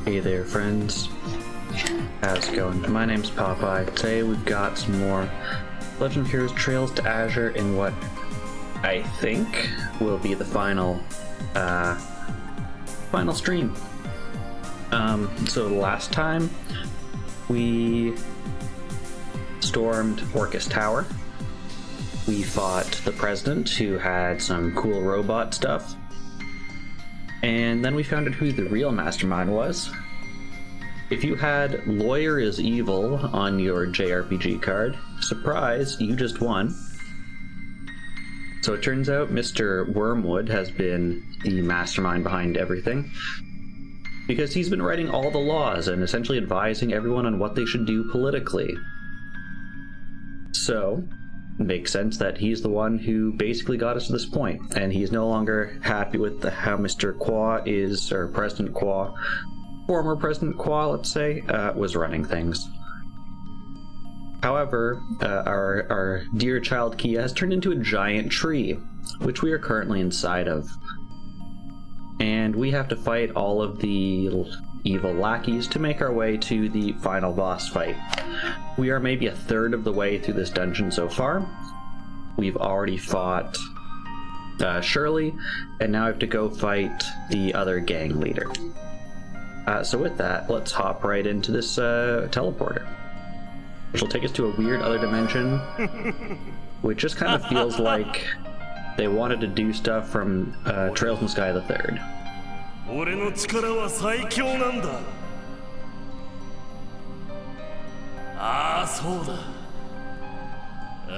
Hey there, friends. How's it going? My name's Popeye. Today we've got some more Legend of Heroes Trails to Azure in what I think will be the final stream. So last time we stormed Orcus Tower. We fought the president, who had some cool robot stuff. And then we found out who the real mastermind was. If you had Lawyer is Evil on your JRPG card, surprise, you just won. So it turns out Mr. Wormwood has been the mastermind behind everything, because he's been writing all the laws and essentially advising everyone on what they should do politically. So it makes sense that he's the one who basically got us to this point, and he's no longer happy with how Mr. Qua is, or President Qua, former President Qua, let's say, was running things. However, our dear child Kia has turned into a giant tree, which we are currently inside of. And we have to fight all of the evil lackeys to make our way to the final boss fight. We are maybe a third of the way through this dungeon so far. We've already fought Shirley, and now I have to go fight the other gang leader. So with that, let's hop right into this teleporter, which will take us to a weird other dimension, which just kind of feels like they wanted to do stuff from Trails in the Sky the Third. 俺の力は最強なんだ。ああ、そうだ。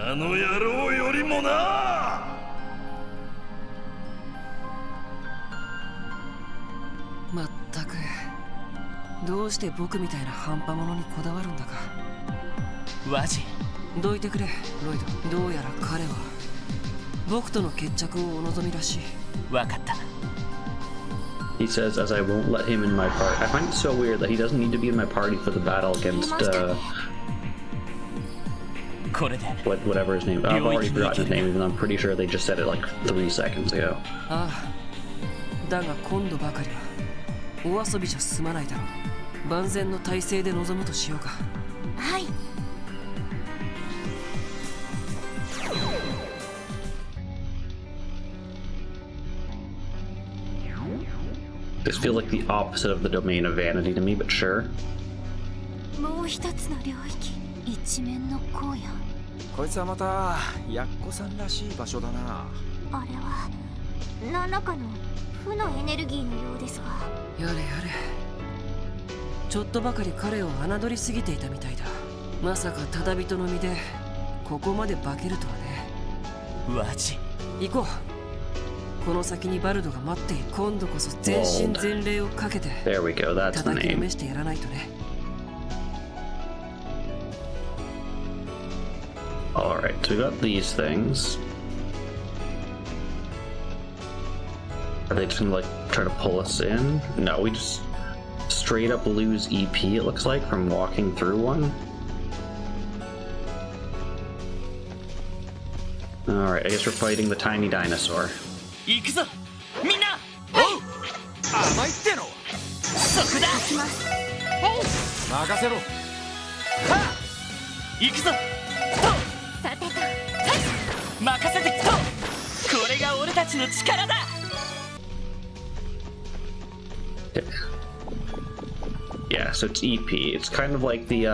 あの野郎よりもな。まったく、どうして僕みたいな半端者にこだわるんだか。ワジ、どいてくれ、ロイド。どうやら彼は僕との決着をお望みらしい。わかった。He says, as I won't let him in my party. I find it so weird that he doesn't need to be in my party for the battle against, whatever his name. I've already forgotten his name, even though I'm pretty sure they just said it like 3 seconds ago. ああ、だが今度ばかりはお遊びじゃ済まないだろう。万全の体制で臨むとしようか。はい。This feels like the opposite of the domain of vanity to me, but sure. もう一つの領域、一面の荒野。こいつはまたヤッコさんらしい場所だな。あれは何らかの負のエネルギーのようですが。やれやれ。ちょっとばかり彼を侮りすぎていたみたいだ。まさかただ人の身でここまで化けるとはね。ワジ。行こう。この先にバルドが待っている。今度こそ全身全霊をかけて叩きのめしてやらないとね。Alright, so we got these things. Are they just gonna like try to pull us in? No, we just straight up lose EP, it looks like, from walking through one. Alright, I guess we're fighting the tiny dinosaur. 行くぞ、みんな。おう。甘いっての。そこだ。行きます。任せろ。はあ。行くぞ。と。さてと。任せてきと。これが俺たちの力だ。Yeah, so it's EP. It's kind of like the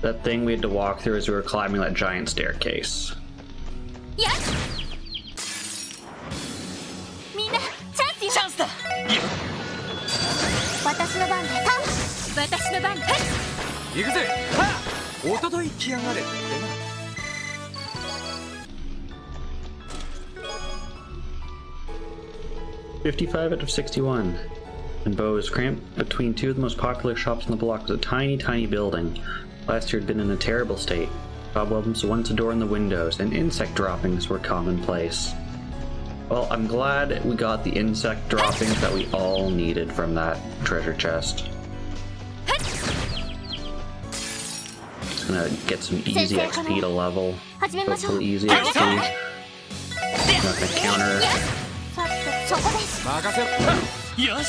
that thing we had to walk through as we were climbing that giant staircase. Yes. 私の番で私の番で行くぜ。はあ、おととい来やがれってな。$55 out of 61. And Bo is cramped between two of the most popular shops in the block. It was a tiny, tiny building. Last year had been in a terrible state. Cobwebs once adorned the windows, and insect droppings were commonplace. Well, I'm glad we got the insect droppings that we all needed from that treasure chest. Just gonna get some easy XP to level. Hopefully easy XP. I'm not gonna counter. よし。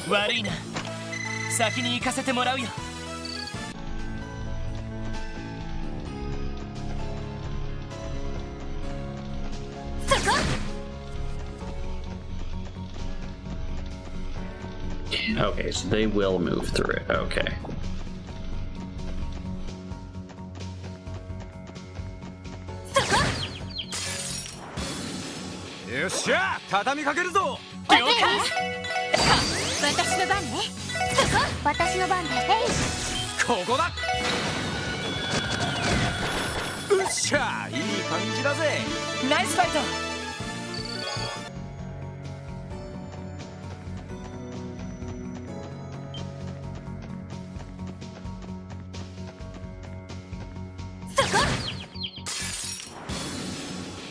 悪いな、先に行かせてもらうよ。そこ Okay, so they will move through it. Okay. よっしゃ畳みかけるぞ。了解。私の番ね。そこ私の番で。ここだ。うっしゃいい感じだぜ。ナイスファイト。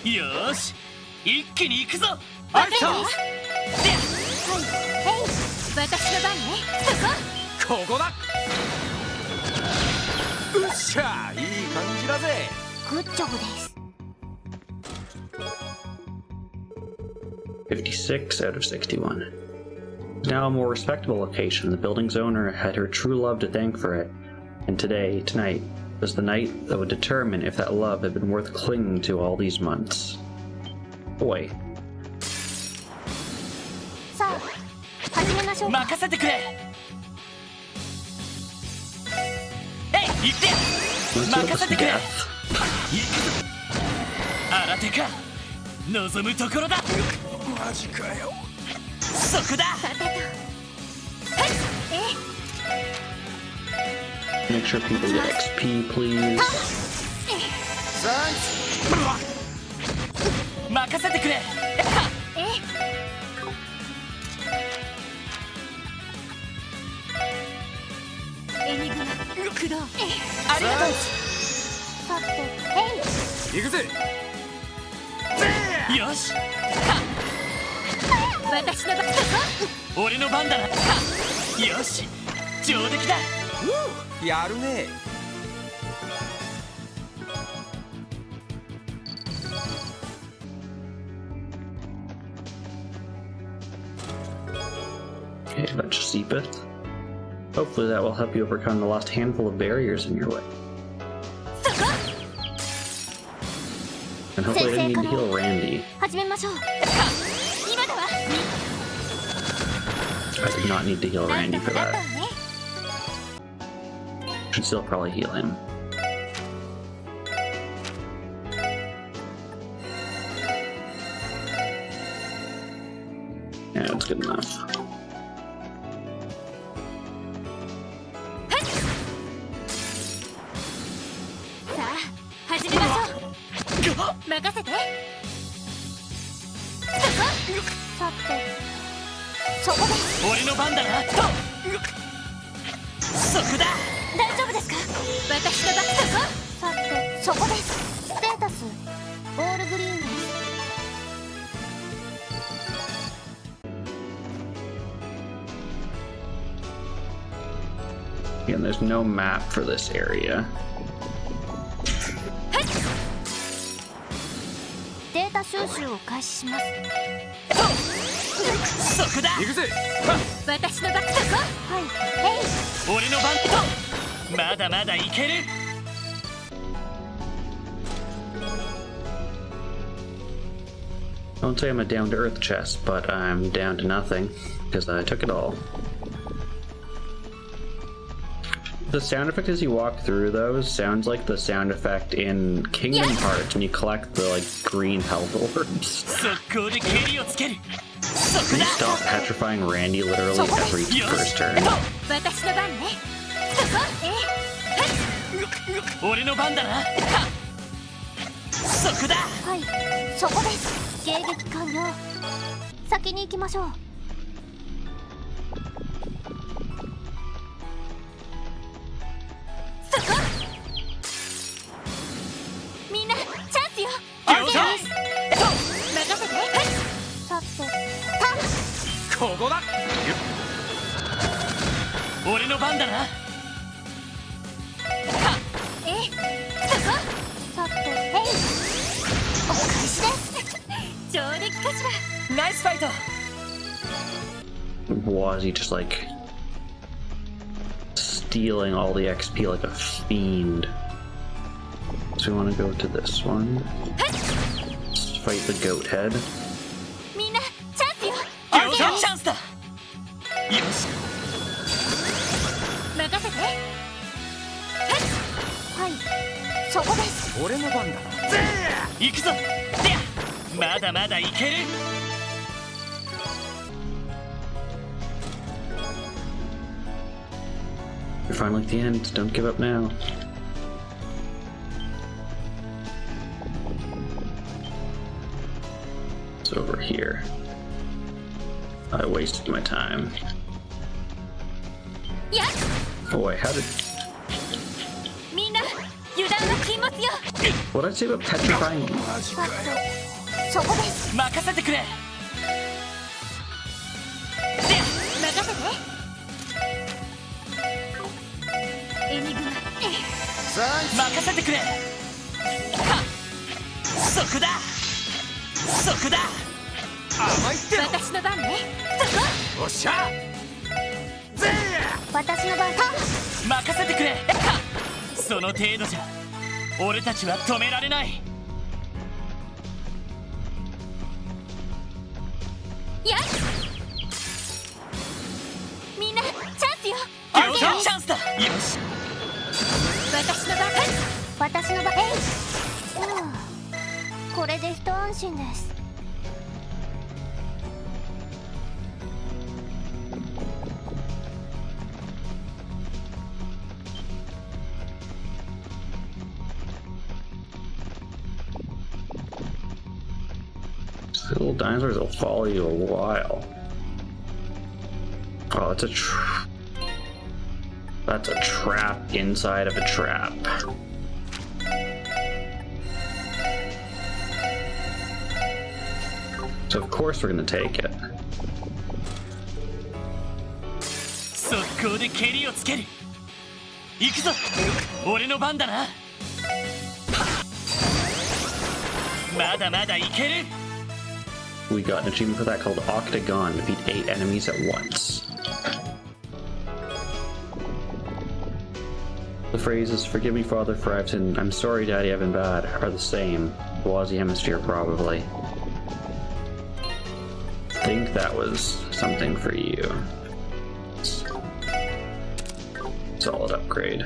よーし、一気に行くぞ。あいた。はい、私の番ね。そこここだ。うっしゃいい感じだぜ。グッジョブです。 56 out of 61. Now a more respectable location. The building's owner had her true love to thank for it. And tonight, was the night that would determine if that love had been worth clinging to all these months. Boy. さあ、始めましょうか。任せてくれ。えい、行って。 Let's go 任 with せてくれ。 death. 新手か。望むところだ。マジかよ。そこだ。さてと。はい、Make sure people get XP, please. 任せてくれ。エニグマ、クロウ。ありがとう。さて、行くぜ。よし、私の番。そこ俺の番だな。よし、上出来だ。やるね。Okay, that's Seepeth. Hopefully that will help you overcome the last handful of barriers in your way. そこ And hopefully I didn't need to heal Randy. 始めましょう。今だわ。 I did not need to heal なんと Randy か for なった that. わね。 Should still probably heal him. Yeah, that's good enough. さあ、始めましょう。任せて。そこさて、そこです。俺の番だな。そこだ。大丈夫ですか？私の番。そこさて、そこです。ステータス、オールグリーンです。 Again, there's no map for this area. データ収集を開始します。そこだ。行くぜ。私の番。そこはい、俺の番と。まだまだいける。 Don't say I'm a down-to-earth chest, but I'm down to nothing, because I took it all. The sound effect as you walk through those sounds like the sound effect in Kingdom Hearts when you collect the, like, green health orbs. 速攻で蹴りをつける。そこ Can you だ。 stop petrifying Randy literally every first turn? 私の番ね。そこ俺の番だな。そこだ。はい、そこです。迎撃完了。先に行きましょう。そこみんなチャンスよ。了解。任せて。さて、ここだ。俺の番だな。そこさて、お返しです。上出来かしら。ナイスファイト。Wazi just like stealing all the XP like a fiend. So we want to go to this one. Let's fight the goat head. みんなチャンスよ。両者チャンスだ。よし、任せて。はい、そこです。俺の番だ。行くぞ。でや、まだまだいける。You're finally at the end. Don't give up now. It's over here. I wasted my time. やっ、 Boy, how did... みんな油断は禁物よ。 What did I say about petrifying? そこです。任せてくれ。でや、任せて。エニグマ。任せてくれ。はっ、そこだ、そこだ。甘いっての。私の番ね。そこ。おっしゃ。ぜ私の番。任せてくれ。はっ、その程度じゃ俺たちは止められない。やっ、みんなチャンスよ。両者チャンスだ。よし、私の番。私の番。これで一安心です。Little dinosaurs will follow you a while. Oh, it's a that's a trap inside of a trap. So of course we're gonna take it. 速攻で蹴りをつける。行くぞ、俺の番だな。まだまだいける。We got an achievement for that called Octagon. Defeat 8 enemies at once. The phrases "Forgive me, Father, for I've sinned," "I'm sorry, Daddy, I've been bad" are the same. Wazi Hemisphere, probably. Think that was something for you. Solid upgrade.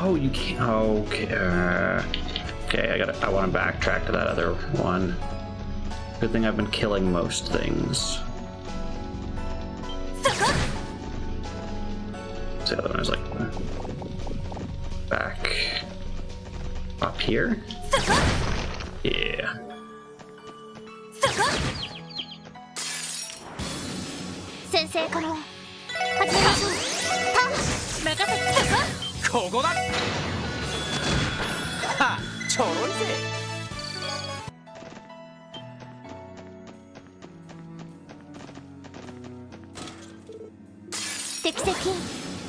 Oh, you can't. Okay. Okay, I want to backtrack to that other one. Good thing I've been killing most things. So the other one is like back up here. Yeah. 先生から始めましょう。任せて。ここだ。はっ、ちょろいぜ。敵接近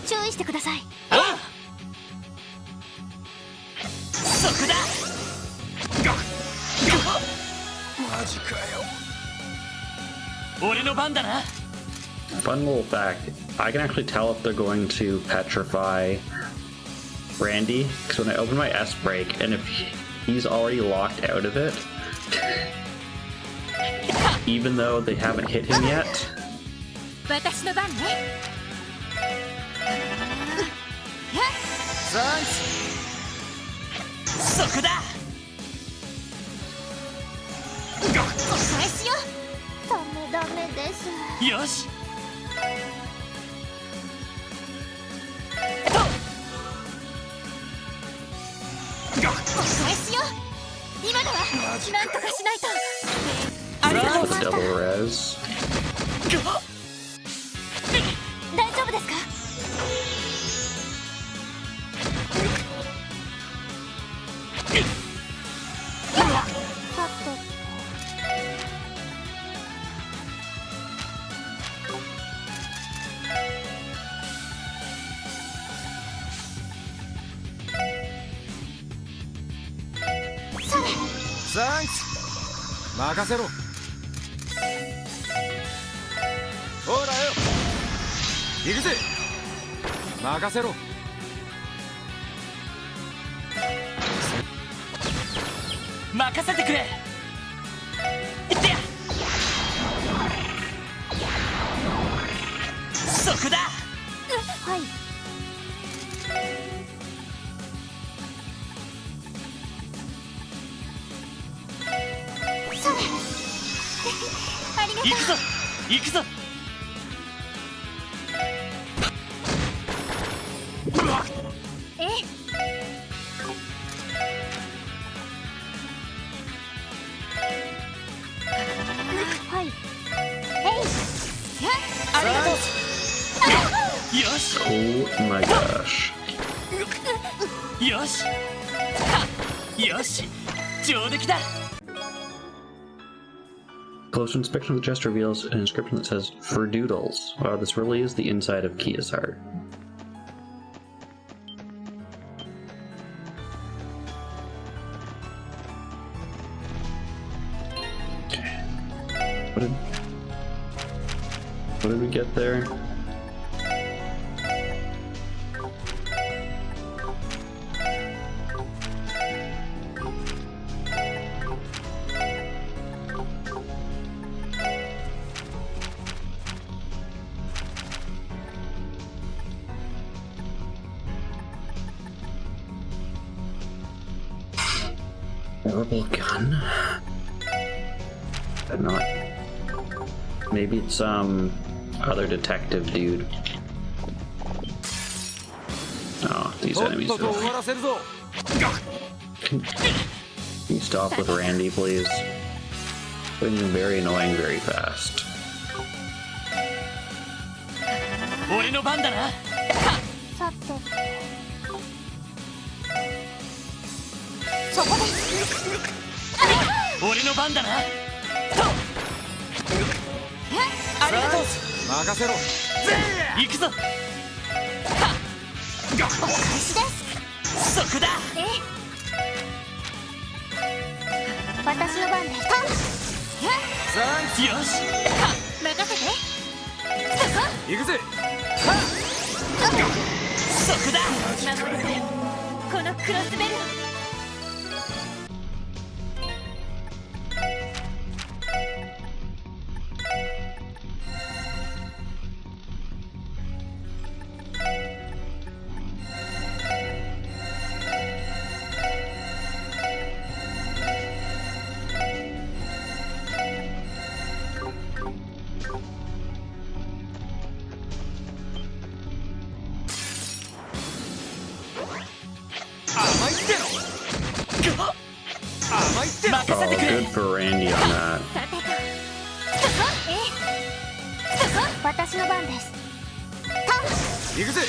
注意してください。ああ、そこだ。マジかよ。俺の番だな。Fun little fact, I can actually tell if they're going to petrify Randy, because when I open my S brake, and if he's already locked out of it, even though they haven't hit him yet, 私の番ね。そこだ。お返しよ。ダメです。よし。お返しよ。今だわ。なんとかしないと。ありがとうご the ざいま double す。 res. 大丈夫ですか。さて。サン任せろ。ほらよ、行くぜ。任せろ。任せてくれ。いってや。そこだ。はい。それありがとう。行くぞ行くぞ。ええ。はい。ありがとう。よし Oh my gosh. よし。はっよし、上出来だ。Close inspection of the chest reveals an inscription that says, "For Doodles." Wow, this really is the inside of Kia's heart. Okay. What did we get there? Horrible gun. But not. Maybe it's other detective dude. Oh, these とっ enemies. とと終わらせるぞ。 Can you stop with Randy, please? Getting very annoying very fast. 俺の番だな。さて、そこです。俺の番だな。とありがとう。任せろ。行くぞ。はっお返しです。そこだ。ええ。私の番です。サンよし。はっ任せて。行くぜ。そこだ。守るぜ。このクロスベルを。甘いっての。甘いっての。任せ Oh, てくれ。 good for Randy on that. さてと。そこ。ええ。そこ。私の番です。行くぜ。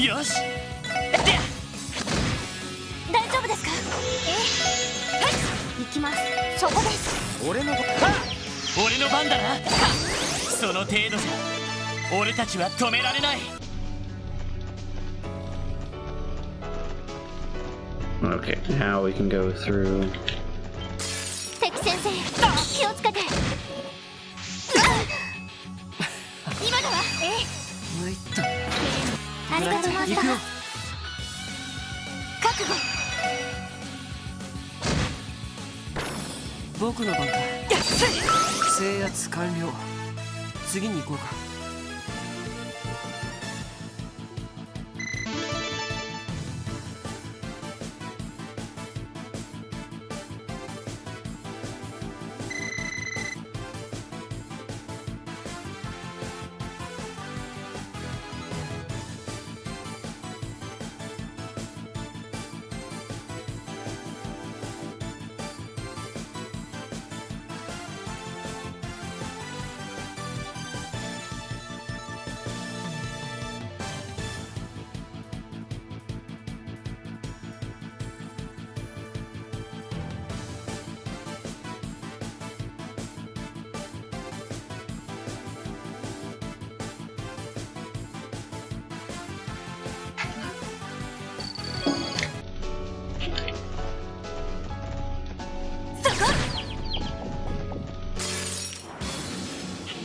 よし。でや。大丈夫ですか。ええ。はい。行きます。そこです。俺の。俺の番だな。はっその程度じゃ俺たちは止められない。 Okay, now we can go through. 敵先生、気をつけて。今のは。ええ。参った。ありがとうござい行くよます。覚悟。僕の番だ。制圧完了。次に行こうか。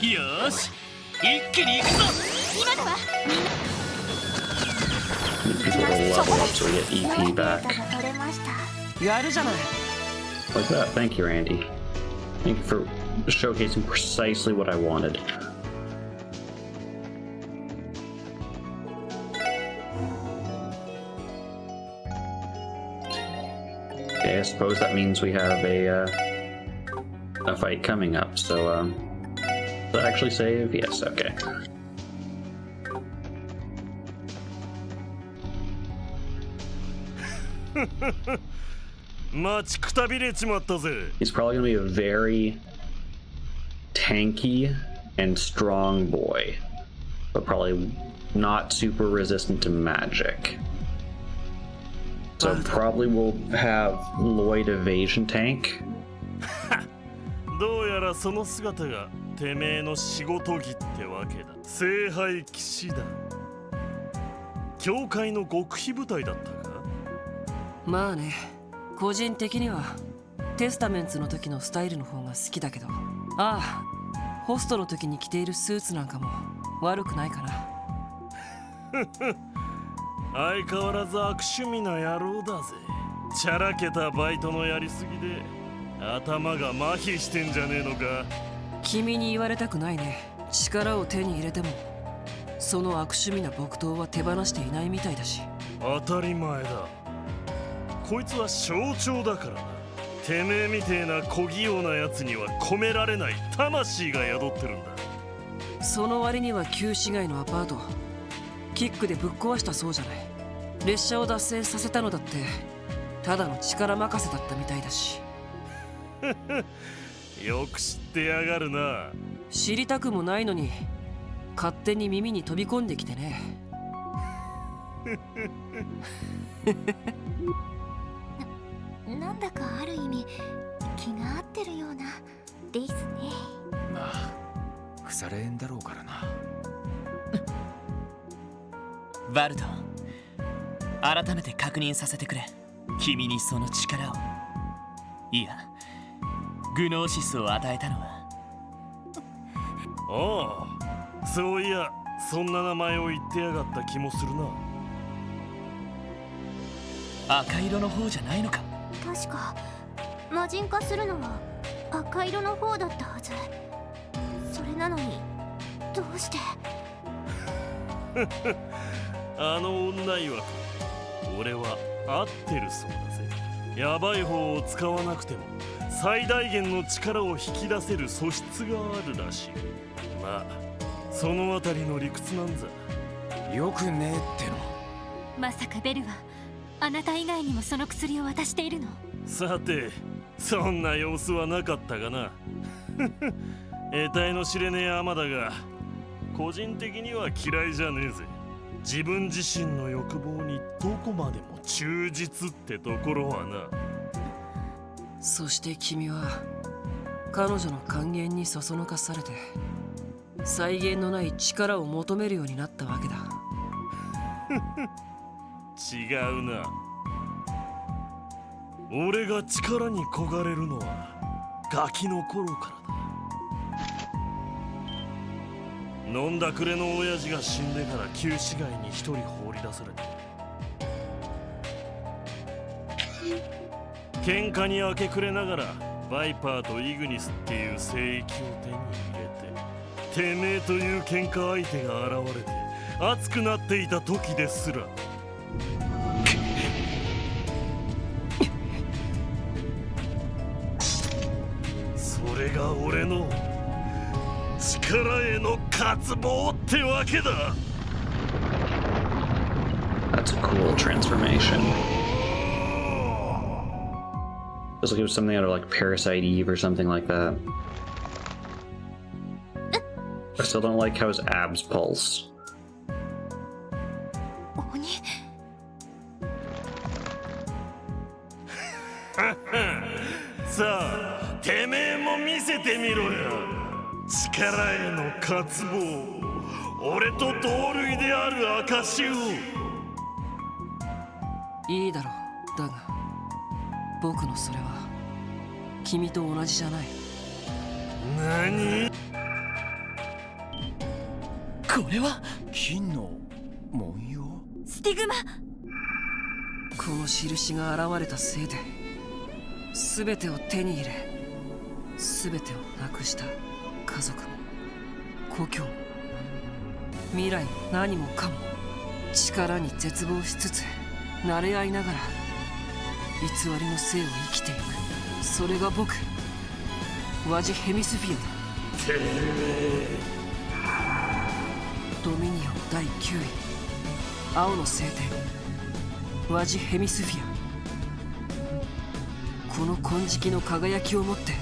よし一気に行くぞ。今だわ。 Need people to level up so we get 良い EP デー back. タが取れました。やるじゃない。 Like that. Thank you, Randy. Thank you for showcasing precisely what I wanted. Okay, I suppose that means we have a fight coming up. So, did I actually save? Yes. Okay. He's probably gonna be a very tanky and strong boy, but probably not super resistant to magic. So probably we'll have Lloyd evasion tank. どうやらその姿がてめえの仕事着ってわけだ。聖杯騎士団。教会の極秘部隊だったか？まあね、個人的にはテスタメンツの時のスタイルの方が好きだけど、ああ、ホストの時に着ているスーツなんかも悪くないかな。相変わらず悪趣味な野郎だぜ。チャラけたバイトのやりすぎで頭が麻痺してんじゃねえのか？君に言われたくないね。力を手に入れてもその悪趣味な木刀は手放していないみたいだし。当たり前だ。こいつは象徴だからな。てめえみてえな小器用なやつには込められない魂が宿ってるんだ。その割には旧市街のアパートキックでぶっ壊したそうじゃない。列車を脱線させたのだってただの力任せだったみたいだし。よく知ってやがるな。知りたくもないのに勝手に耳に飛び込んできてね。なんだかある意味気が合ってるようなですね。まあ腐れ縁だろうからな。バルト、改めて確認させてくれ。君にその力を、いやグノーシスを与えたのは。ああ、そういやそんな名前を言ってやがった気もするな。赤色の方じゃないのか？確か魔人化するのは赤色の方だったはず。それなのにどうして？あの女曰く俺は合ってるそうだぜ。ヤバい方を使わなくても最大限の力を引き出せる素質があるらしい。まあそのあたりの理屈なんざ。よくねえっての。まさかベルはあなた以外にもその薬を渡しているの？さてそんな様子はなかったがな。得体の知れねえアマだが個人的には嫌いじゃねえぜ。自分自身の欲望にどこまでも忠実ってところはな。そして君は彼女の還元にそそのかされて際限のない力を求めるようになったわけだ。違うな。俺が力に焦がれるのはガキの頃からだ。飲んだくれの親父が死んでから旧市街に一人放り出されて、喧嘩に明け暮れながらバイパーとイグニスっていう聖域を手に入れて、てめえという喧嘩相手が現れて熱くなっていた時ですらそれが俺の力への渇望ってわけだ。 That's a cool transformation. Feels like it was something out of like Parasite Eve or something like that. I still don't like how his abs pulse. 鬼？さあてめえも見せてみろよ。力への渇望、俺と同類である証を。いいだろう。だが僕のそれは君と同じじゃない。何？これは金の文様。スティグマ。この印が現れたせいで全てを手に入れ、全てをなくした家族も故郷も未来も何もかも、力に絶望しつつ慣れ合いながら偽りの生を生きていく。それが僕、ワジ・ヘミスフィアだ。ドミニオン第9位、青の聖典ワジ・ヘミスフィア。この金色の輝きを持って。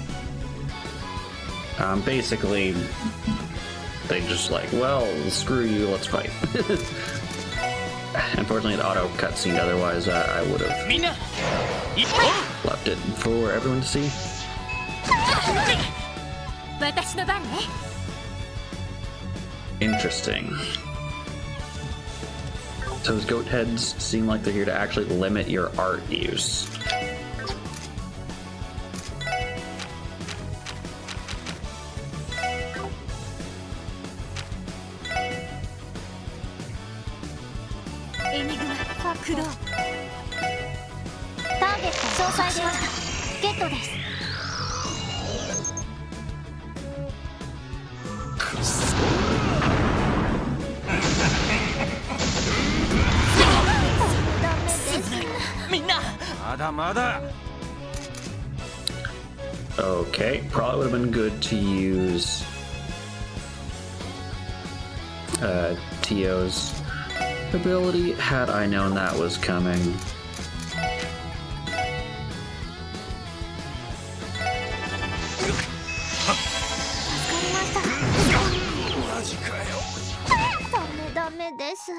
Basically, they just like, well, screw you, let's fight. Unfortunately, it auto cutscene. Otherwise, I would have みんな一歩 left it for everyone to see. 私の番ね。 Interesting. So those goat heads seem like they're here to actually limit your art use. Enigma 駆動。ターゲット詳細しました。ゲットです。ダメです。みんなまだまだ。 Okay, probably would have been good to use Tio's ability had I known that was coming. マジかよ。ダメです。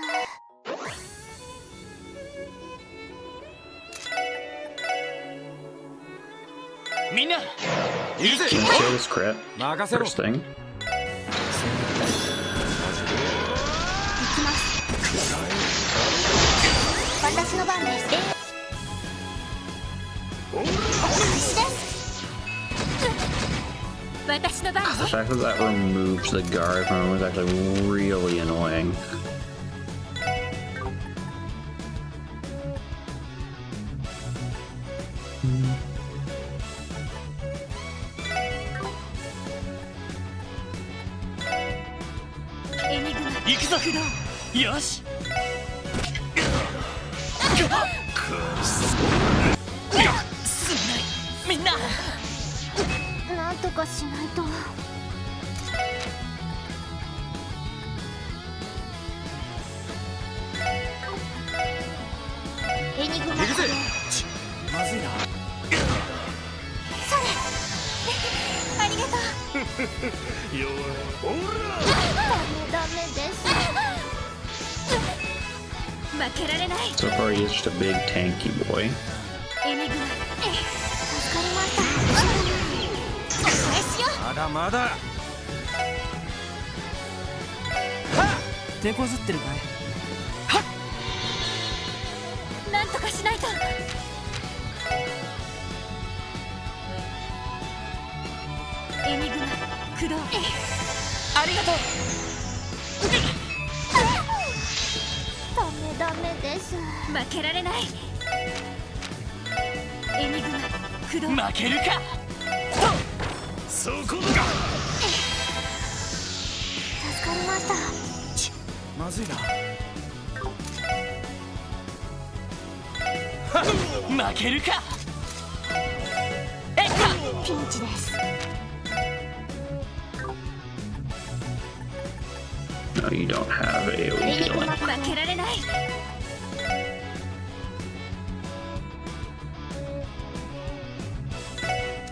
みんな行くぜ。 Can you kill this crit? 任せろ。 First thing. 行きます。私の番です。私です。私の番 The fact that that removes the guard from him was actually really annoying. Enigma 行くぞよしすまないみんな。なんとかしないと。エニグマ行くぜ。まずいな。それありがとう。弱い。ほダメです。負けられない。 So far, he's just a big tanky boy. エニグマ助かりました。お返しよ。まだまだ。手こずってるかい。なんとかしないと。エニグマ駆動。ありがとう。ダメです。負けられない。エニグマ駆動。負けるか。そこだ。助かりました。まずいな。負けるか。えっかピンチです。 No, you don't have AoE エニグマ healing. 負けられない。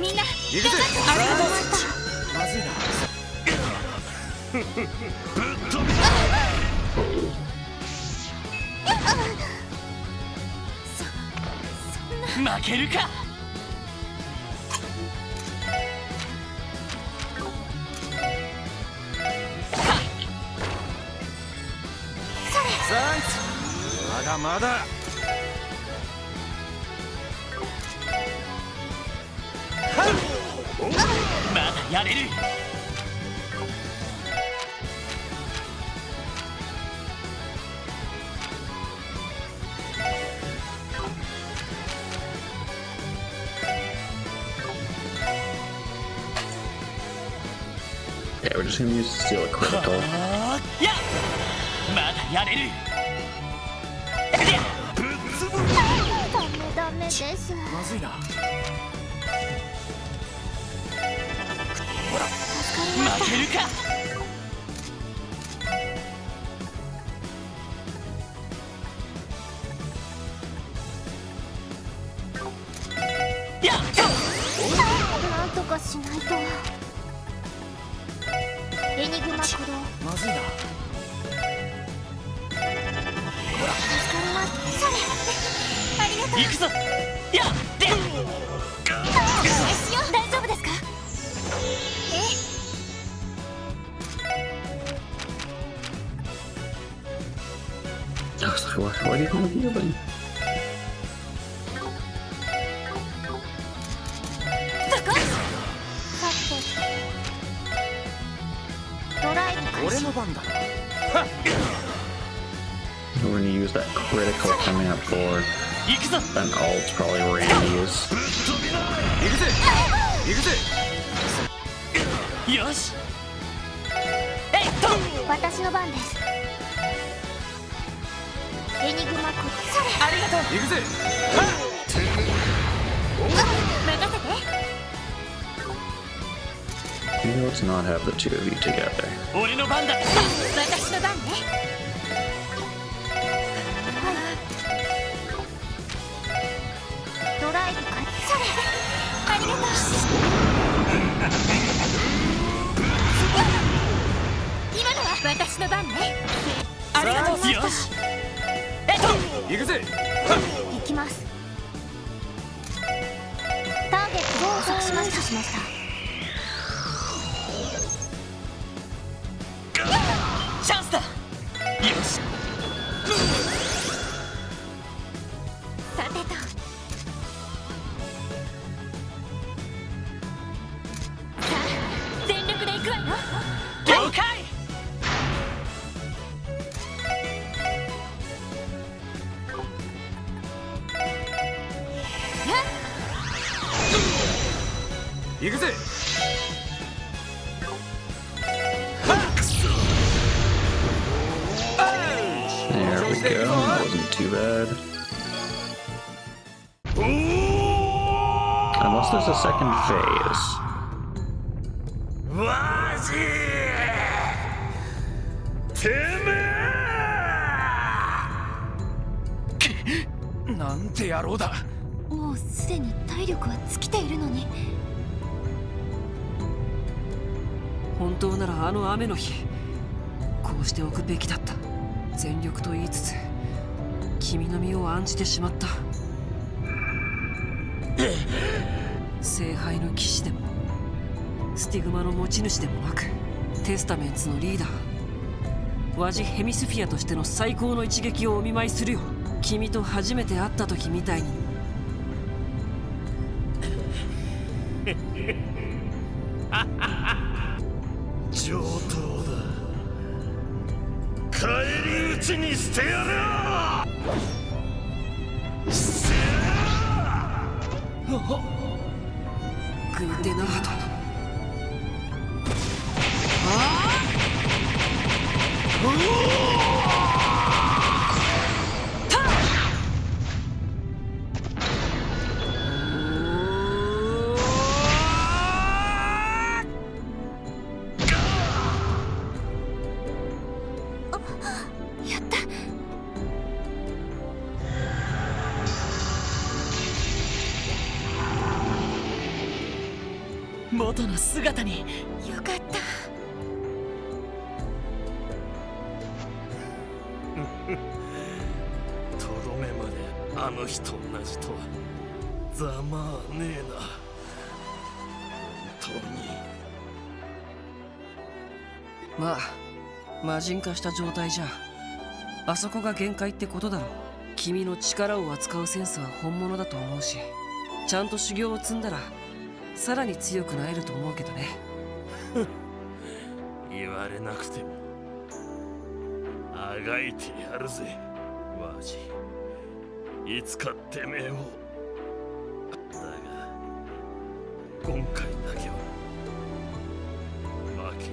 みんな行くぜ。ありがとう。まずいな。負けるか。サンクス。まだまだ。まだやれる。Yeah, we're just gonna use steal a critical. いやまだやれる。ダメです。まずいな。負けるか。やっなんとかしないと。エニグマ駆動。まずいな。助かります。それありがとう。行くぞ。やっでよしよ、大丈夫ですか。I was like, what are you gonna be doing? そこ。さて、ドライブ開始。俺の番だ。 We're gonna use that critical coming up for 行くぞ。 an ult, probably Randy's. 行くぜ行くぜ。よし。えいっと。私の番です。エニグマ駆動。それありがとう。行くぜ。任せて。 Maybe let's not have the two of you together. 俺の番だ。私の番ね。ドライブ開始。それありがとう。今のは私の番ね。ありがとう。よし。えっと。行くぜ。行きます。ターゲットを捕捉しました。チャンスだ。よし。さてと。さあ、全力で行くわよ。了解。行くぜ。 There we go. Wasn't too bad. Unless there's a second phase. わしてめえ。なんて野郎だ。もうすでに体力は尽きているのに。本当ならあの雨の日こうしておくべきだった。全力と言いつつ君の身を案じてしまった。聖杯の騎士でもスティグマの持ち主でもなく、テスタメンツのリーダー、ワジ・ヘミスフィアとしての最高の一撃をお見舞いするよ。君と初めて会った時みたいに。上等だ。返り討ちにしてやる。グーテナード。やった。元の姿に。よかった。とどめまであの日と同じとはざまあねえな。本当に。まあ魔人化した状態じゃあそこが限界ってことだろう。君の力を扱うセンスは本物だと思うし、ちゃんと修行を積んだらさらに強くなれると思うけどね。言われなくてもあがいてやるぜワジ。いつかてめえを。だが今回だけは負けを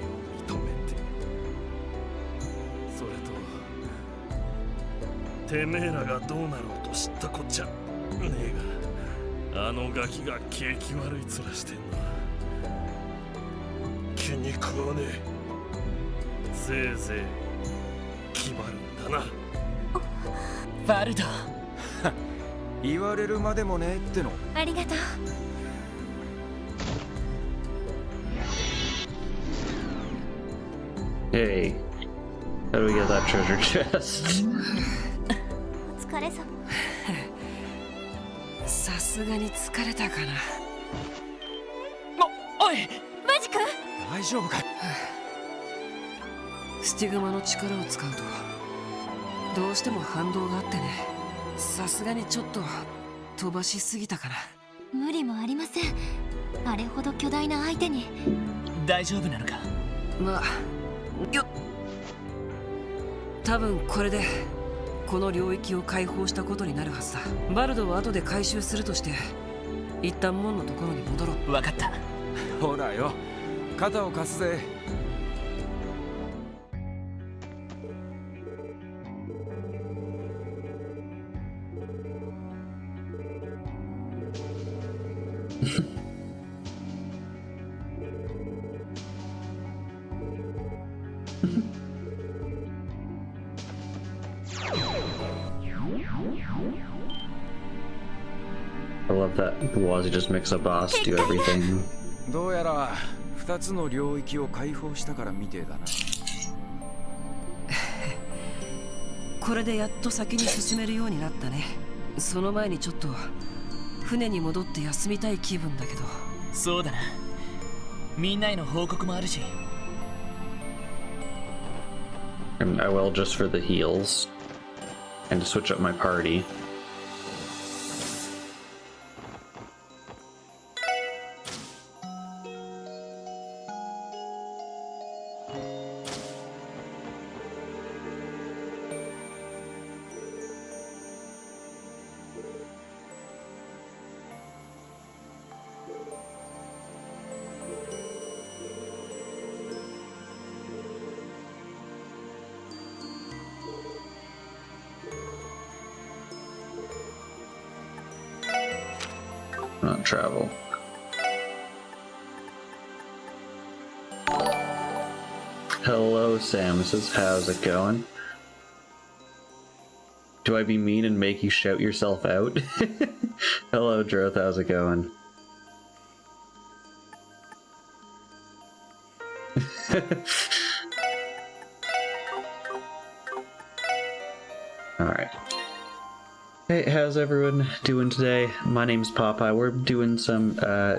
てめえらがどうなろうと知ったこっちゃねえが、あのガキが景気悪い面してんの。気に食わねえ。せいぜい決まるんだな。バルド。言われるまでもねっての。ありがとう。Hey, how do we get that treasure chest? お疲れ様。さすがに疲れたかな。おい、マジか。大丈夫か。スティグマの力を使うとどうしても反動があってね。さすがにちょっと飛ばしすぎたかな。無理もありません。あれほど巨大な相手に。大丈夫なのか。まあ多分これでこの領域を解放したことになるはずだ。バルドは後で回収するとして一旦門のところに戻ろう。分かった。ほらよ、肩を貸すぜ。I love that Wazi just makes a boss do everything. どうやら2つの領域を解放したからみてえだな。これでやっと先に進めるようになったね。その前にちょっと船に戻って休みたい気分だけど。そうだな。みんなへの報告もあるし。And I will just for the heals and to switch up my party. Not travel. Hello, Sam. Says, how's it going? Do I be mean and make you shout yourself out? Hello, Droth. How's it going? Alright. Hey, how's everyone doing today? My name's Popeye. We're doing some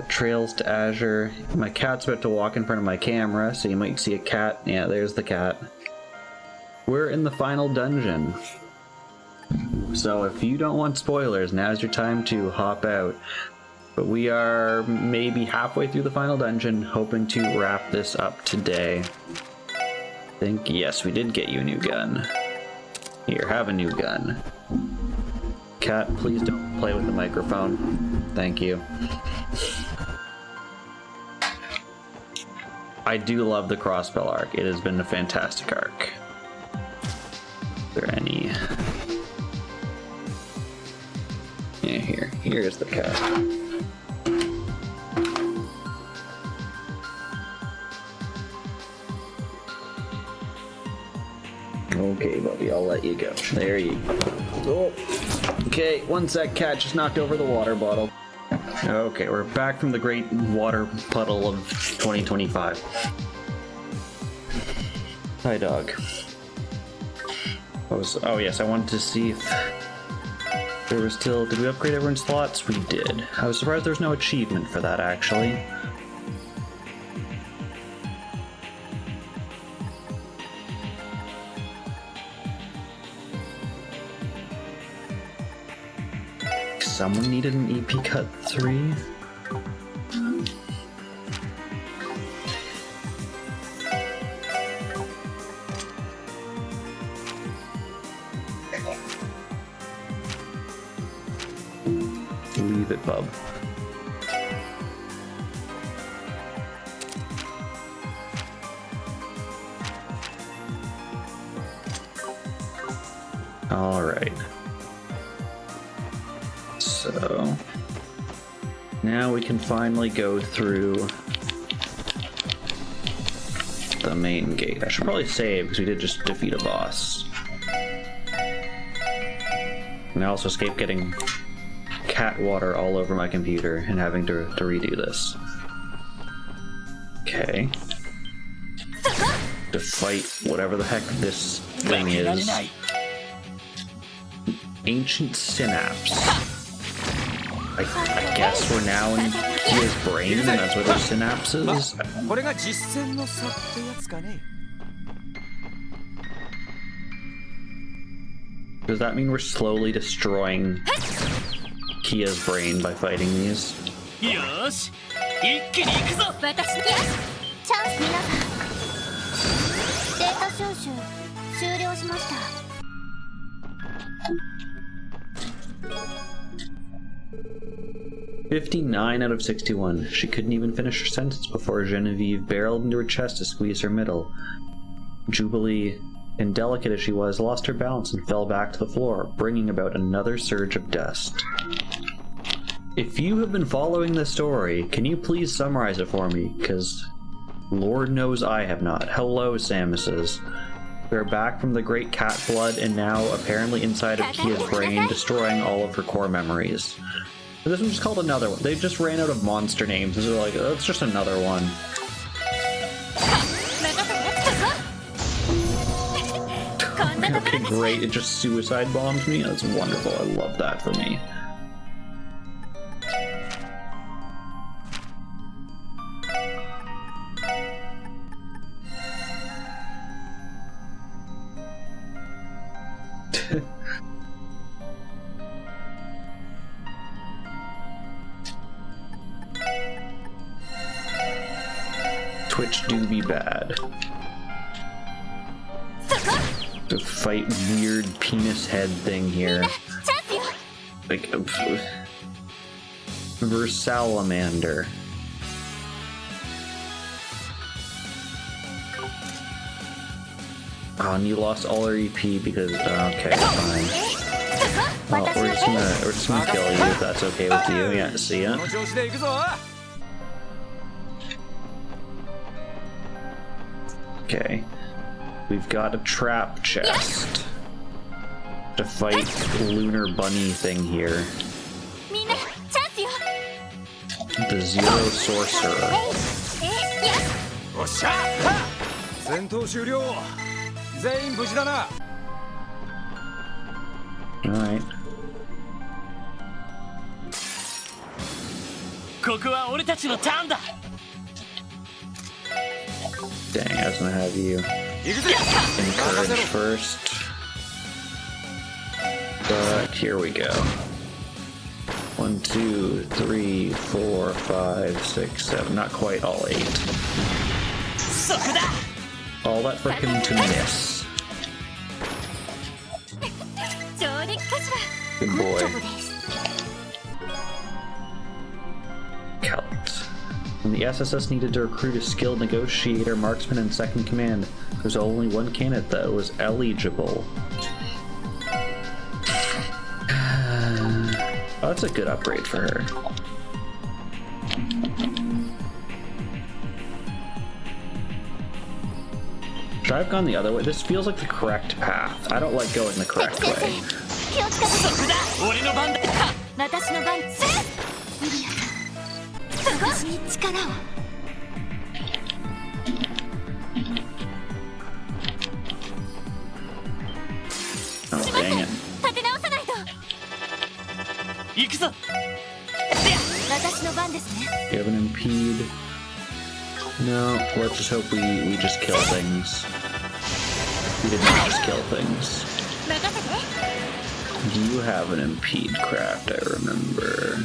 Trails to Azure. My cat's about to walk in front of my camera, so you might see a cat. Yeah, there's the cat. We're in the final dungeon. So if you don't want spoilers, now's your time to hop out. But we are maybe halfway through the final dungeon, hoping to wrap this up today. I think, yes, we did get you a new gun. Here, have a new gun. Cat, please don't play with the microphone. Thank you. I do love the Crossbell arc. It has been a fantastic arc. Is there any... Yeah, here's the cat. Okay, buddy, I'll let you go. There you go. Oh, okay, one sec, cat just knocked over the water bottle. Okay, we're back from the great water puddle of 2025. Hi, dog. Oh yes, I wanted to see if there was still... Did we upgrade everyone's slots? We did. I was surprised there's no achievement for that, actually. Someone needed an EP Cut 3? Leave it, bub. Alright. So now we can finally go through the main gate. I should probably save because we did just defeat a boss. And I also escaped getting cat water all over my computer and having to redo this. Okay. To fight whatever the heck this thing is. Ancient Synapse. I guess we're now in his brain, and that's what his synapse is. これが実践の差ってやつかね。 Does that mean we're slowly destroying Kia's brain by fighting these? よし一気に行くぞ。私にチャンス皆さんデータ収集終了しました。 59 out of 61. She couldn't even finish her sentence before Genevieve barreled into her chest to squeeze her middle. Jubilee, indelicate as she was, lost her balance and fell back to the floor, bringing about another surge of dust. If you have been following this story, can you please summarize it for me? Because Lord knows I have not. Hello, Samuses. We're back from the Great Cat Blood and now apparently inside of Kia's brain, destroying all of her core memories. This one's just called another one. They just ran out of monster names. So they're like, oh, it's just another one. Okay, great. It just suicide bombed me. That's wonderful. I love that for me. Twitch do be bad. To fight weird penis head thing here. Like Versalamander. Oh, and you lost all our EP because okay, fine. Well, we're just gonna kill you if that's okay with you. Yeah, see ya. Okay. We've got a trap chest to fight Lunar Bunny thing here. The Zero Sorcerer. Alright. ここは俺たちのターンだ。 Dang, I was gonna have you encourage first. But here we go. 1, 2, 3, 4, 5, 6, 7. Not quite all 8. All that for him to miss. Good boy. Celt. And the SSS needed to recruit a skilled negotiator, marksman, and second command. There's only one candidate that was eligible. Oh, that's a good upgrade for her. Should I have gone the other way? This feels like the correct path. I don't like going the correct way. Oh, dang it. You have an impede. No, let's just hope we just kill things. We did not just kill things. You have an impede craft, I remember.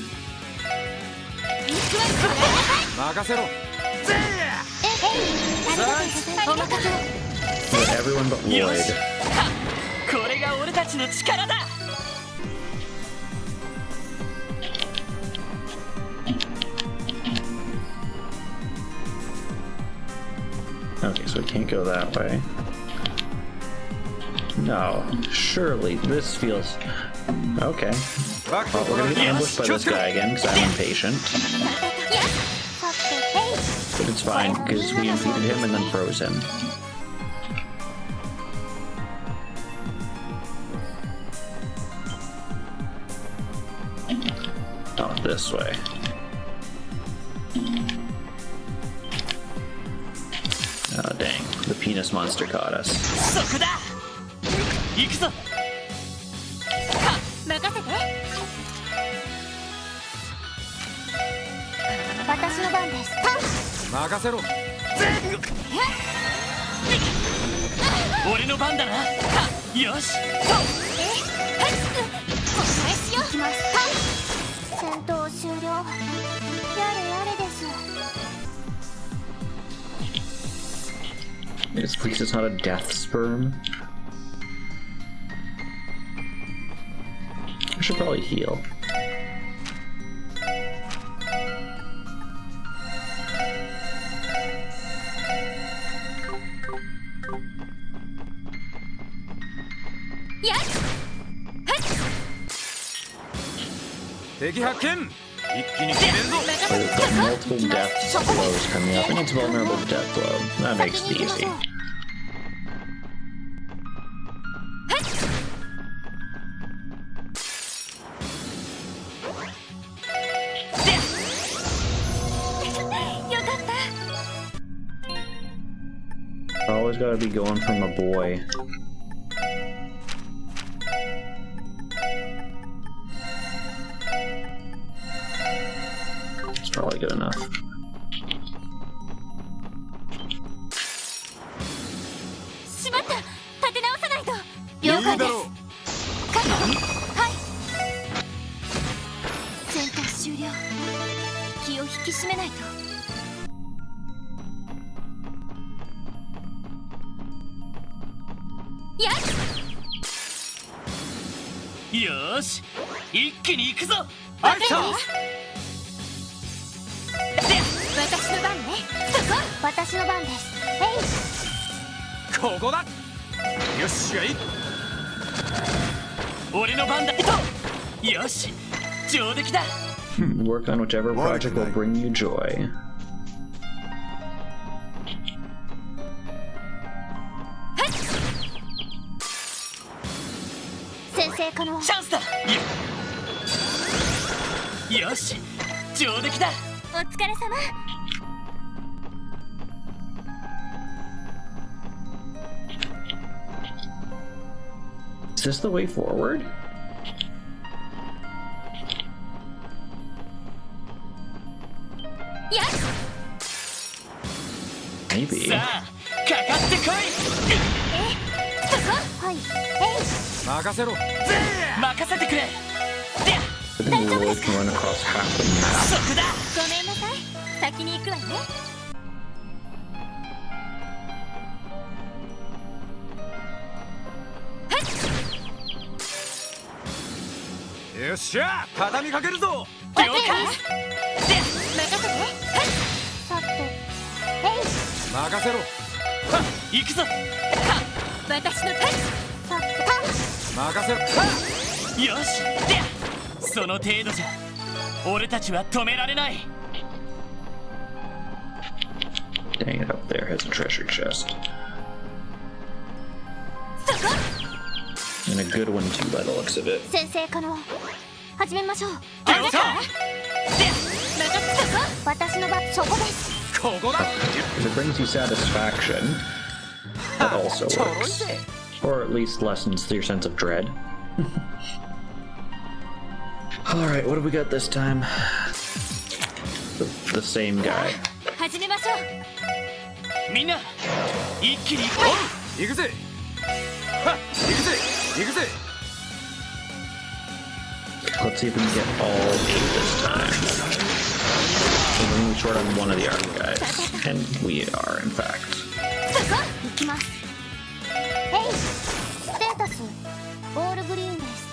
With everyone but Lloyd. Okay, so we can't go that way. No, surely this feels okay. バック Well, we're gonna get ambushed by this guy again because I'm impatient, いやさてへい but it's fine because we impeded him and then froze him. Oh, this way. Oh dang, the penis monster caught us. そこだ行くぞ任せて私の番です任せろ俺の番だなよしお返しよ行きます戦闘終了やれやれです At least it's not a death sperm. I should probably heal. Yeah. 敵発見一気に決めるぞ So we've got multiple death blows coming up, and it's vulnerable to death blow. That makes it easy. Always gotta be going from a boy. It's probably good enough. しまった立て直さないといい了解ですだろうはい戦闘終了気を引き締めないとやっよーし一気に行くぞはいさ私の番ねそこ私の番ですへいここだよっしゃい俺の番だよし上出来だ Work on whichever project will bring you joy. 先生可能チャンスだよし上出来だお疲れ様 Is this the way forward? Maybe. さあかかってこいそこはいへい任せろ任せてくれ I think the road can run across half the map. そこだごめんなさい先に行くわねよっしゃ畳みかけるぞ了解任せてはいさてへい任せろ行くぞ私のタッチさて任せろよしその程度じゃ俺たちは止められない Dang it, up there has a treasure chest. そこ And a good one too, by the looks of it. 先生可能始めましょう了あなた解任せそこ私の番そこですここだ If it brings you satisfaction, that also ちょろい works. ぜ Or at least lessens your sense of dread. Alright, what have we got this time? The same guy. 始めましょうみんな一気に行こ行くぜはっ行くぜ行くぜ Let's see if we can get all 8 this time. We're only short on one of the archives. And we are, in fact. そこ行きますへいステータスオールグリーンです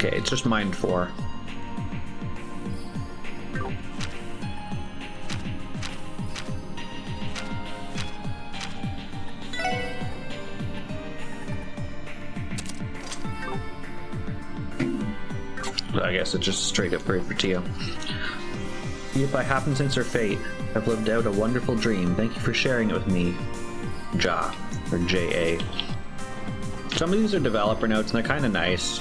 Okay, it's just Mind 4. I guess it's just straight up great for Tio. If by happenstance or fate, I've lived out a wonderful dream. Thank you for sharing it with me, Ja, or J.A. Some of these are developer notes and they're kind of nice.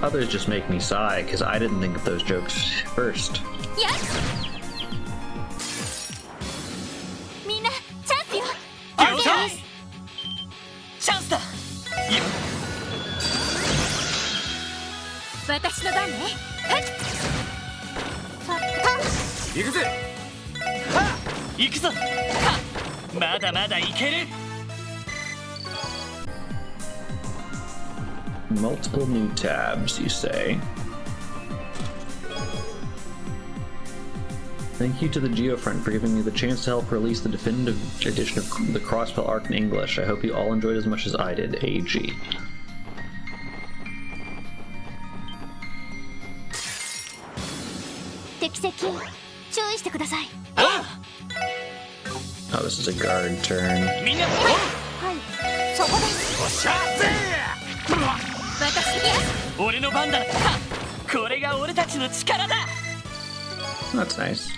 Others just make me sigh because I didn't think of those jokes first. やっみんなチャンスよ。了解チャンスだ私の番ね。はい。行くぜ。行くぞはっまだまだいける Multiple new tabs, you say? Thank you to the Geofront for giving me the chance to help release the definitive edition of the Crossbell Arc in English. I hope you all enjoyed as much as I did, AG. 敵接近注意してください。 Oh, this is a guard turn. みんなはいそこです。おっしゃ私や俺の番だはっこれが俺たちの力だ That's nice.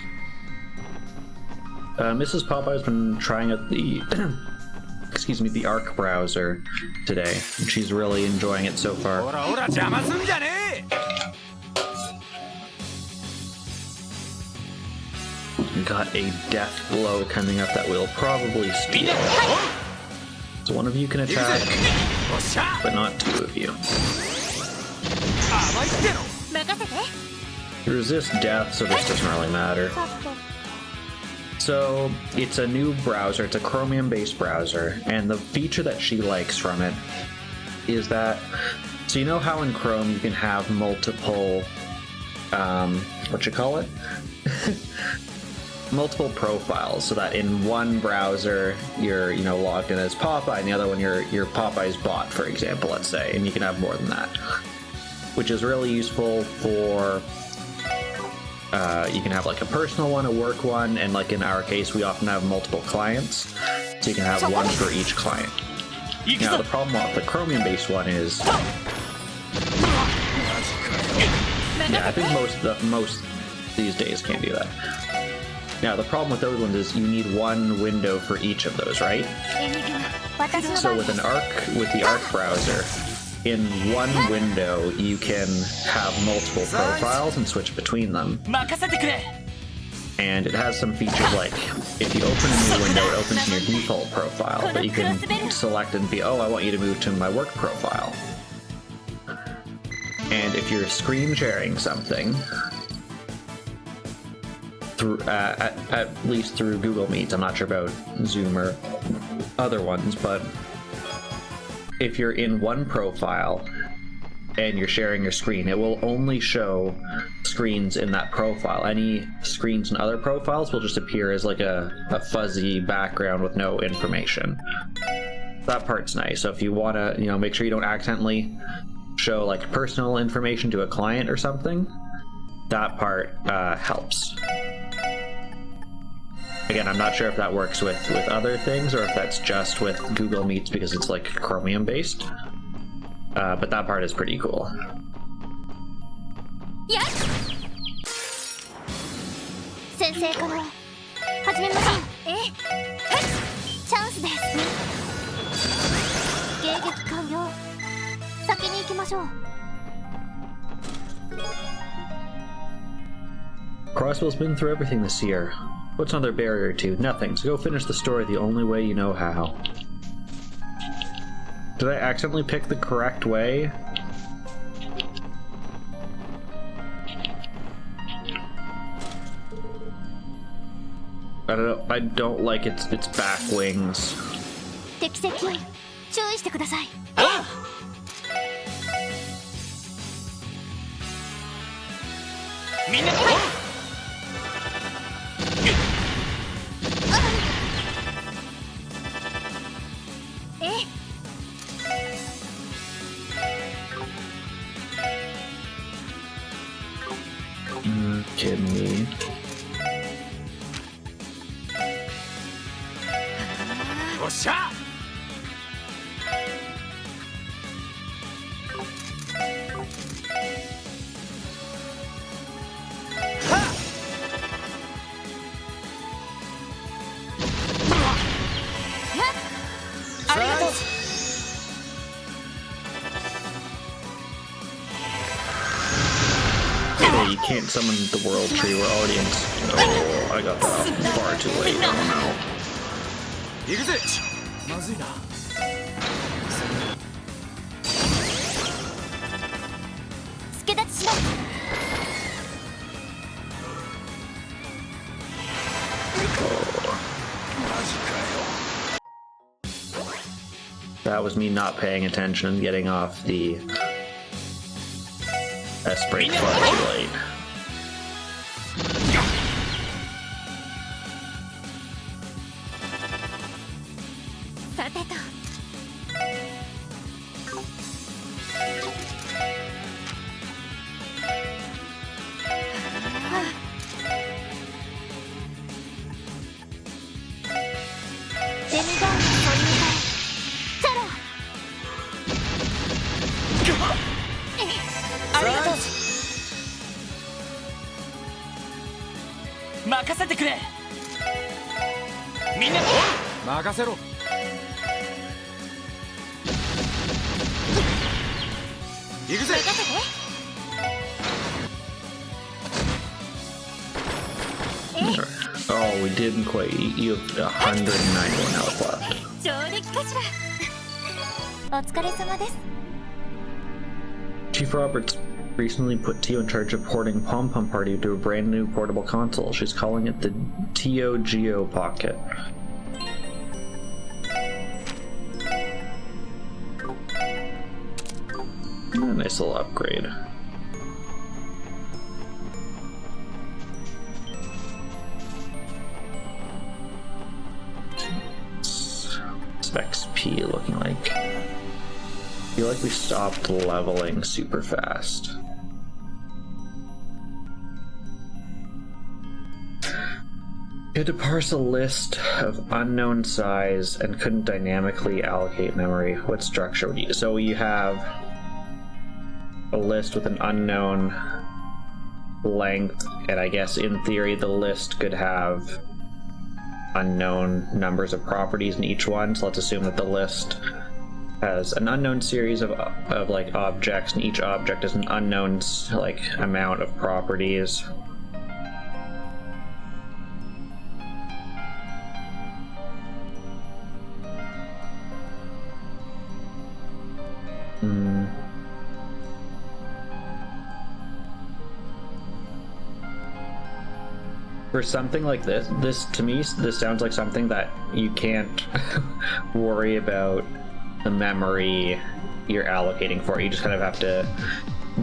Mrs. Popeye's been trying out the excuse me, the Arc browser today. And she's really enjoying it so ほ far. らほら邪魔すんじゃねえ。 Got a death blow coming up that will probably みんな steal. So one of you can 行くぜ。 attack, おっしゃ。 but not two of you. 甘いっての。任せて。 You resist death, so this doesn't really matter. さて So it's a new browser, it's a Chromium-based browser, and the feature that she likes from it is that, so you know how in Chrome you can have multiple, what you call it? Multiple profiles, so that in one browser you're logged in as Popeye, and the other one you're Popeye's bot, for example, let's say, and you can have more than that, which is really useful for you can have like a personal one, a work one, and like in our case we often have multiple clients, so you can have one for each client. 行く Now ぞ the problem with the Chromium based one is, yeah, I think most these days can't do that. Now the problem with those ones is you need one window for each of those, right? エニグマ私の So 番 with で an す。 Arc, with the Arc browser, in one window you can have multiple profiles and switch between them. 任せてくれ And it has some features like if you open a new window, it opens in your default profile, but you can select and be, oh, I want you to move to my work profile. And if you're screen sharing something, through at least through Google Meet, I'm not sure about Zoom or other ones, but if you're in one profile and you're sharing your screen, it will only show screens in that profile. Any screens in other profiles will just appear as like a fuzzy background with no information. That part's nice. So if you want to, make sure you don't accidentally show like personal information to a client or something, that part helps. Again, I'm not sure if that works with other things or if that's just with Google Meets because it's like Chromium based. But that part is pretty cool. やっ先生から始めましょう。はいチャンスです。迎撃完了。先に行きましょう。 Crossbell's been through everything this year. What's another barrier or two? Nothing. So go finish the story the only way you know how. Did I accidentally pick the correct way? I don't know. I don't like its back wings. 敵接近注意してください。みんな Kidding me. Hey, you can't summon the World Tree. We're already in. Oh, I got that off far too late. Oh no. 行くぜ。まずいな。助立ちします。 That was me not paying attention and getting off the Esprit far too late. Oh, we didn't quite. You have 191 health left. 上出来かしら。お疲れ様です。 Chief Roberts recently put Tio in charge of porting Pom Pom Party to a brand new portable console. She's calling it the Tio Geo Pocket. A nice little upgrade. XP looking like. I feel like we stopped leveling super fast. You had to parse a list of unknown size and couldn't dynamically allocate memory. What structure would you? So you have a list with an unknown length, and I guess in theory the list could have unknown numbers of properties in each one. So let's assume that the list has an unknown series of like objects, and each object is an unknown like amount of properties. For something like this to me, this sounds like something that you can't worry about the memory you're allocating for. You just kind of have to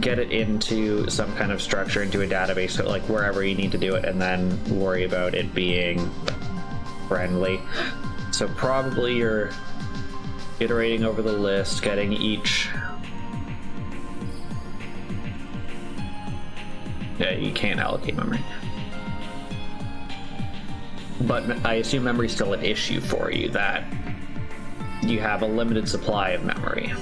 get it into some kind of structure, into a database, so like wherever you need to do it, and then worry about it being friendly. So probably you're iterating over the list, getting each... Yeah, you can't allocate memory. But I assume memory's still an issue for you, that you have a limited supply of memory.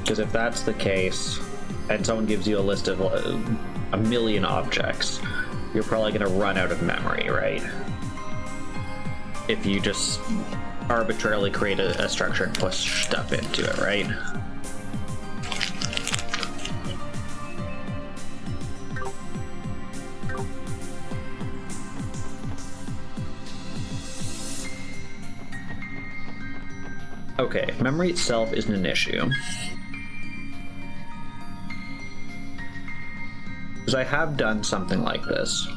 Because if that's the case, and someone gives you a list of a million objects, you're probably going to run out of memory, right? If you just arbitrarily create a structure and push stuff into it, right? Okay, memory itself isn't an issue. Because I have done something like this.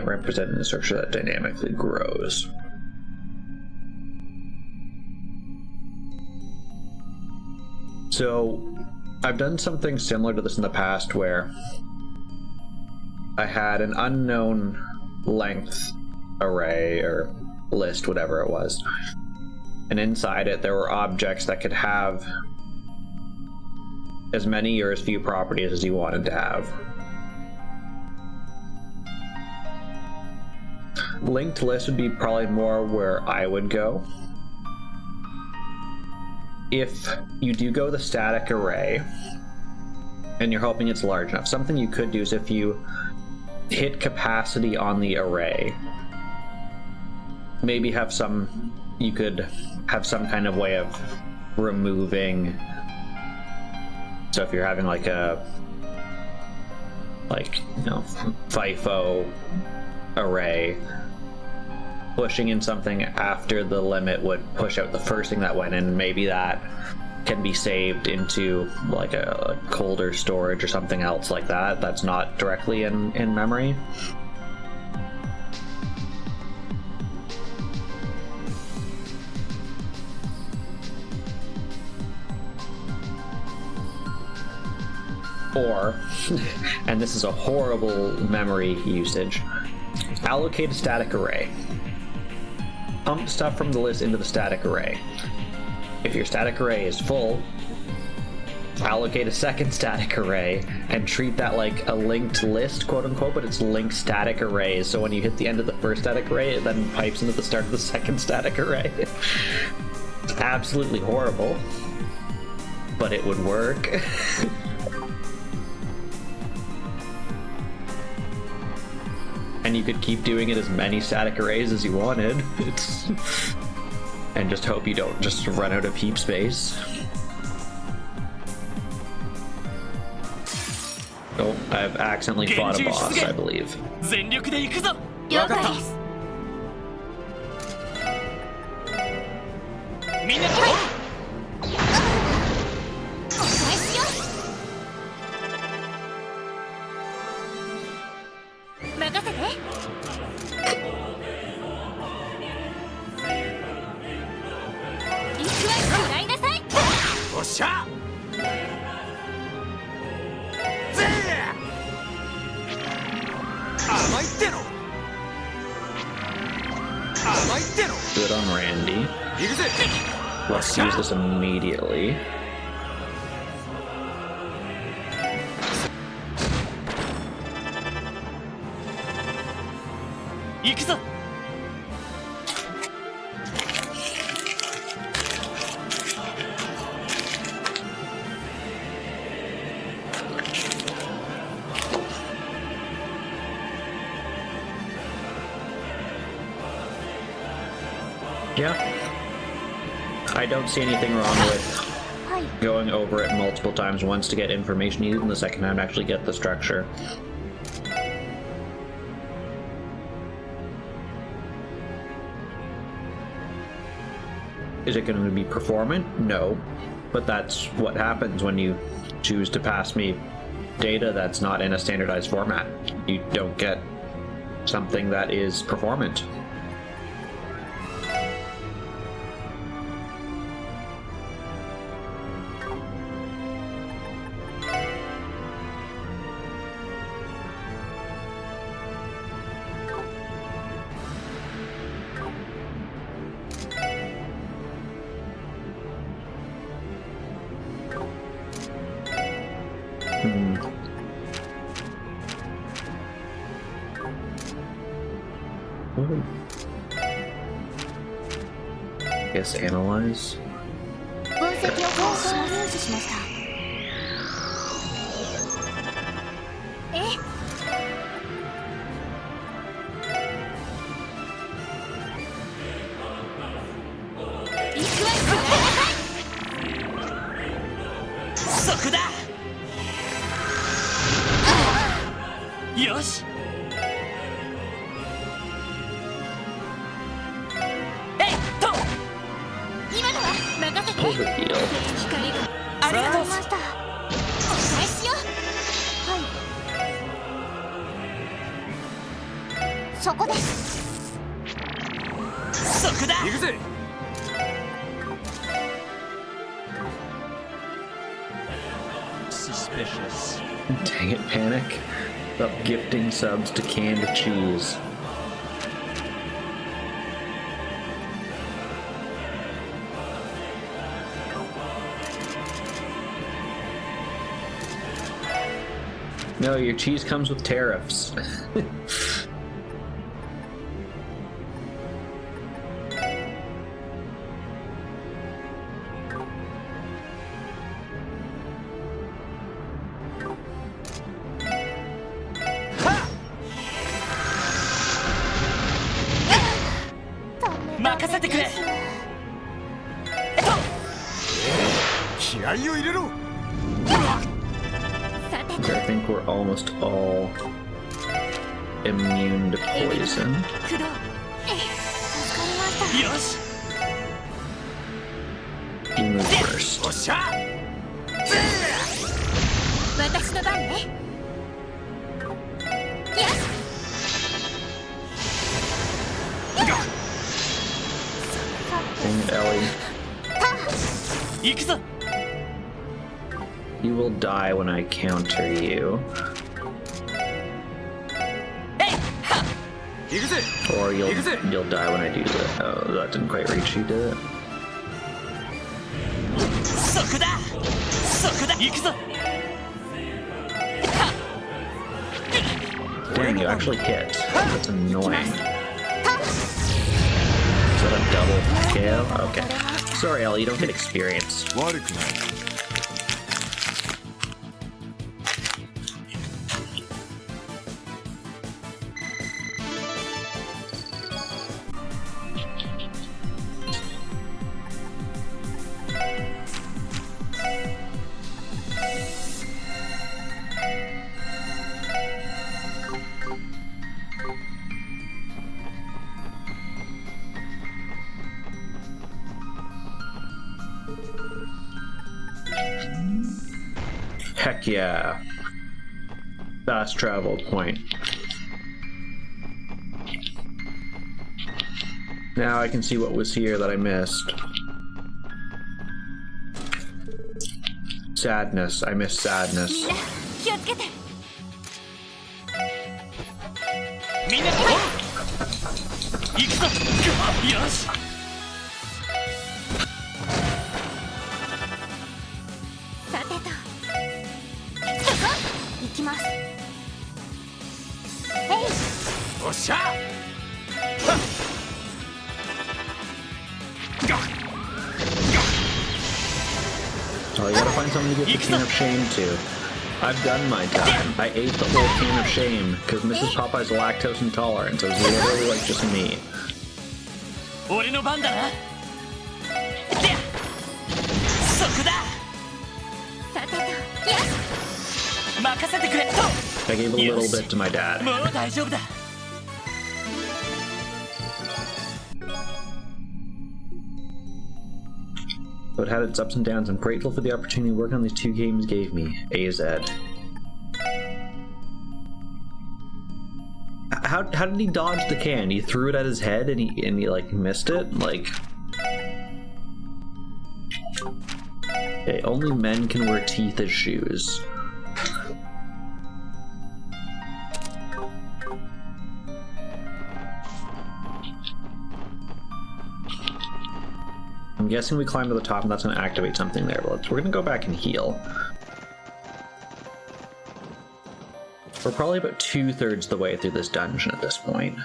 Representing the structure that dynamically grows. So, I've done something similar to this in the past where I had an unknown length array or list, whatever it was, and inside it there were objects that could have as many or as few properties as you wanted to have. Linked list would be probably more where I would go. If you do go the static array, and you're hoping it's large enough, something you could do is if you hit capacity on the array, maybe you could have some kind of way of removing. So if you're having like FIFO array, pushing in something after the limit would push out the first thing that went in. Maybe that can be saved into like a colder storage or something else like that that's not directly in memory. Or, and this is a horrible memory usage, allocate a static array. Pump stuff from the list into the static array. If your static array is full, allocate a second static array and treat that like a linked list, quote unquote, but it's linked static arrays. So when you hit the end of the first static array, it then pipes into the start of the second static array. It's absolutely horrible, but it would work. And you could keep doing it as many static arrays as you wanted. And just hope you don't just run out of heap space. Oh, I've accidentally fought a boss, I believe. 全力で行くぞ。了解です。みんな、お返しよ。任せて。行くわ、食らいなさい。おっしゃ。ぜ甘いっての。甘いっての。 Good on Randy. 行くぜ。 Let's use this immediately. 行くぞ。 Yeah. I don't see anything wrong with はい。 going over it multiple times, once to get information needed and the second time to actually get the structure. Is it going to be performant? No. But that's what happens when you choose to pass me data that's not in a standardized format. You don't get something that is performant. Guess analyze. 分析を開始しました。え？行くわ、食らいなさい。そこだ。よし。今のは任せて。 Good deal. 光がありがとう。ました。お返しよ。はい。そこです。そこだ。行くぜ。suspicious. Dang it, Panic. Stop gifting subs to canned cheese. No, your cheese comes with tariffs. I think we're almost all immune to poison. 工藤助かりました。 よし You move first. おっしゃ私の番ね。やっ Dang it, Ellie. 行くぞ You will die when I counter you. 行くぜ Or you'll Exit. die when I do that. Oh, that didn't quite reach you, did it? そこだそこだ行くぞ Dang, you actually hit. That's annoying. Is that a double KO? Okay. Sorry, Ellie, you don't get experience. 悪くない Heck yeah. Fast travel point. Now I can see what was here that I missed. Sadness. I missed sadness. みんな気をつけて。 みんな行くぞよし さてと。そこ行きます。えい。 おっしゃ Oh, you gotta find something to give the can of shame to. I've done my time. I ate the whole can of shame because Mrs. Popeye's lactose intolerant. It was literally like just me. 俺の番だなでそこだ さてと。やっ。任せてくれ I gave a little bit to my dad. もう大丈夫だ So it had its ups and downs. I'm grateful for the opportunity to work on these two games gave me. AZ. How did he dodge the can? He threw it at his head and he like missed it? Like... Okay, only men can wear teeth as shoes. I'm guessing we climb to the top and that's going to activate something there. But we're going to go back and heal. We're probably about 2/3 the way through this dungeon at this point.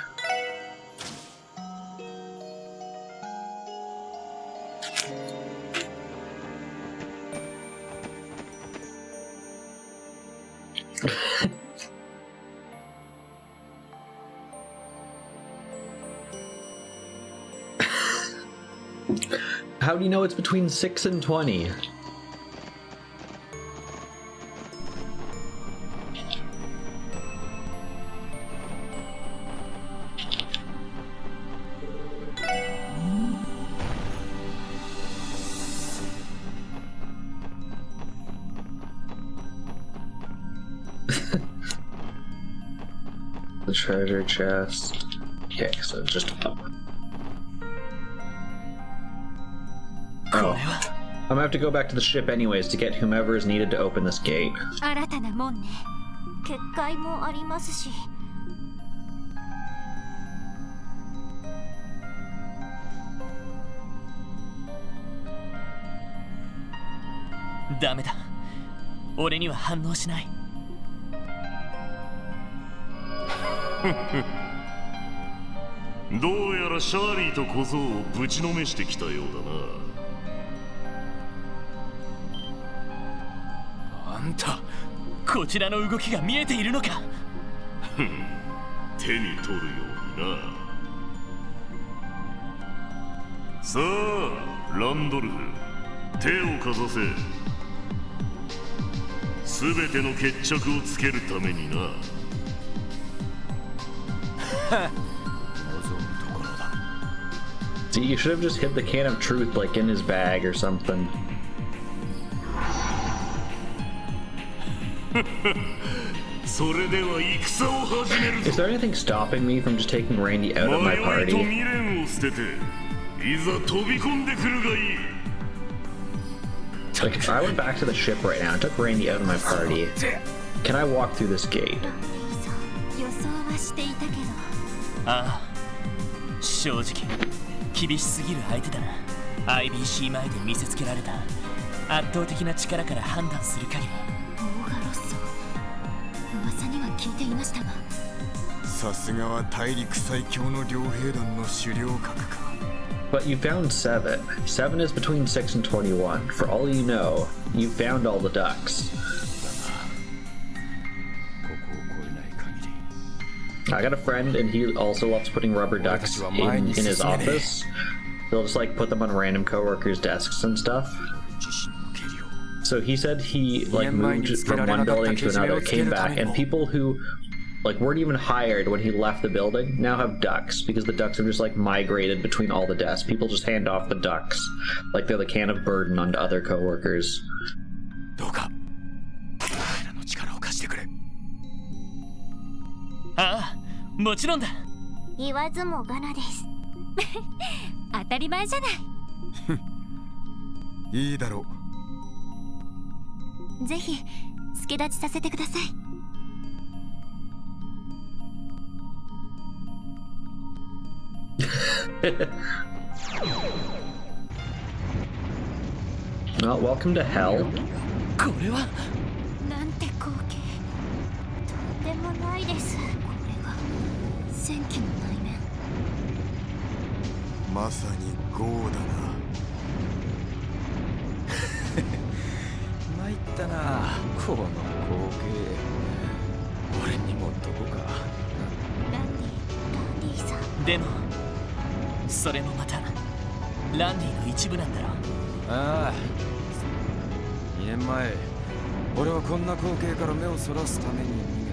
How do you know it's between 6 and 20? The treasure chest. Okay, so it's just up. これは I'm gonna have to go back to the ship anyways to get whomever is needed to open this gate. 新たな門ね。結界もありますし。ダメだ。俺には反応しない。どうやらシャーリーと小僧をぶちのめしてきたようだな。あんた、こちらの動きが見えているのか。手に取るようにな。さあランドルフ、手をかざせ。すべての決着をつけるためにな。See, you should have just hid the can of truth like in his bag or something. それでは戦を始めるぞ。 Is there anything stopping me from just taking Randy out of my 迷いと party? 未練を捨てていざ飛び込んでくるがいい。 Like, if I went back to the ship right now and took Randy out of my party, can I walk through this gate? ランディさん、予想はしていたけど。ああ、正直厳しすぎる相手だな。 IBC 前で見せつけられた圧倒的な力から判断する限り。オーガロッソ、噂には聞いていましたが。さすがは大陸最強の両兵団の首領格か。 But you found 7. 7 is between 6 and 21. For all you know, you found all the ducks. I got a friend and he also loves putting rubber ducks in his office. He'll just like put them on random coworkers' desks and stuff. So he said he like moved from one building to another, came back, and people who like weren't even hired when he left the building now have ducks because the ducks have just like migrated between all the desks. People just hand off the ducks like they're the can of burden onto other coworkers. どうか彼らの力を貸してくれ。ああ、もちろんだ。言わずもがなです。当たり前じゃない。いいだろぜひ助立ちさせてください。Well, welcome to hell. これはなんて光景。とんでもないです。これが戦記の内面。まさにゴーだな。参ったな、この光景。俺にもどこか。ランディさん。でもそれもまたランディの一部なんだろ。ああ、2年前俺はこんな光景から目をそらすために逃げ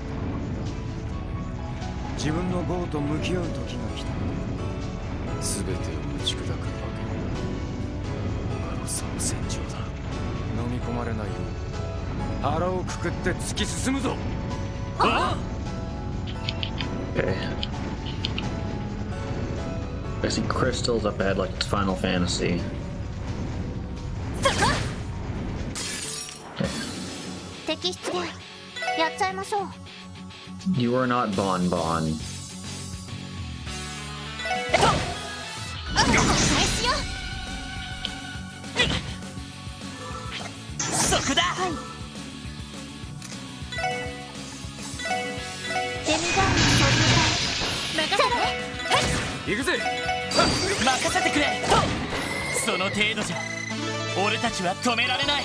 た。自分の業と向き合う時が来た。全てを打ち砕くわけ。オガロッソの戦場だ。飲み込まれないよう腹をくくって突き進むぞ。ああ、 Okay. I see crystals up ahead like it's Final Fantasy. 敵出現。やっちゃいましょう。 You are not Bon Bon. 開始よ。そこだ。はい。デミガーンの操縦隊。任せろ。行くぜ。任せてくれ。その程度じゃ俺たちは止められない。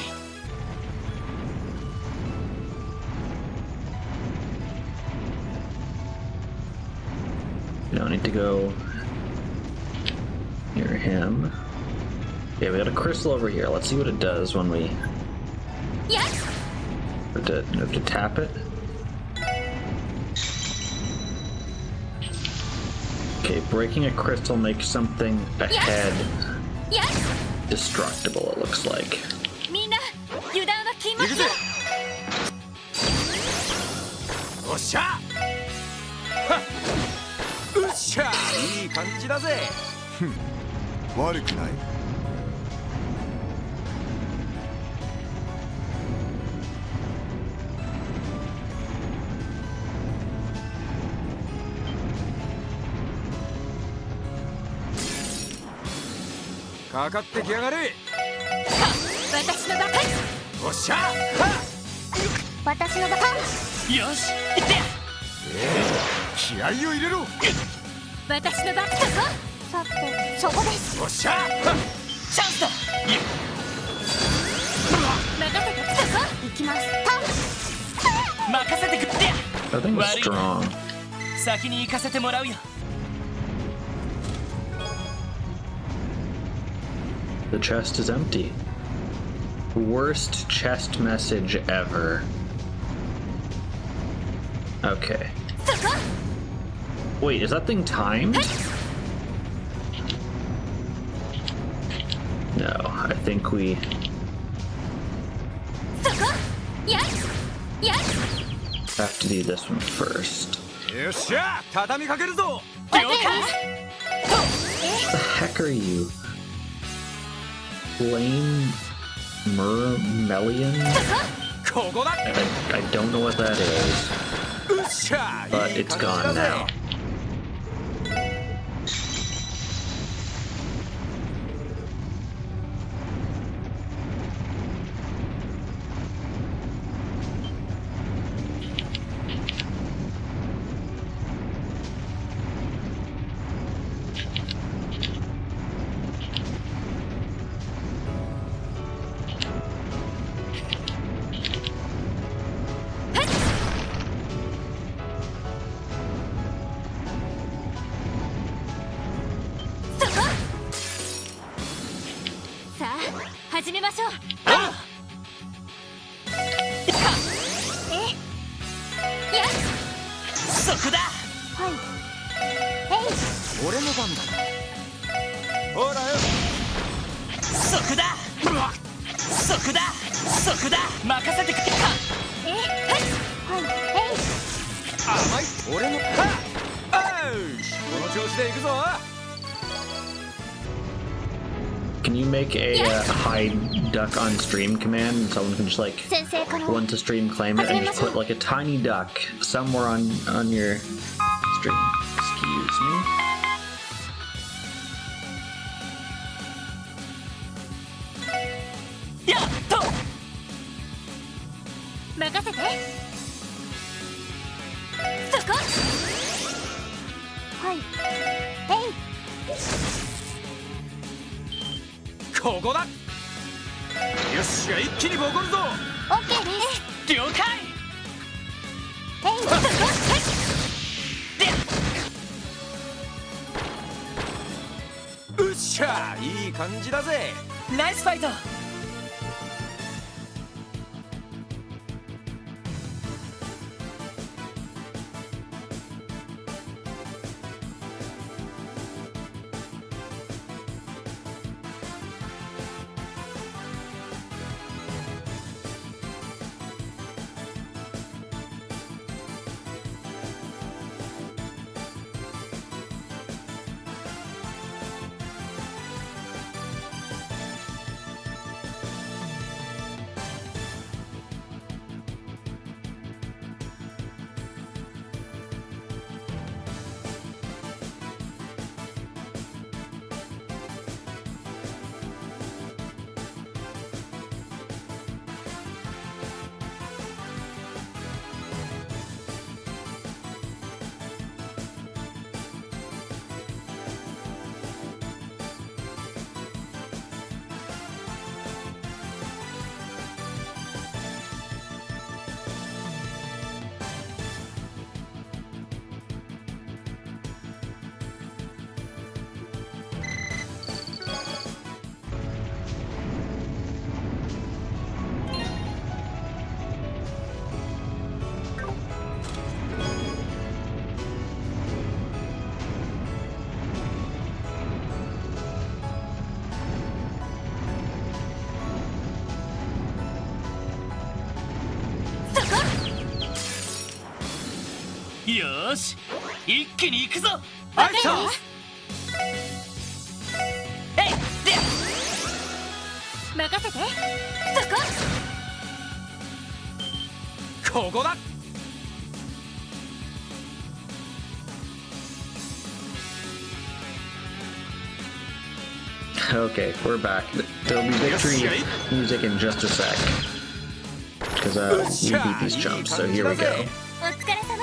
You don't need to go near him. Yeah, we got a crystal over here. Let's see what it does when we have to tap it. Okay, breaking a crystal makes something ahead destructible, it looks like. みんな油断は禁物。行くぜ。おっしゃ。うっしゃ、いい感じだぜ。悪くない。かかってきやがれ。私の番。おっしゃ。私の番。よし行って。気合を入れろ。私の番。さてそこです。おっしゃ。チャンスだ。任せて。そこ行きます。任せてくってや。 That thing was strong. 先に行かせてもらうよ。The chest is empty. Worst chest message ever. Okay. そこ。 Wait, is that thing timed? No, I think we... そこ。やいやい。 have to do this one first. よっしゃ。畳みかけるぞ。了解。 What the heck are you? Flame Mermelian? ここだ。 I don't know what that is, うっしゃ。 but いい it's 感じだ gone ぜ。 now.始めましょう。やい。そこだ。はい。俺の番だ。ほらよ。そこだ。そこだ。そこだ。任せてくれ。はい。甘い。俺の。この調子で行くぞ。 Can you make a hide duck on stream command and someone can just like 先生から。 once a stream claim it and just put like a tiny duck somewhere on your stream? Excuse me. やっと。任せて。そこ。はい。ここだ。よっしゃ。一気にボコるぞ。オッケーです。了解。そこ。うっしゃ。いい感じだぜ。ナイスファイト。 よーし、一気に行くぞ。はい、えい、で任せて。そこ。ここだ。Okay, we're back. There'll be victory music in just a sec. Because we beat these chumps, so here we go. お疲れ様。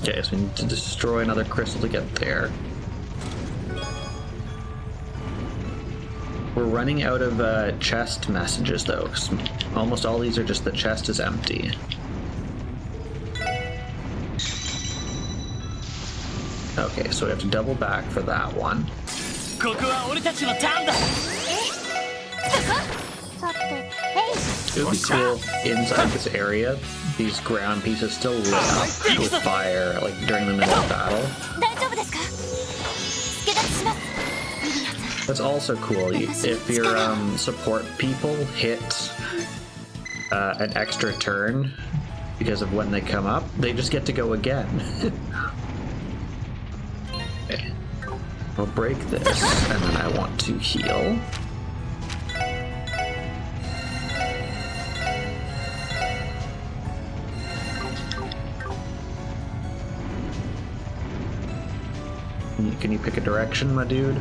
Okay, so we need to destroy another crystal to get there. We're running out of chest messages though, 'cause almost all these are just the chest is empty. Okay, so we have to double back for that one. ここは俺たちのターンだ。さて、えい。 It would be cool inside this area, these ground pieces still lit up with fire, like during the middle of battle. 大丈夫ですか？助立ちします。ミリアさん。 That's also cool if your support people hit an extra turn because of when they come up, they just get to go again. Okay. I'll break this, and then I want to heal. Can you pick a direction, my dude?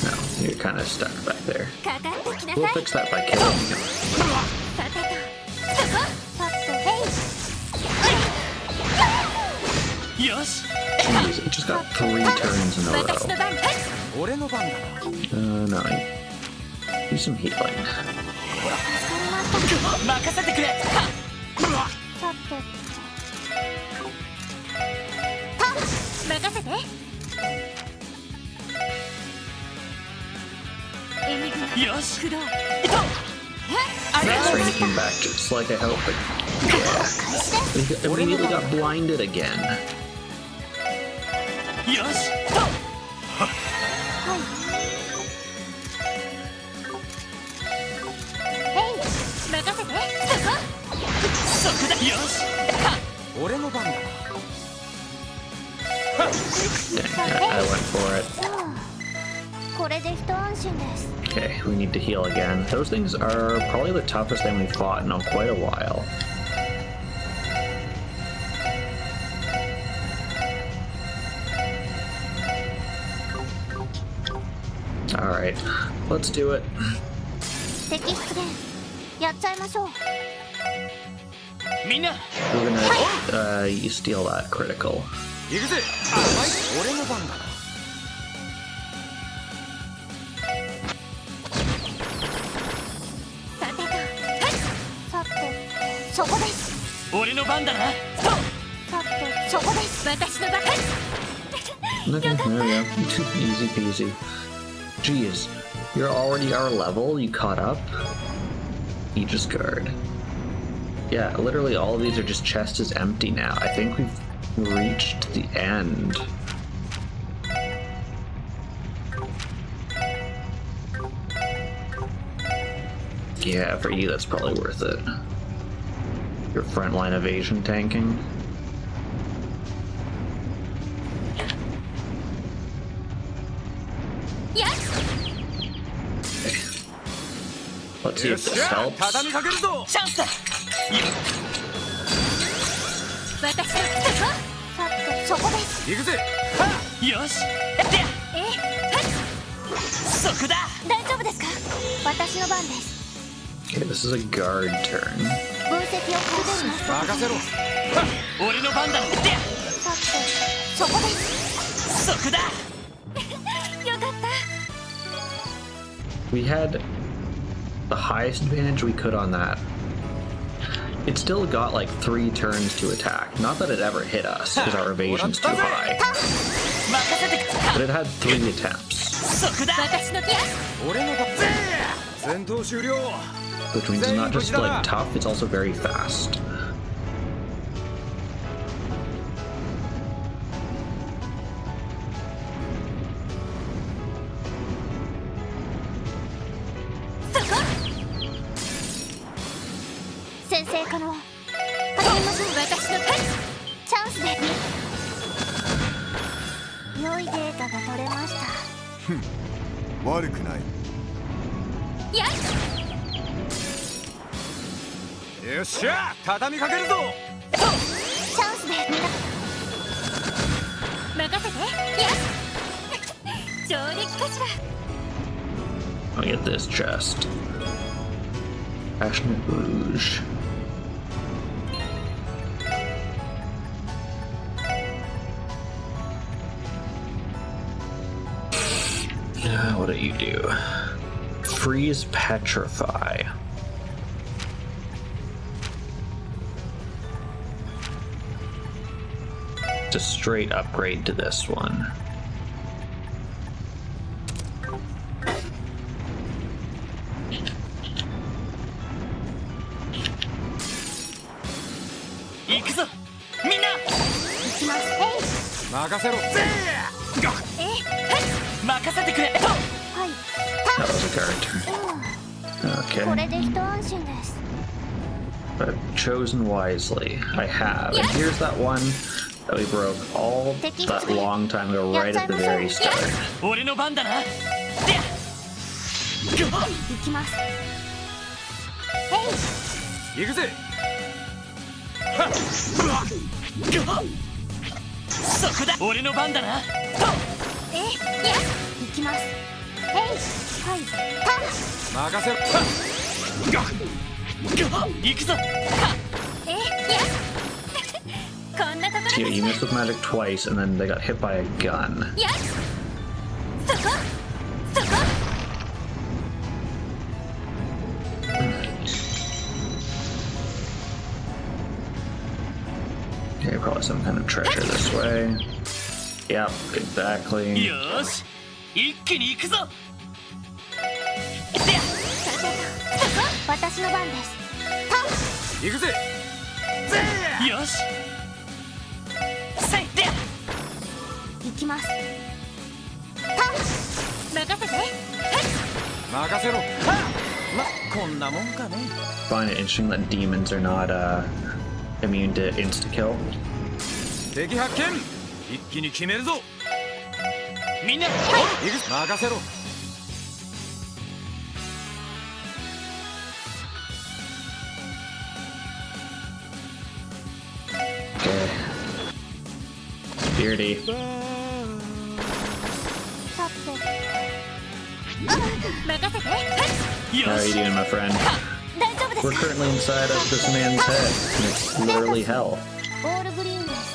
No, you're kind of stuck back there. かかってきな We'll さい。 fix that by killing you. さてと。さて、えい。よし。 Jeez, it just got 3 turns in a 私の row. 番。俺の番だ。 No. Do some healing. 任せてくれ。さて。任せて。エニグマ。よし。駆動。 Max Rain came back just like I hoped, but yeah. He immediately got blinded again. よし。任せて。そこだ。よし。俺の番だ。 Yeah, I went for it. これで一安心です。 Okay, we need to heal again. Those things are probably the toughest thing we've fought in quite a while. Alright, let's do it. 敵出現。やっちゃいましょう。みんな。 We're gonna you steal that critical. 行くぜ。甘い。俺の番だ。さてと。さて、そこです。俺の番だな。さて、そこです。私の番。 Okay, there we go. Easy peasy. Jeez, you're already our level? You caught up? Aegis Guard. Yeah, literally all of these are just chest is empty now. I think we've reached the end. Yeah, for you that's probably worth it. Your frontline evasion tanking. Let's see よ if っし this ゃ。 helps. 畳みかけるぞ。チャンスだ。私のさて、そこです。行くぜ。よし。で。そこだ。大丈夫ですか？私の番です。 Okay, this is a guard turn. 分析をするべきな。任せろ。俺の番だ。で。さて、そこです。そこだ。よかった。 We had the highest advantage we could on that. It still got like 3 turns to attack. Not that it ever hit us, because our evasion's too high. 任せてくれ。 But it had 3 attempts, そこだ。私の番。俺の番。戦闘終了。 which means it's not just like tough, it's also very fast. Sensei 可能。始めましょう。私の番。チャンスで。良いデータが取れました。悪くない。やっ。よっしゃ畳みかけるぞ。チャンスで任せて。やっ上陸かしら。 I'll get this chest. Passionate Rouge. What do you do? Freeze Petrify. Just straight upgrade to this one. That was a card turn. これ Okay. で一安心です。 I've chosen wisely. I have. And here's that one that we broke all that long time ago, right at the very start. 俺の番だな。で行きます。行くぜ。そこだ。俺の番だな。行きます。はい。任せろ。行くぞ。こんなところ Yeah, you missed with magic twice, and then they got hit by a gun. そこ。 Okay, probably some kind of treasure this way. Yep, exactly. よし、一気に行くぞ。私の番です。行くぜ。よし。せいで。行きます。任せて。任せろ。ま、こんなもんかね。 Find it interesting that demons are not immune to insta-kill. 敵発見。一気に決めるぞ。みんな、行く。任せろ。 Okay. Beardy. 立って。任せて。 How are you doing, my friend? 大丈夫です We're currently inside of this man's head, and it's literally hell. オールグリーンです。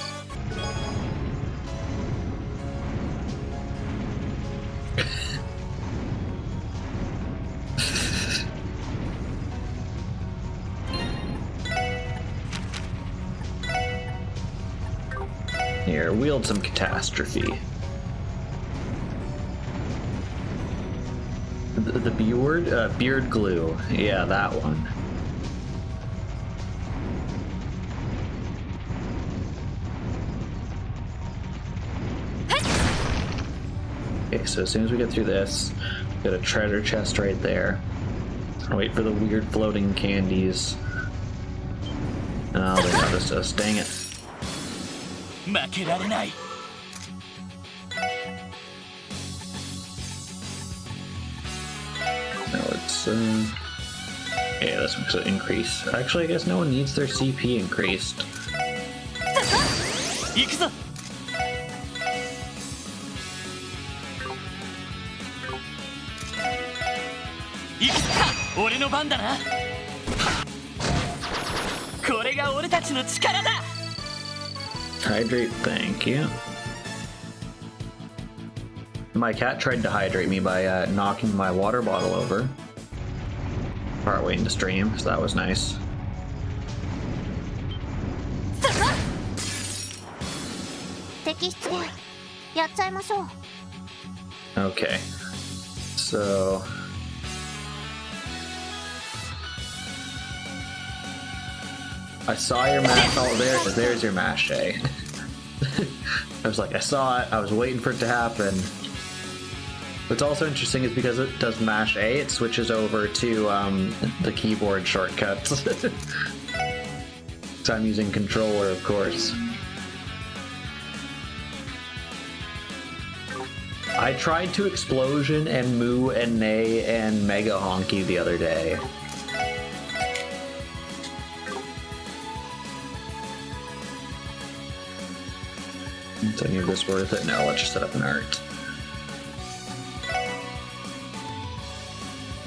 Here, wield some catastrophe. The beard glue. Yeah, that one. Okay, so as soon as we get through this, got a treasure chest right there. Wait for the weird floating candies. Oh, they noticed us. Dang it. 負けられない。 No, it's yeah, this one's an increase. Actually, I guess no one needs their CP increased. 行くぞ。行くぞ。俺の番だな。これが俺たちの力だ。 Hydrate, thank you. My cat tried to hydrate me by knocking my water bottle over. Partway into stream, so that was nice. 敵出現。やっちゃいましょう。 Okay. So... I saw your mash. Oh, there's your mash, eh? I was like, I saw it. I was waiting for it to happen. What's also interesting is because it does mash A, it switches over to the keyboard shortcuts. So I'm using controller, of course. I tried to explosion and moo and neigh and mega honky the other day. Is any of this worth it? No, let's just set up an art.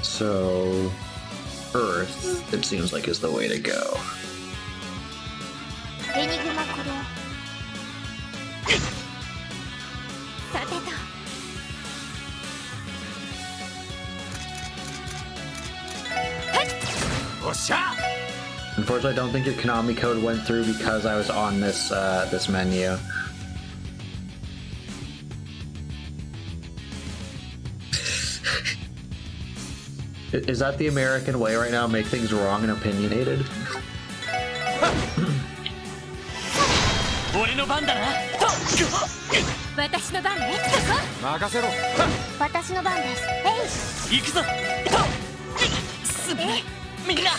So, Earth, it seems like, is the way to go. エニグマ鼓動さてと Unfortunately, I don't think your Konami code went through because I was on this this menu. Is that the American way right now? Make things wrong and opinionated? 俺の番だなと私の番ね任せろ私の番です行くぞとすべみんな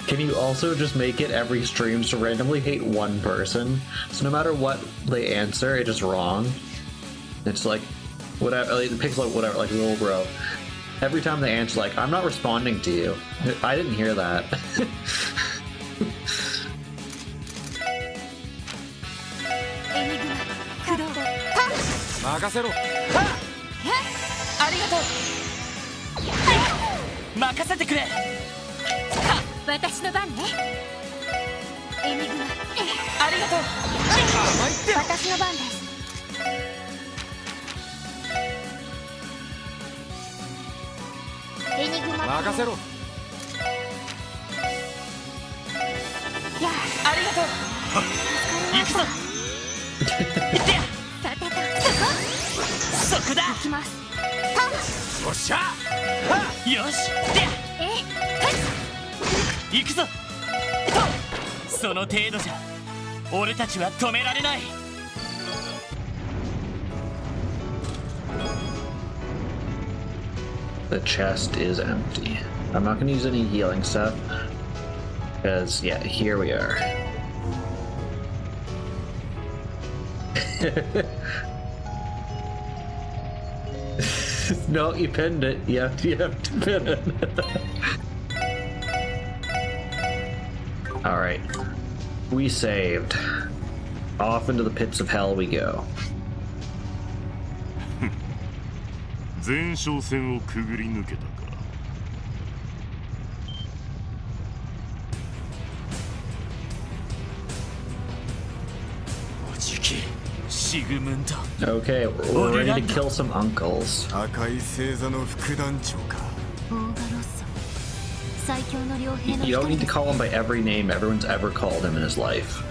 Can you also just make it every stream to randomly hate one person? So no matter what they answer, it's just wrong. It's like, whatever, like, it picks like whatever, like little bro. Every time they answer, like, I'm not responding to you. I didn't hear that. エニグマ駆動任せろありがとう任せてくれ私の番ねエニグマありがとう私の番ですエニグマ任せろやありがとう行くぞ行ってやさてとそこだ行きますよっしゃよしで行くぞとその程度じゃ俺たちは止められない The chest is empty. I'm not going to use any healing stuff. Because, yeah, here we are. No, you pinned it. You have to pin it. Alright. We saved. Off into the pits of hell we go. 前哨戦をくぐり抜けたか。おじきシグムンド Okay, we're ready to kill some uncles. 赤い星座の副団長かオーガロッソ最強の両兵の You 一 don't 人 need で to す call him by every name everyone's ever called him in his life.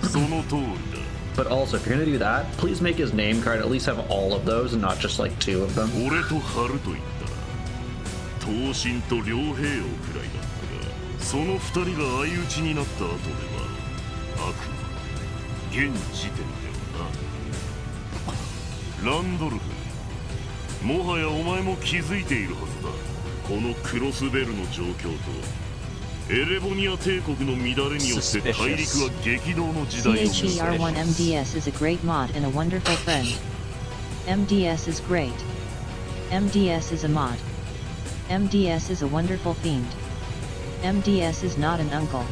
その通りだ。 But also, if you're gonna do that, please make his name card at least have all of those and not just like 2 of them. 俺とハルといったら、闘神と両兵王くらいだったが、その2人が相打ちになった後では、あくまで現時点ではな。ランドルフ、もはやお前も気づいているはずだ。このクロスベルの状況と。 エレボニア帝国の乱れによって大陸は激動の時代を迎え CHER1MDS is a great mod and a wonderful friend. MDS is great. MDS is a mod. MDS is a wonderful fiend. MDS is not an uncle.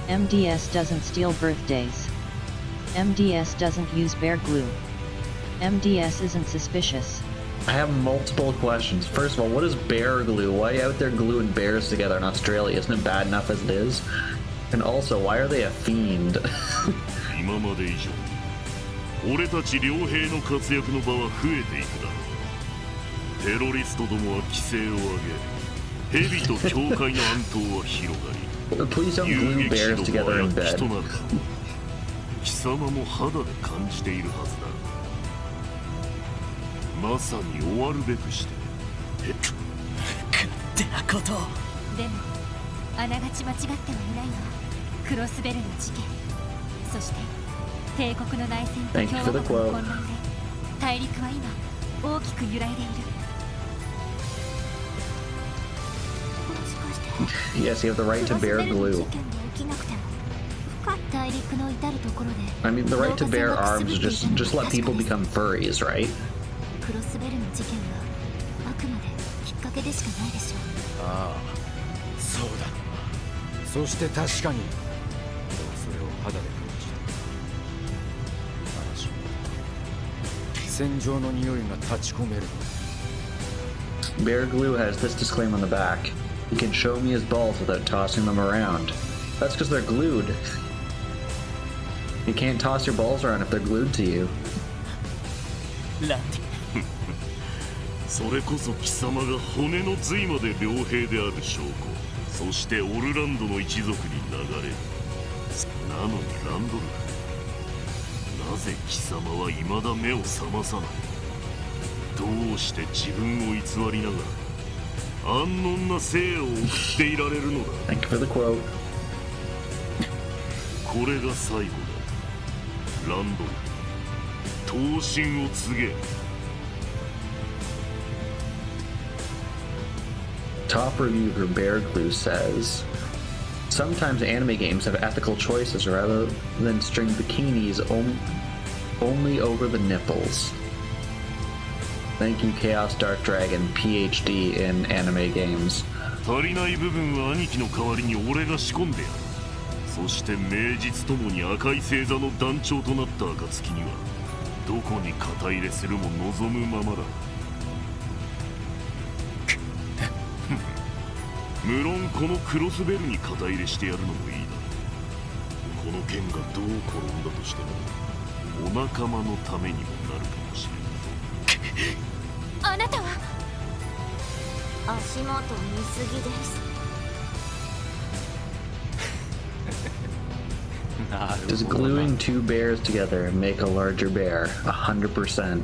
MDS doesn't steal birthdays. MDS doesn't use bear glue. MDS isn't suspicious. I have multiple questions. First of all, what is bear glue? Why out there gluing bears together in Australia? Isn't it bad enough as it is? And also, why are they a fiend? 今まで以上に俺たち両兵の活躍の場は増えていくだろう。テロリストどもは規制を上げ、蛇と教会の暗闘は広がり、 Please don't 遊 glue 撃 bears 士ども together は in 躍起 bed. となるだろう。貴様も肌で感じているはずだ。まさに終わるべくして。勝手なことをでもあながち間違ってはいないわクロスベルの事件そして帝国の内戦と Thank you 共 for 和 the 国の quote. 混乱で大陸は今大きく揺らいでいるもしかして Yes, you have the right ク to ロスベ bear ルの glue. 事件が起きなくても深い大陸の至るところで I mean, the right to 導火線 bear がくすぶ arms って is いたの just は let 確か people です become furries, right? クロスベルの事件はあくまできっかけでしかないでしょうああそうだろうなそして確かに戦場の匂いが立ち込める。 Bear Glue has this disclaimer on the back. He can show me his balls without tossing them around. That's because they're glued. You can't toss your balls around if they're glued to you. ランディ、それこそ貴様が骨の髄まで傭兵である証拠、そしてオルランドの一族に流れる。なのにランドルフ、なぜ貴様は未だ目を覚まさない？どうして自分を偽りながら安穏な生を送っていられるのだ。 Thank you for the quote. これが最後だ。ランドルフ、闘神を告げ。 Top review for Bear Glue says, sometimes anime games have ethical choices rather than string bikinis only over the nipples. Thank you, Chaos Dark Dragon, PhD in anime games. 足りない部分は兄貴の代わりに俺が仕込んでやる。そして名実ともに赤い星座の団長となった暁にはどこに肩入れするも望むままだ。無論このクロスベルに肩入れしてやるのもいいだろう。この剣がどう転んだとしてもお仲間のためにもなるかもしれない。あなたは足元見すぎです。 Does gluing two bears together make a larger bear? 100%.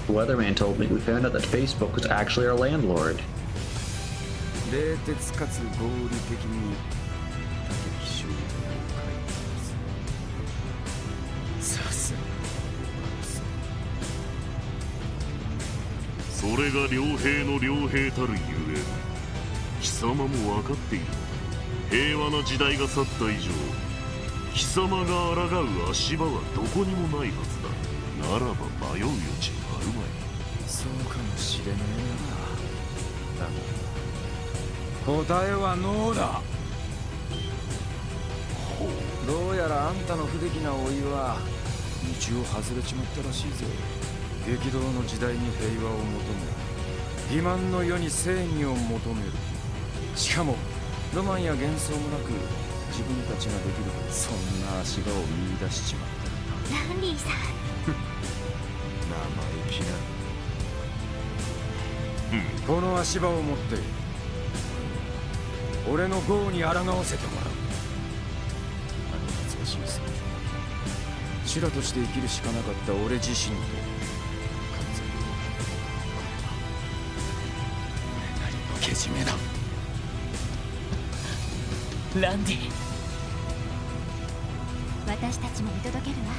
The weatherman told me we found out that Facebook was actually our landlord. 冷徹かつ合理的に他的周囲を書いています。さすがそれが良兵の良兵たるゆえ、貴様も分かっている。平和な時代が去った以上、貴様が抗う足場はどこにもないはずだ。ならば迷う余地はあるまい。そうかもしれねえな。だが答えはノーだ。どうやらあんたの不出来な老いは道を外れちまったらしいぜ。激動の時代に平和を求め、欺瞞の世に正義を求める。しかもロマンや幻想もなく自分たちができる、そんな足場を見出しちまった。ランディさん、生意気な。この足場を持って俺の業に抗わせてもらう。あの懐かしい戦場、修羅として生きるしかなかった俺自身と完全にこれは俺なりのけじめだ。ランディ、私たちも見届けるわ。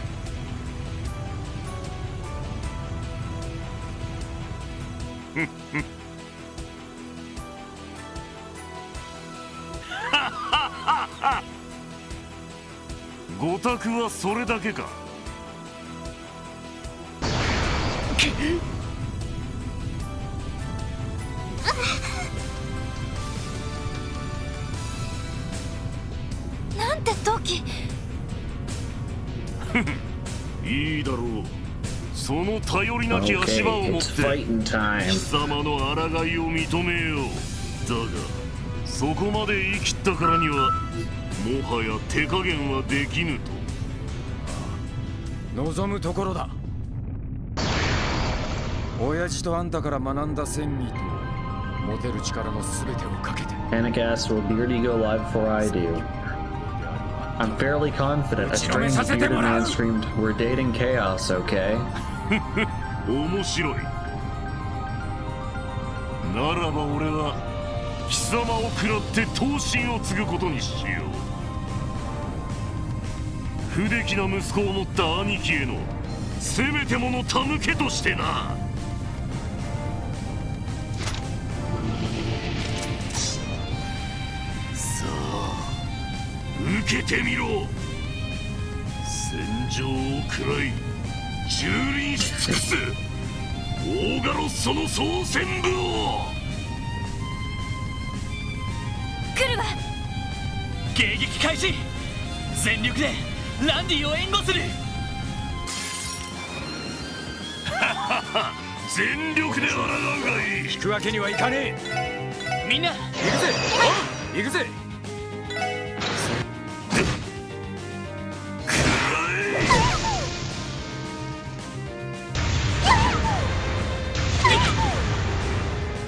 ごたくはそれだけか。なんて時。いいだろう。その頼りなき足場を Okay, 持っ it's て fighting 貴 time. 様の抗いを認めよう。だがそこまで言い切ったからにはもはや手加減はできぬと。望むところだ。親父とあんたから学んだ戦意と持てる力の全てをかけて。 Panic asks, will Beardy go live before I do? I'm fairly confident. A strange bearded man screamed, "We're dating chaos, okay?" 面白い。ならば俺は貴様を食らって闘神を継ぐことにしよう。不出来な息子を持った兄貴へのせめてもの手向けとしてな。さあ受けてみろ。戦場を食らい蹂躙し尽くすオーガロッソの総戦部を。来るわ。迎撃開始。全力でランディを援護する。全力で抗うがいい。引くわけにはいかねみんなえ。行くぜ行くぜ。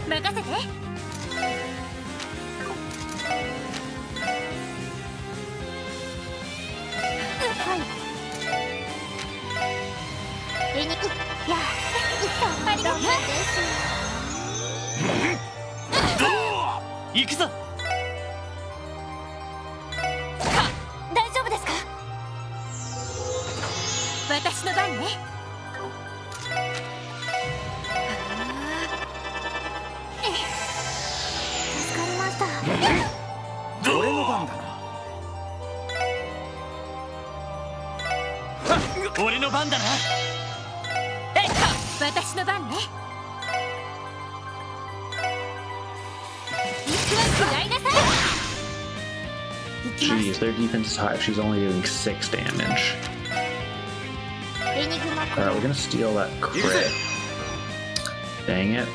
任せて。はい。やありがとうです。行くぞ。大丈夫ですか？私の番ね。助かりました。俺の番だな。俺の番だな。私の番ね。食らいなさい。 Jeez, their defense is high. She's only doing 6 damage. エニグマ Alright, we're gonna steal that crit. Dang it.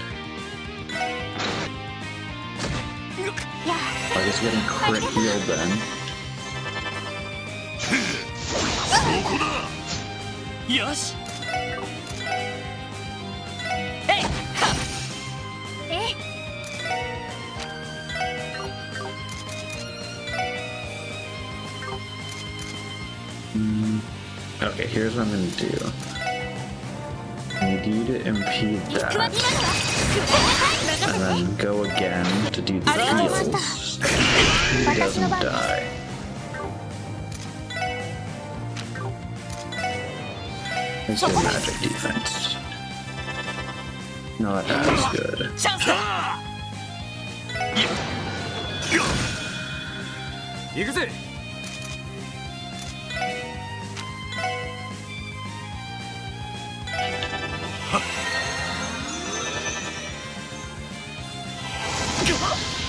I guess we're getting crit healed then. よし。Okay, here's what I'm gonna do. I need you to impede that. And then go again to do the heals. He doesn't die. Let's do magic defense. No, that was good. チャンスだ。行くぜ。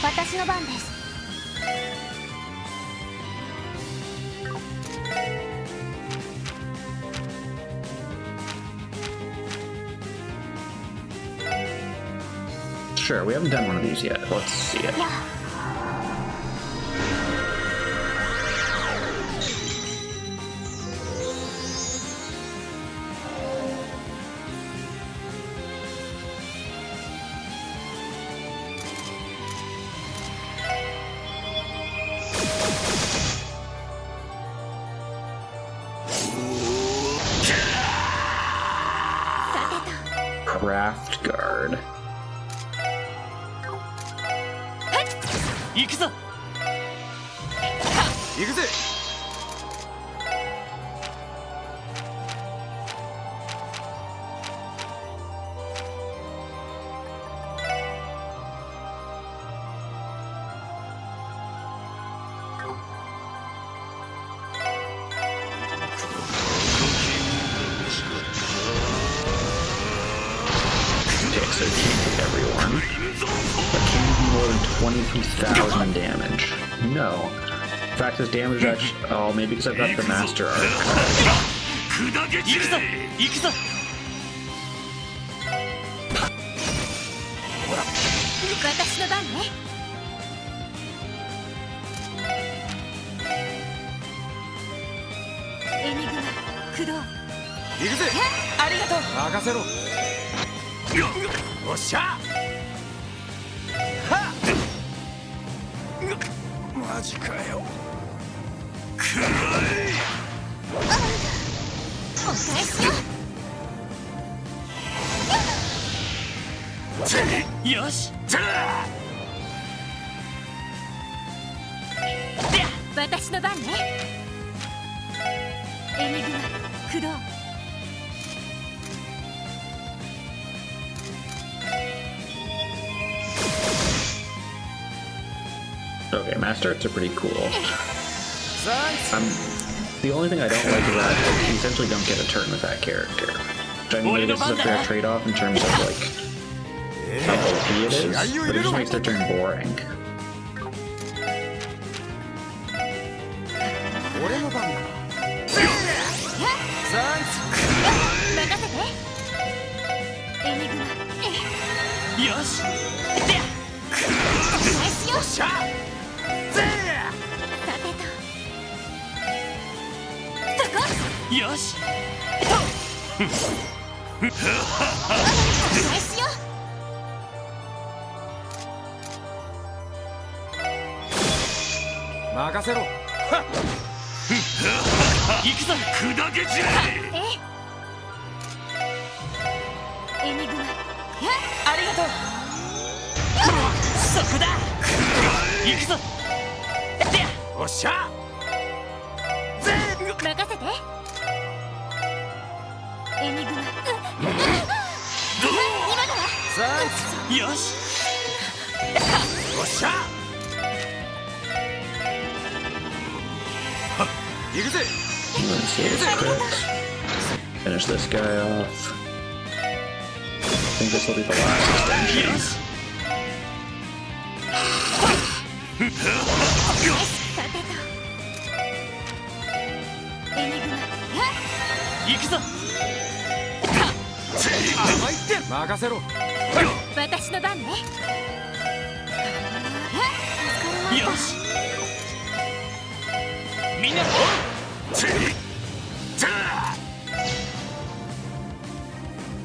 私の番です。Sure, we haven't done one of these yet. Let's see it. Craft Guard. 行くぞ。行くぜ。Okay, so it can't hit everyone. But can it do more than 23,000 damage? No. In fact, this damage is actually... Oh, maybe because I've got the Master Arc. 行くぞ。行くぞ。私の番ね。エニグマ駆動。行くぜ。ありがとう。任せろ。おっしゃ。はっ。マジかよ。くらえ。お返しよ。よし。私の番ね。エニグマ駆動。Okay, Master Arts are pretty cool. Thanks. The only thing I don't like is that you essentially don't get a turn with that character. Which I mean, maybe this is a fair trade-off in terms of, like, how OP it is, but it just makes their turn boring. 俺の番だな。Thanks. 任せて。よし返しよ任せろ。行くぞ砕け散れ。エニグマありがとう。そこだ行くぞでやおっしゃ。任せてエニグマ今だわさよしあ、おっしゃ。行くぜ。 Let's see his crits. Finish this guy off. I think this will be the last よ extension. しさてとエニグマ行くぞ甘いって任せろ。私の番ねよしみんな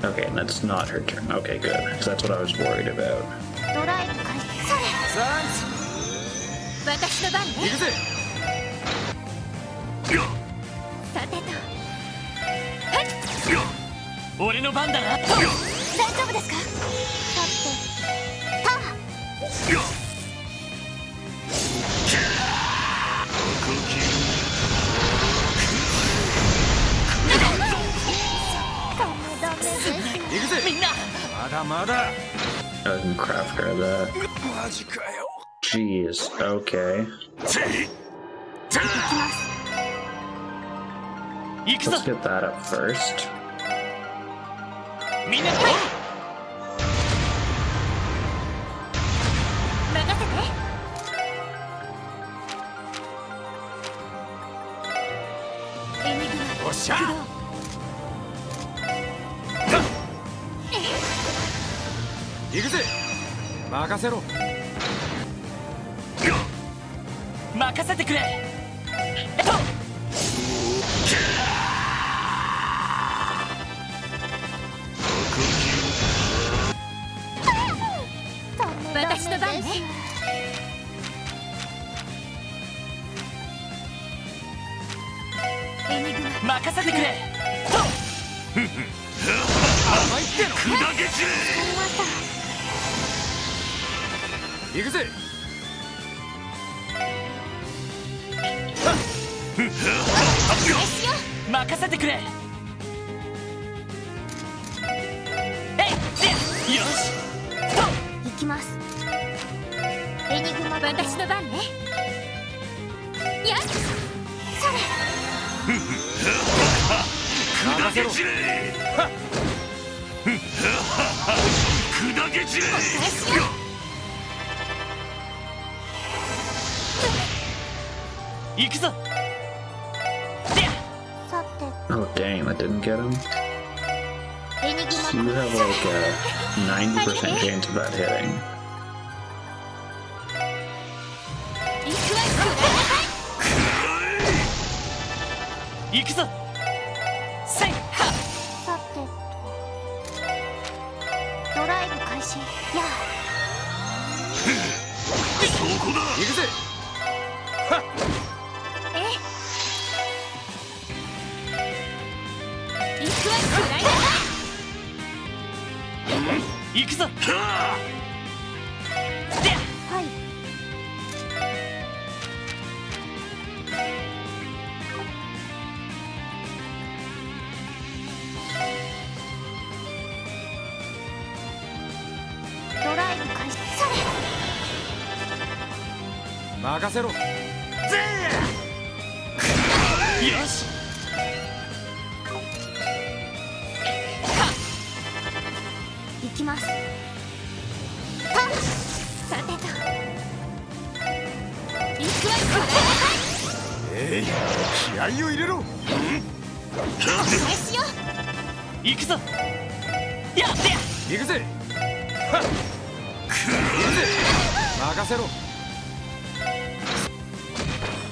Okay, that's not her turn. Okay, good. Because that's what I was worried about. ドライブ開始それサン私の番ク。行ねくぜ。さてと俺の番だな大丈夫ですかさてパワーダメです行くぜ。みんなまだまだ。 I can craft her that. マジかよ。 Jeez. Okay. 行くぞ Let's get that up first. みんな任せてエニグマおっしゃ。行くぜ。任せろ。任せてくれ私の番ねエニグマ任せてくれ甘いっての。砕け散れ。行くぜ。任せてくれよし行きますエニグマ私の番ねやっそれ任せろ。砕け散れ。砕け散れ。返しよ行くぞさて Oh, dang. That didn't get him. エニグ You マ have like a 90% chance of that hitting. いくらくらいなさい行くぞせいはさてとドライブ開始やそこだ。行くぜ。えいくらくらいなさい行くぞはいドライブ開始それ任せろ。よし行きますパンさてといくらくらいなさい気合を入れろ。返しよ行くぞやってや行くぜ。行くぜ。任せろ。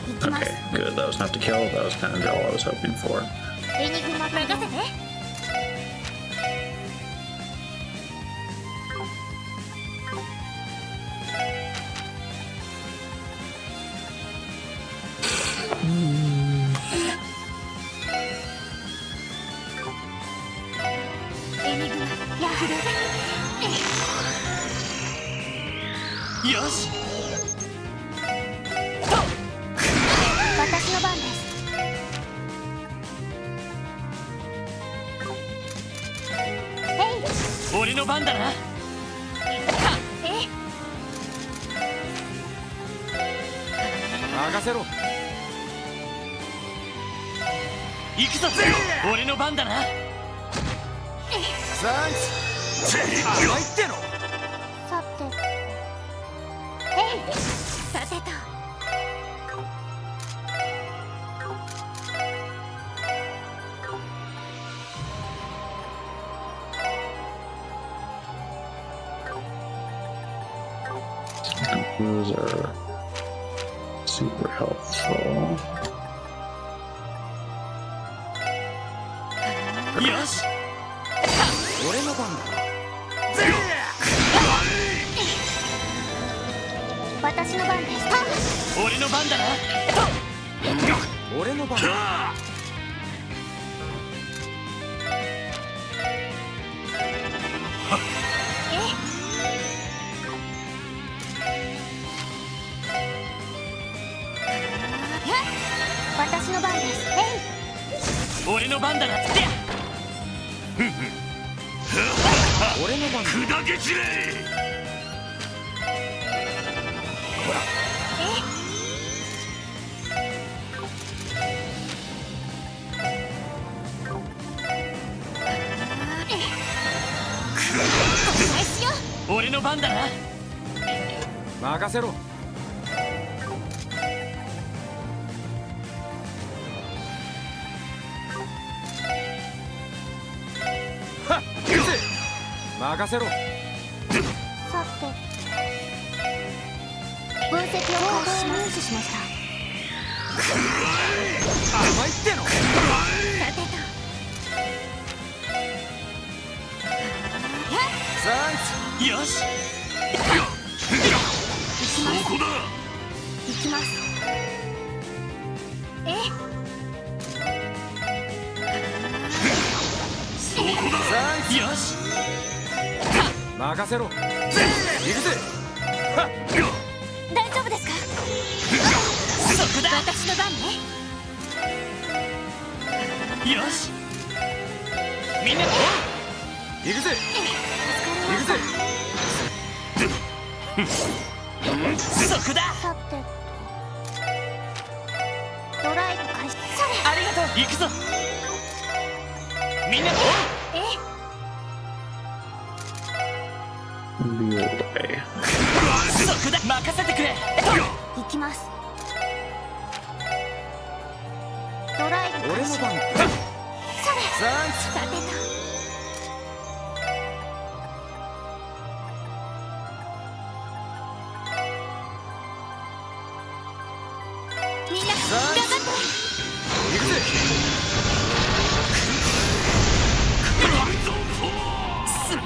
行きます Okay, good. That was enough to kill. That was kind of all I was hoping for. エニグマ任せて。エニグマヤフル。よし私の番です。俺の番だな。任せろ。行くぞ俺の番だな。サンクス。甘いっての。さてさてと。Those are super helpful. よし俺の番だ。私の番です。俺の番だな。俺の番だ。私の番です。俺の番だな。俺の番だ。砕け散れ。俺の番だな。任せろ。はっ、行くぜ。任せろ。さて分析を開始しました。甘いっての。さてと。サンクス。よしそこだ。行きます。そこだ。サンクス。よし任せろ。行くぜ。大丈夫ですか。そこだ。私の番ね。よしみんな行くぜ。行くぜ。そこだ。さてドライブ開始。それ。ありがとう。行くぞみんなBoy. そこだ。任せてくれ。行きます。ドライブ開始。俺の番。それ。サンクス。さてと。みんな頑張って。行くぜ。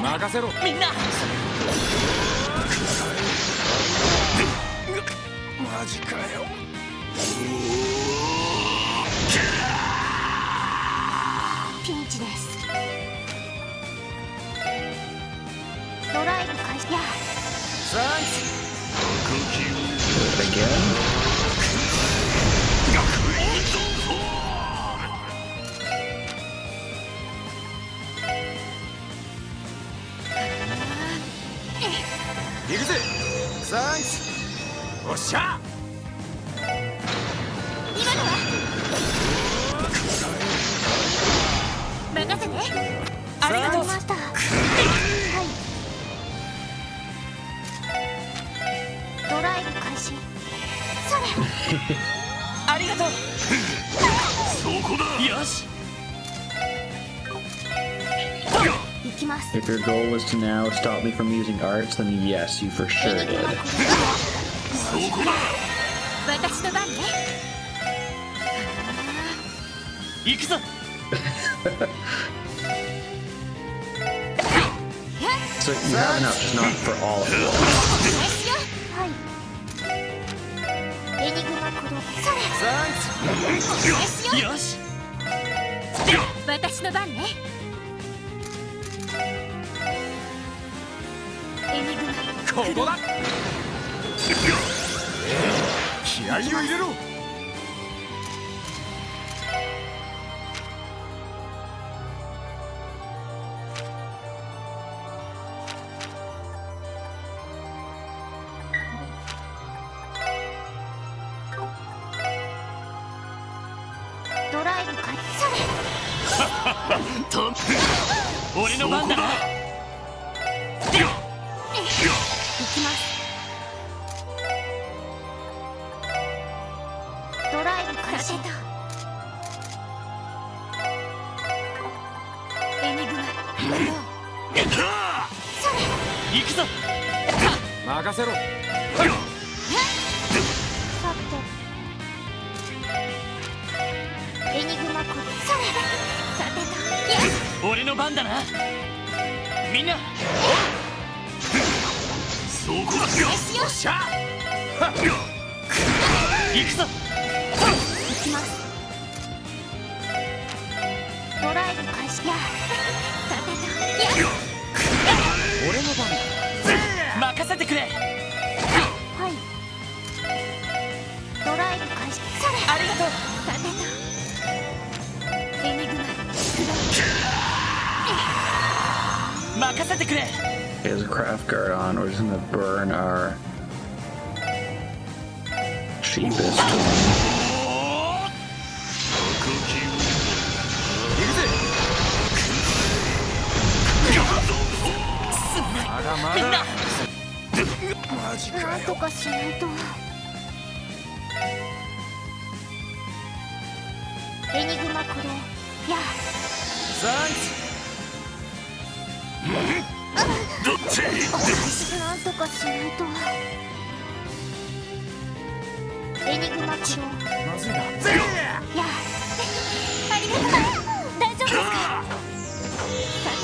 任せろ。みんなマジかよ。ピンチです。ドライブ開始や。サンクス。Again? 行くぜ。サンクス。おっしゃ。今のは任せて。ありがとう。わかりました。はい。ドライブ開始。それ。ありがとう。そこだ。よし行きます。 If your goal was to now stop me from using arts, then yes, you for sure did. そこだ。私の番ね。行くぞ So you have enough, just not for all of it. はいエニグマ鼓動それよし私の番ねエニグマここだ気合を入れろドライブかそれ俺の番だな。行きますドライブ開始エニグマ行くぞ。任せろさてエニグマコそれさてとや俺の番だな。みんなそこだよっしゃ行くぞ。行きますドライブ開始やさてとや俺の番だ任せてくれ。はいドライブ開始それありがとう。さてとエニグマ任せてくれ。 He has a craft guard on, or he's gonna burn our cheapest one. まだまだマジかなんとかしないとエニグマ鼓動やなんとかしないとエニグマ鼓動まずいなやありがとう大丈夫ですかさて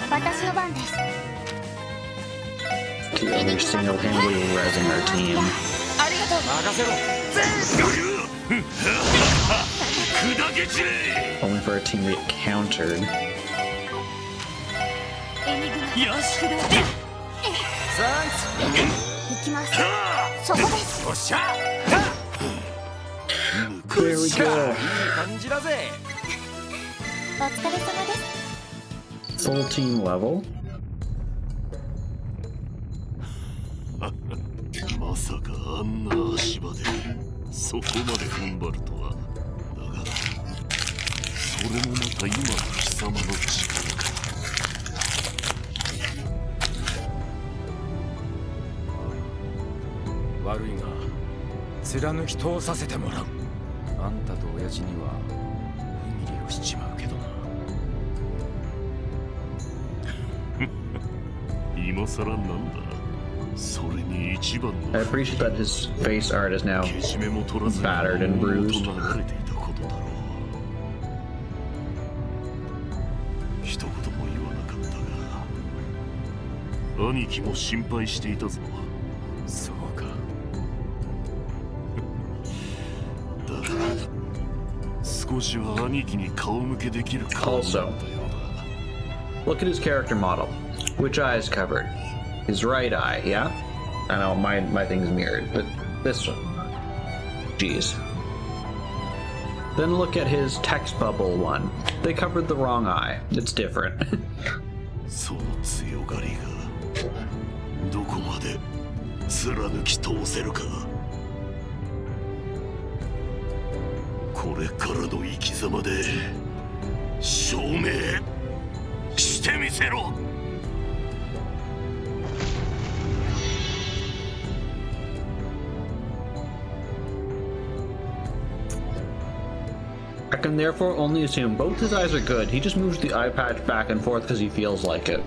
と私の番です Kyomi single-handedly rezzing our team. ありがとう。任せろ砕け散れ Only for our team to get countered. エニグマよし。行きますそこですおっしゃ There we go. いい感じだぜお疲れ様です Full team level. まさかあんな足場でそこまで踏ん張るとは。だがそれもまた今の貴様の力か。悪いが貫き通させてもらうあんたと親父には見切りをしちまうけどな今さらなんだ。それに一番 I の appreciate that his face art is now けじめも取らずに battered and bruised. と流れていたことだろう。一言も言わなかったが兄貴も心配していたぞ。そうかだが少しは兄貴に顔向けできる顔なんだよ Look at his character model. Which eye is covered? His right eye, yeah? I know my thing's mirrored, but this one. Jeez. Then look at his text bubble one. They covered the wrong eye. It's different. その強がりがどこまで貫き通せるか。これからの生き様で証明してみせろ。I can therefore only assume both his eyes are good. He just moves the eye patch back and forth because he feels like it.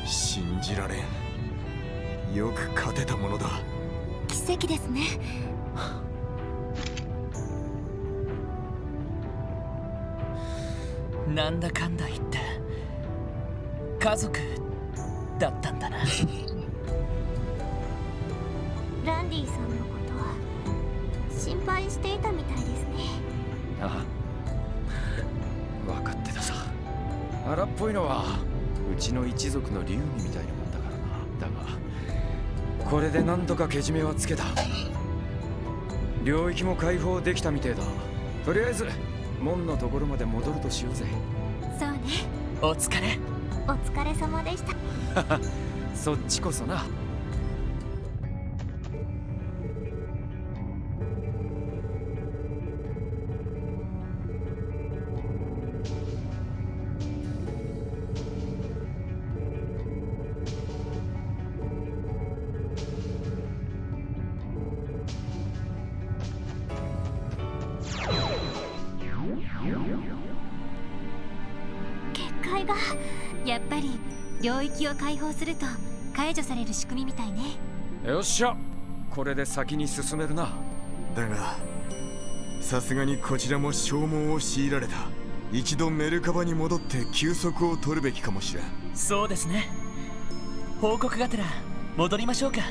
信じられん。よく勝てたものだ。奇跡ですね。なんだかんだ言って家族だったんだな。ランディさんのことは心配していたみたいですね。ああ、分かってたさ。荒っぽいのはうちの一族の流儀みたいなもんだからな。だがこれで何とかけじめはつけた。領域も解放できたみてえだ。とりあえず門のところまで戻るとしようぜ。そうね。お疲れ。お疲れ様でした。そっちこそな。結界がやっぱり領域を解放すると解除される仕組みみたいね。よっしゃ、これで先に進めるな。だがさすがにこちらも消耗を強いられた。一度メルカバに戻って休息を取るべきかもしれん。そうですね。報告がてら戻りましょうか。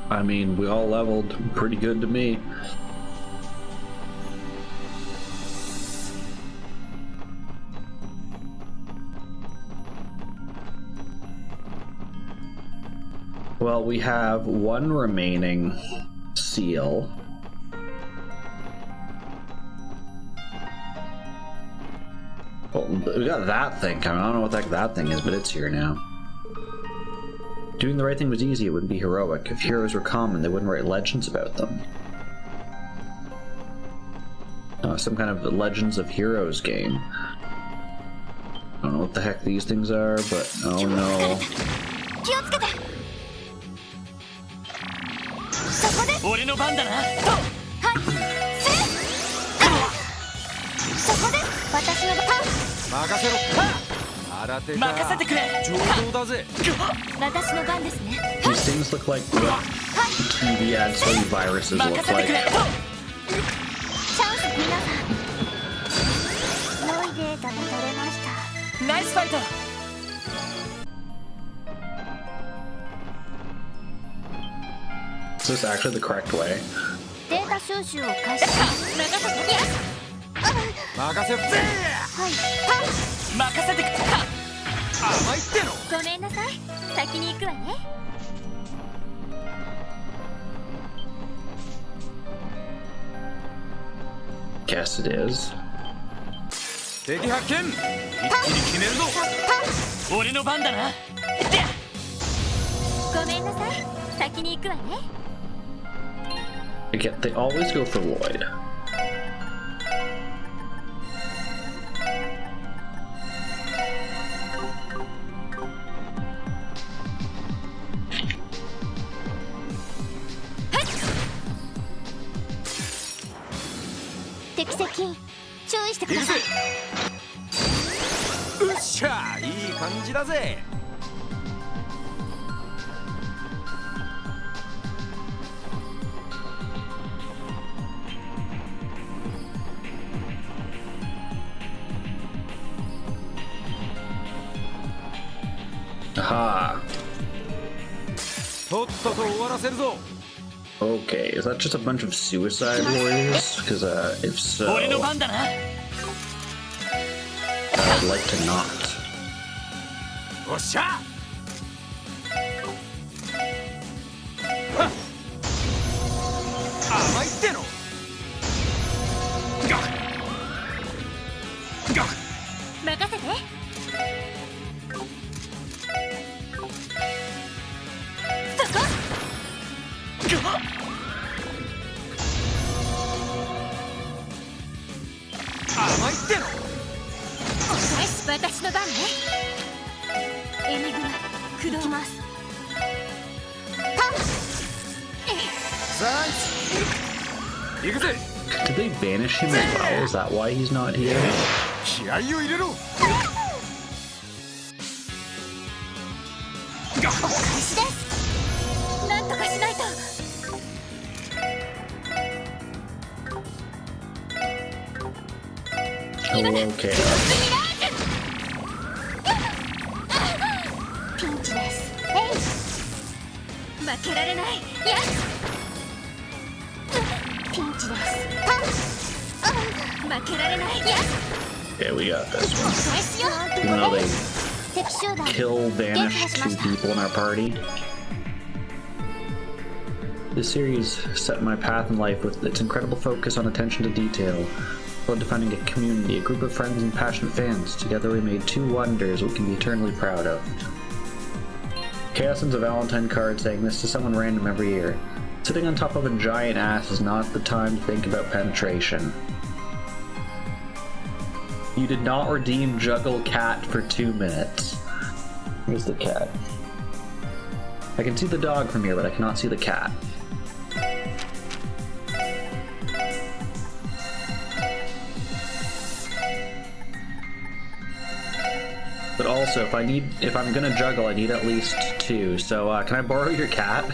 I mean, we all leveled pretty good to me. Well, we have one remaining seal. Well, we got that thing coming. I don't know what the heck that thing is, but it's here now. Doing the right thing was easy, it wouldn't be heroic. If heroes were common, they wouldn't write legends about them. Some kind of Legends of Heroes game. I don't know what the heck these things are, but oh no. 気をつけて。そこです。俺の番だな。はい。そこです。私の番。任せろ。新手か。任せてくれ。上等だぜ。私の番ですね。 These things look like what TV ads for viruses look 任せてくれ。 like. チャンス皆さん。良いデータが取れました。ナイスファイト。 Is this actually the correct way? データ収集を開始します。任せて。任せろぜ。はい。任せてくれ。甘いっての。ごめんなさい。先に行くわね。 Guess it is. 敵発見。一気に決めるぞ。俺の番だな。ごめんなさい。先に行くわね。 Again, they always go for Lloyd. Teksekin, 注意してください。うっしゃ、いい感じだぜ。Aha. とっとと終わらせるぞ。 Okay, is that just a bunch of suicide warriors? Because if so, 俺の番だな。 I'd like to not. おっしゃ。甘いっての。任せて。そこ。甘いっての。お返し私の番ね。エニグマ駆動します。さあ行くぜ。 Did they banish him as well? Is that why he's not here? 気合を入れろ。返しです。なんとかしないと。 Okay. ピンチです。負けられない。やピンチです。負けられない。や Okay, we got this お one. 返しよ。 Even though they 敵集団 kill, 撃 vanish 破しま two した。 people in our party. This series set my path in life with its incredible focus on attention to detail. Led to finding a community, a group of friends and passionate fans. Together we made 2 wonders we can be eternally proud of. Chaos sends a Valentine card saying this to someone random every year. Sitting on top of a giant ass is not the time to think about penetration. You did not redeem Juggle Cat for 2 minutes. Where's the cat? I can see the dog from here, but I cannot see the cat. But also, if I'm gonna juggle, I need at least 2. So, can I borrow your cat?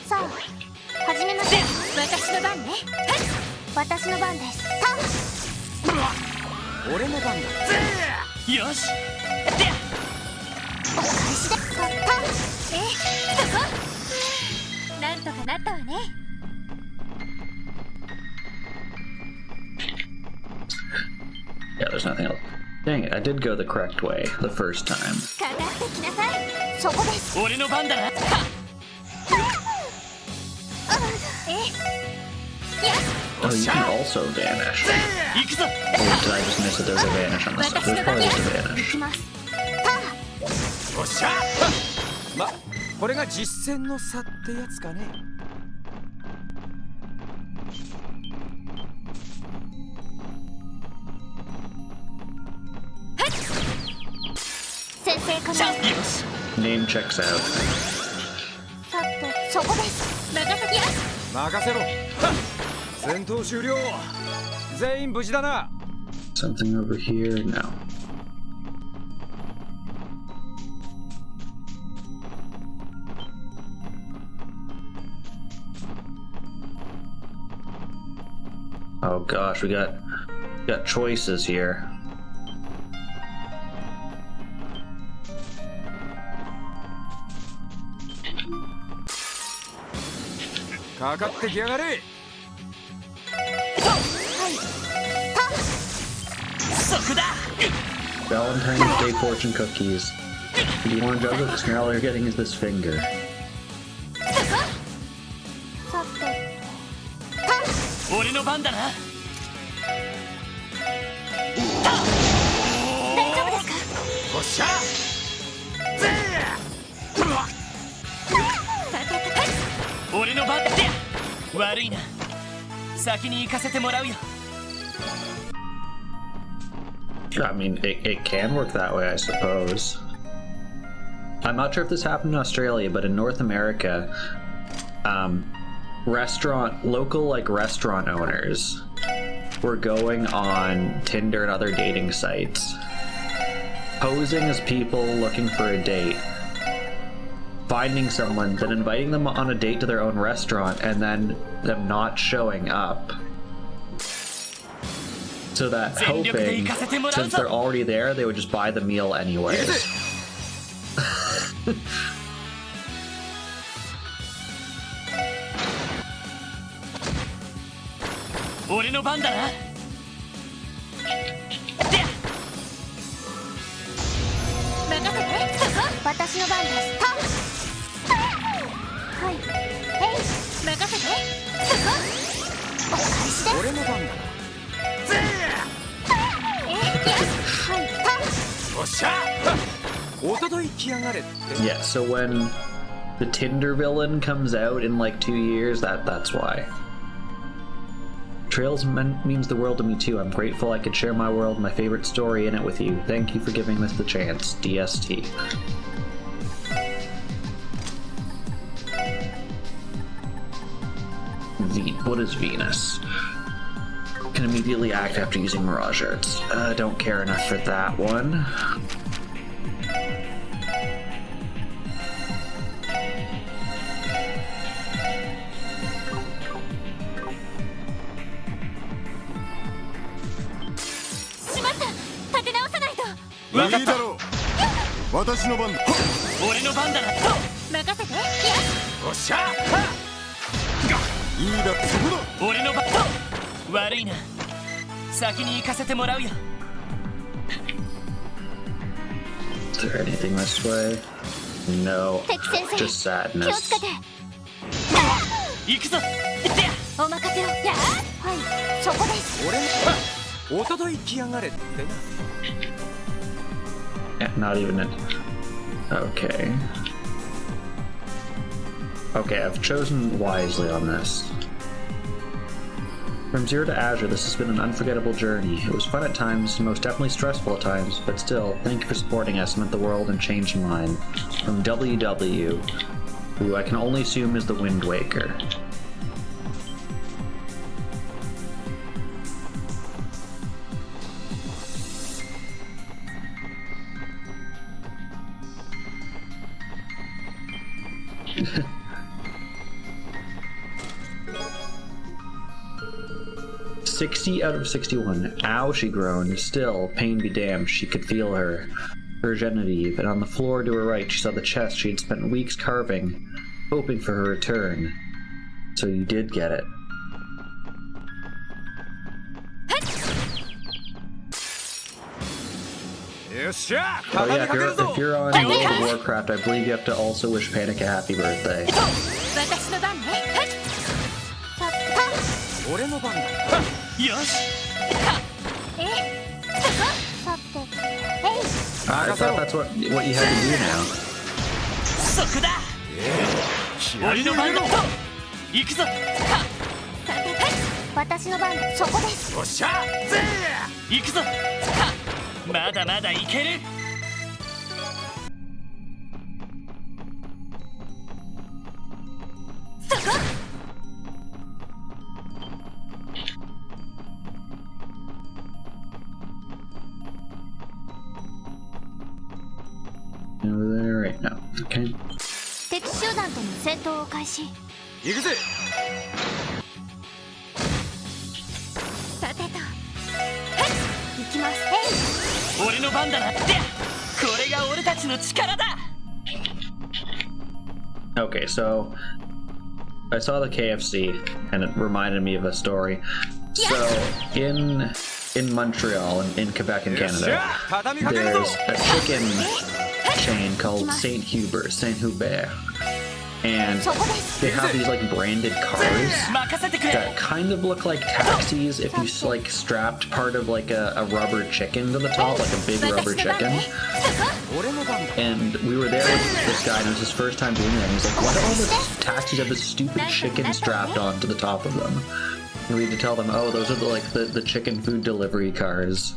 さあ、始めましょう。私の番ね。私の番です。俺の番だ。よし。お返しで。そこ。なんとかなったわね。 Yeah, there's nothing else. Dang it, I did go the correct way the first time. かかってきなさい。そこです。俺の番だな。やっ Oh, you can also vanish. 行くぞ。 Or did I just miss that there's a vanish on this? 私 There's の番 probably ね。 just a 行 vanish. きます。おっしゃま、これが実践の差ってやつかね。先生かな。よし。 Name checks out. さて、そこです。長崎や。任せろ。戦闘終了。全員無事だな。 Something over here? No. Oh gosh, we got choices here. かかってきやがれ。そこだ。 Valentine's Day fortune cookies. Do you want to juggle? Because now all you're getting is this finger. さて。俺の番だな。大丈夫ですか。おっしゃ。俺の番だ。悪いな。先に行かせてもらうよ。 I mean, it can work that way, I suppose. I'm not sure if this happened in Australia, but in North America, local restaurant owners were going on Tinder and other dating sites, posing as people looking for a date, finding someone, then inviting them on a date to their own restaurant, and then them not showing up. So that hoping, since they're already there, they would just buy the meal anyways. 俺の番だな。任せて。そこ。私の番です。はい。任せて。そこ。お返しです。俺の番だ。はい。おっしゃ。おととい来やがれって。 Yeah, so when the Tinder villain comes out in like 2 years, that's why. Trails means the world to me too. I'm grateful I could share my world, my favorite story in it with you. Thank you for giving us the chance. DST. What is Venus? Can immediately act after using Mirage Arts. Don't care enough for that one.いいだろう。私の番だ。俺の番だな。任せて。おっしゃ。いいだ、そこだ。俺の番。悪いな。先に行かせてもらうよ。Is there anything this way? No. 敵先生 Just 気をつ sadness. けて。行くぞ。行ってや。お任せを。はいそこです。俺のおととい来やがれってな。Yeah, not even it. Okay. Okay, I've chosen wisely on this. From Zero to Azure, this has been an unforgettable journey. It was fun at times, most definitely stressful at times, but still, thank you for supporting us, meant the world and changed mine. From WW, who I can only assume is the Wind Waker. "60 out of 61. Ow, she groaned. Still, pain be damned, she could feel her Genevieve, and on the floor to her right she saw the chest she had spent weeks carving, hoping for her return. So you did get it." Oh yeah, if you're on World of Warcraft, I believe you have to also wish Panic a happy birthday. 私の番ね。俺の番だ。よし。さて、I thought that's what you had to do now. そこだ。俺の番だ。行くぞ。私の番そこです。おっしゃ。ぜー。行くぞ。まだまだいける。そこ。Over there right now. Okay. 敵集団との戦闘を開始。行くぜ。さてと。行きます。俺の番だなって。これが俺たちの力だ。 Okay, so I saw the KFC and it reminded me of a story. So in Montreal, in Quebec in Canada, there's a chicken chain called Saint Hubert, and they have these like branded cars that kind of look like taxis if you like strapped part of like a rubber chicken to the top, like a big rubber chicken. And we were there with this guy, and it was his first time doing that. And he's like, "Why do all the taxis have this stupid chicken strapped onto the top of them?" And we had to tell them, "Oh, those are the chicken food delivery cars."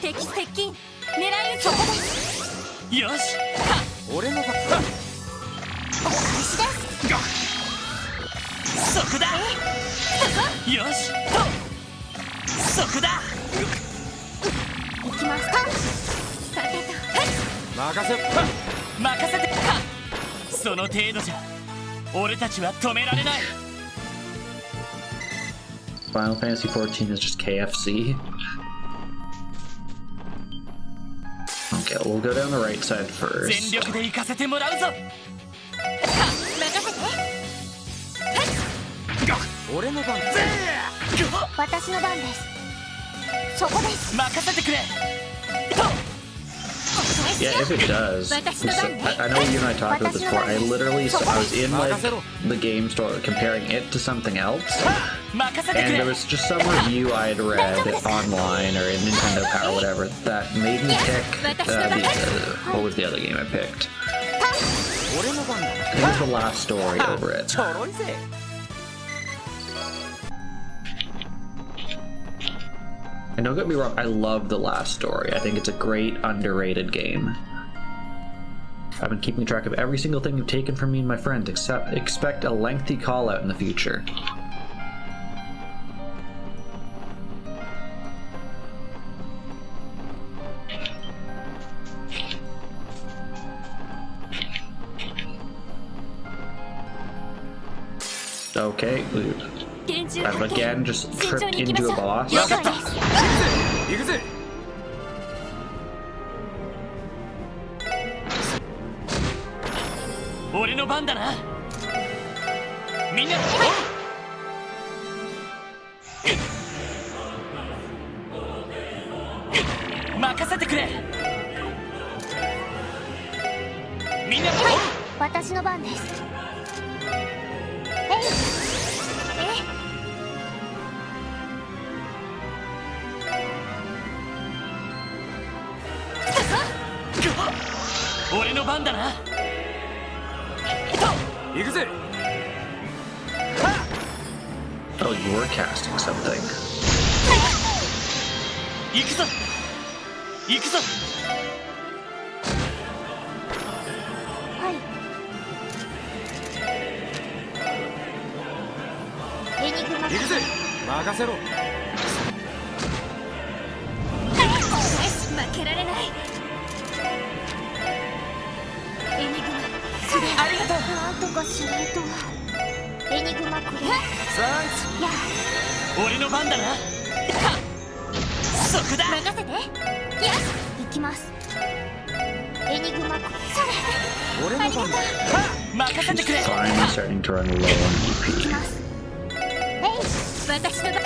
敵接近。狙い撃ち。そこです。よし。俺の番。お返しです。そこだ。よし。そこだ。行きますか。さてと。任せ。任せて。その程度じゃ俺たちは止められない。 Final Fantasy XIV is just KFC. Okay, we'll go down the right side 全 first. 力で行かせてもらうぞ。任せて。俺の番。私の番です。そこです。任せてくれ。 Yeah, if it does. I know you and I talked about this before. I was in like the game store comparing it to something else, 任せてく and れ there。was just some review I had read online or in Nintendo Power, whatever, that made me pick what was the other game I picked? 俺の番だ。 I think it was The Last Story over it. ちょろいぜ。 And don't get me wrong, I love The Last Story. I think it's a great underrated game. I've been keeping track of every single thing you've taken from me and my friends. Expect a lengthy call out in the future. Okay, I've again just tripped into a boss. 行くぜ。俺の番だな。みんな、任せてくれ。みんな、私の番です。俺の番だな。行くぜ。 Oh, you were casting something. 行くぞ。行くぞ。はい。エニグマ。行くぜ。任せろ。よし、負けられない。エニグマ。ありがとう。なんとかしないと。エニグマこれ。サンいや。俺の番だな。そこだ。任せて。いや、行きます。エニグマこれ。それ。俺の番だ。任せてくれ。 Finally starting to run low on 行き EP. ます。私の番。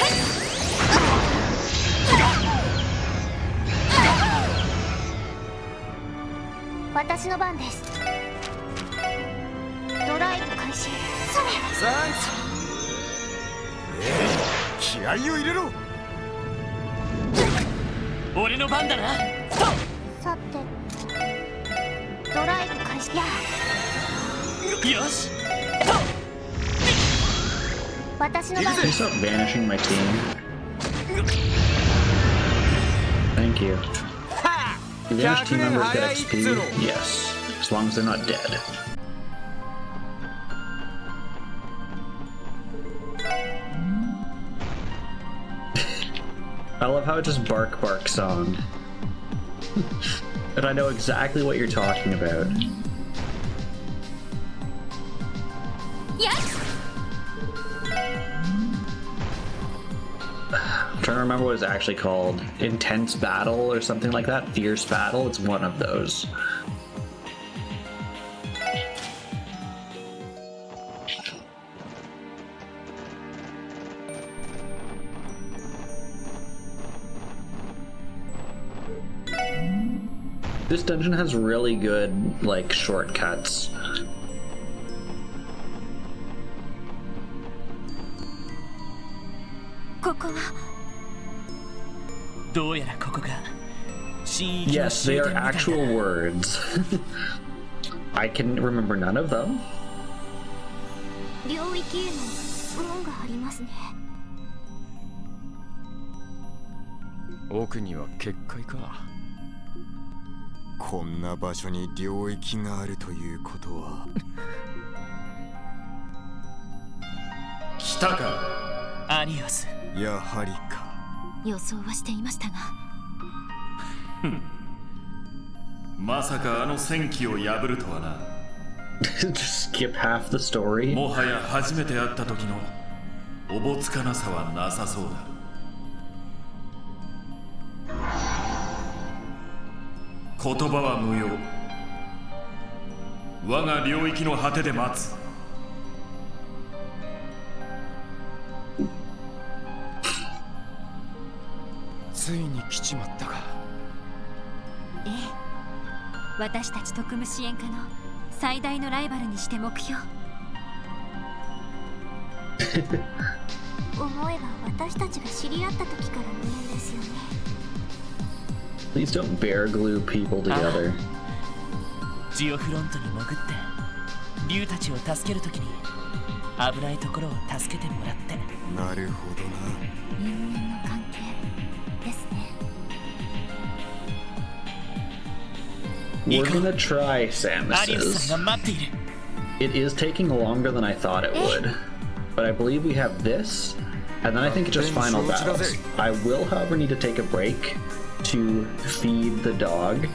私の番です。ドライブ開始。それ。サン気合を入れろ。俺の番だな。さて、ドライブ開始。や。よし。私の番 Can you stop banishing my team? Thank you. Do vanished team members get XP? Yes, as long as they're not dead. I love how it just bark song. And I know exactly what you're talking about. Yes. I'm trying to remember what it's actually called. Intense Battle or something like that? Fierce Battle? It's one of those. This dungeon has really good, like, shortcuts. Yes, they are actual words. I can remember none of them. 領域への門がありますね。奥には結界か。こんな場所に領域があるということは来たか、アリオス。やはりか。予想はしていましたが。まさかあの戦機を破るとはな。Just skip half the story. もはや初めて会った時のおぼつかなさはなさそうだ。言葉は無用。我が領域の果てで待つ。ついに来ちまったか。ええ、私たち特務支援課の最大のライバルにして目標。思えば私たちが知り合った時からの縁ですよね。Please don't bear glue people together. ジオフロントに潜って竜たちを助けるときに危ないところを助けてもらって。なるほどな。人間の関係ですね。We're gonna try アリウスさ Samus's. んが待っている It is taking longer than I thought it would. But I believe we have this, and then I think it's just final battles. I will, however, need to take a break to feed the dog,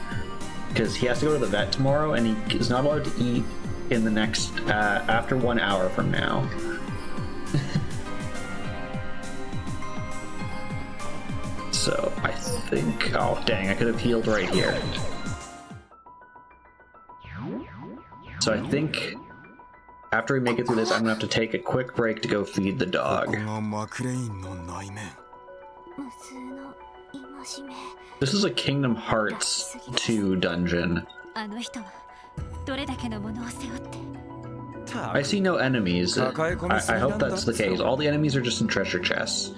because he has to go to the vet tomorrow, and he is not allowed to eat in the next, after 1 hour from now. So, I think... Oh, dang, I could have healed right here. So I think after we make it through this, I'm gonna have to take a quick break to go feed the dog. ここがマクレインの内面。無数の戒め。 This is a Kingdom Hearts 2 dungeon. あの人はどれだけのものを背負って。 I see no enemies. I hope that's the case. All the enemies are just in treasure chests.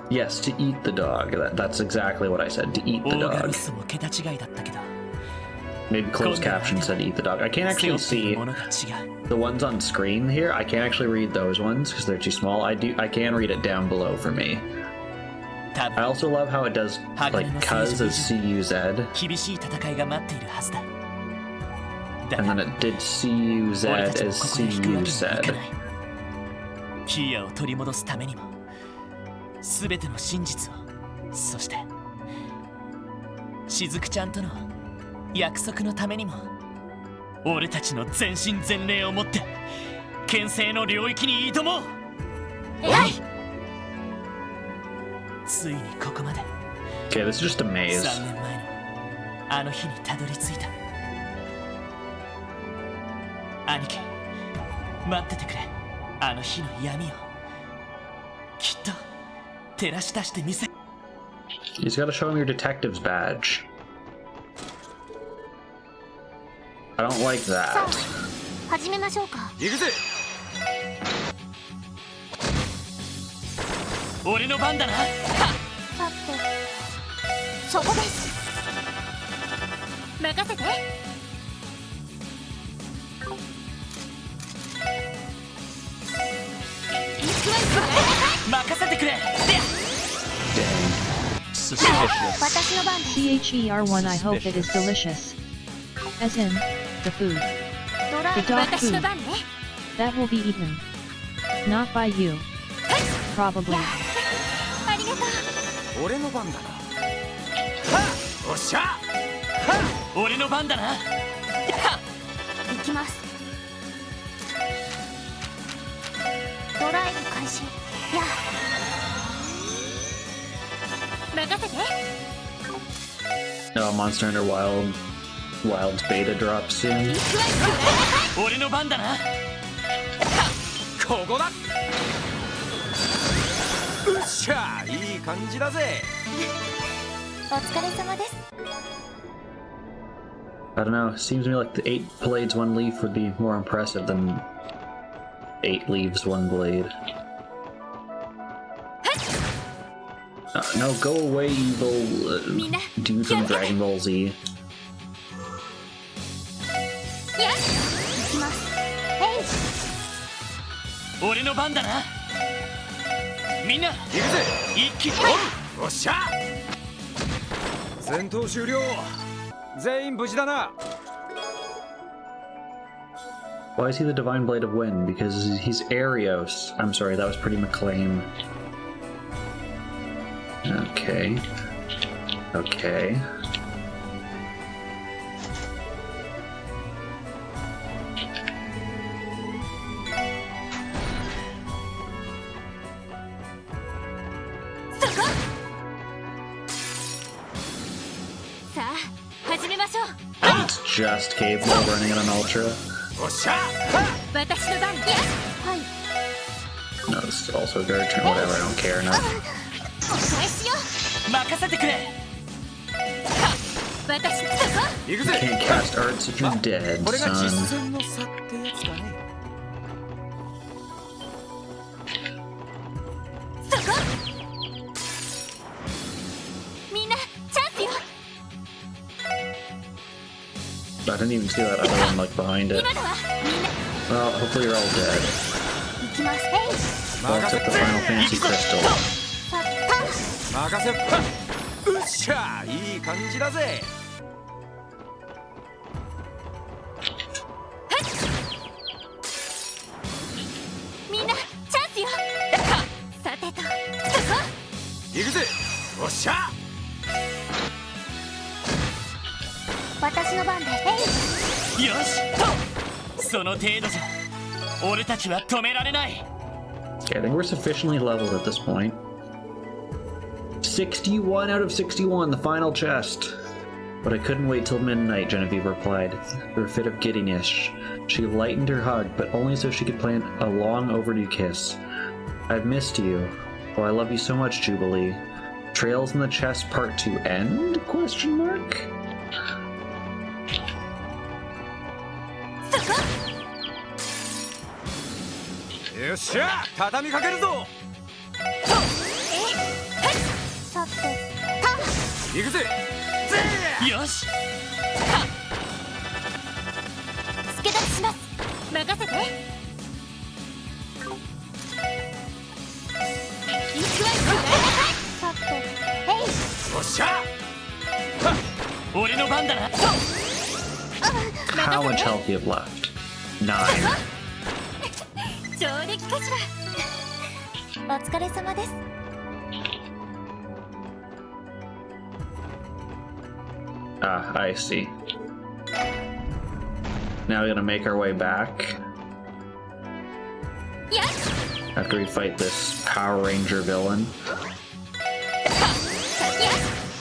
Yes, to eat the dog. That's exactly what I said. To eat the オーガル dog. スも桁違いだったけど Maybe closed caption said eat the dog. I can't 背負 actually ってい see るものが違う the ones on screen here. I can't actually read those ones because they're too small. I can read it down below for me. 多 I 分 also love how it does like cuz is CUZ, 厳しい戦いが待っているはずだだ and が then it did CUZ 俺たちも as ここで引くわけにはいか CUZ. ないキーヤを取り戻すためにも全ての真実をそしてしずくちゃんとの約束のためにも俺たちの全身全霊をもって牽制の領域に挑もうついにここまで Okay, this is just a maze. 3年前のあの日にたどり着いた兄貴待っててくれあの日の闇をきっと照らし出してみせ You just gotta show him your detective's badge. I don't like さ that. あ始めましょうか。行くぜ。俺の番だなさてそこです。任せて。任せてくれ Suspicious. 私の番です。 CHER1 I hope it is delicious. As in, the food. ドライ The dog 私の番ね。 That will be eaten. Not by you. Probably. ありがとう。俺の番だな。おっしゃ。俺の番だな行きます。ドライブ開始。やあ。任せて。 No, Monster Hunter Wild's beta drops soon. 俺の番だなここだ。うっしゃ、いい感じだぜ。お疲れ様です。 I don't know. It seems to me like the 8 blades, 1 leaf would be more impressive than 8 leaves, 1 blade. No, go away, evil dude from Dragon Ball Z. や行きます。俺の番だなみんな行くぜ。一気におっしゃ。戦闘終了。全員無事だな。Why is he the Divine Blade of Wind? Because he's Arios. I'm sorry, that was pretty McLean. Okay. Okay. It's just capable of running on an Ultra. おっしゃ。私の番ね。はい。 No, this is also Gurch or whatever, I don't care enough. お返しよ。任せてくれ私そこ。行くぜ。 Can't cast arts if you're dead, これが実 son. 戦の差ってやつだね。そこ。みんなチャンスよ。 I didn't even see that other one like behind it. 今のはみんな Well, hopefully you're all dead. 行きます。Well, except the Final Fantasy Crystal. 任せ。うっっしゃいい感じだぜ。みんなチャンスよ。さてとそこ行くぜ。おっしゃ。私の番でよしとその程度じゃ俺たちは止められない。 Okay, I think we're sufficiently leveled at this point. 61 out of 61, the final chest. But I couldn't wait till midnight, Genevieve replied. Through a fit of giddiness, she lightened her hug, but only so she could plant a long overdue kiss. I've missed you. Oh, I love you so much, Jubilee. Trails in the Chest Part 2 end? Question mark? よっしゃ畳みかけるぞ。さて行くぜ。よし助立ちします。任せて。行くわよ。さておっしゃ。俺の番だな。 How much health do you have left? 9. 上出来かしら。お疲れ様です。Ah, I see. Now we're gonna make our way back. After we fight this Power Ranger villain.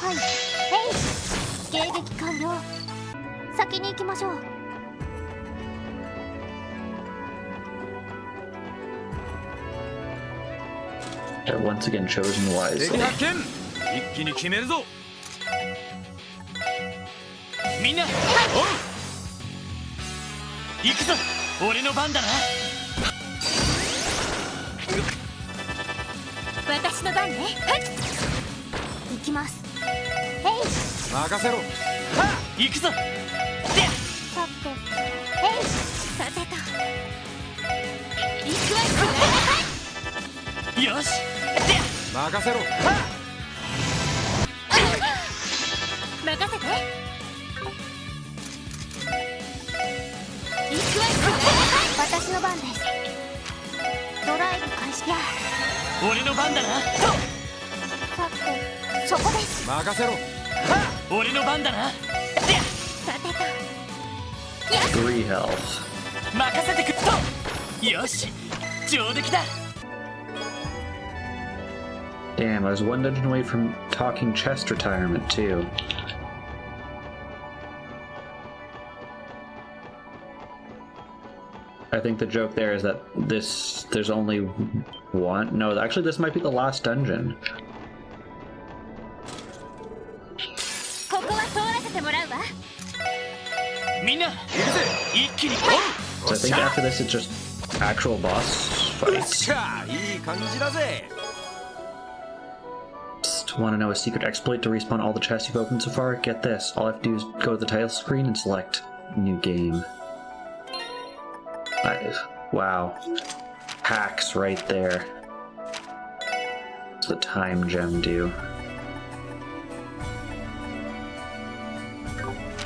はい。迎撃完了。先に行きましょう。 I've once again chosen 敵 wisely. 発見。一気に決めるぞ。みんな行くぞ俺の番だな。私の番ね。行きます。任せろ。行くぞ。さてと行くわよ。よし任せろ。任せて。行くわよ。私の番です。ドライブ開始や。俺の番だな。さてそこです。任せろ。俺の番だな。さてと3 health. 任せてくっと。よし上出来だ。 Damn, I was one dungeon away from talking chest retirement, too. I think the joke there is that there's only one. No, actually, this might be the last dungeon. ここは通らせてもらうわ。みんな一気に So I think after this, it's just actual boss おっ fights. しゃいい感じだぜ。 Want to know a secret exploit to respawn all the chests you've opened so far? Get this. All I have to do is go to the title screen and select New Game. Wow. Hacks right there. What's the time gem do?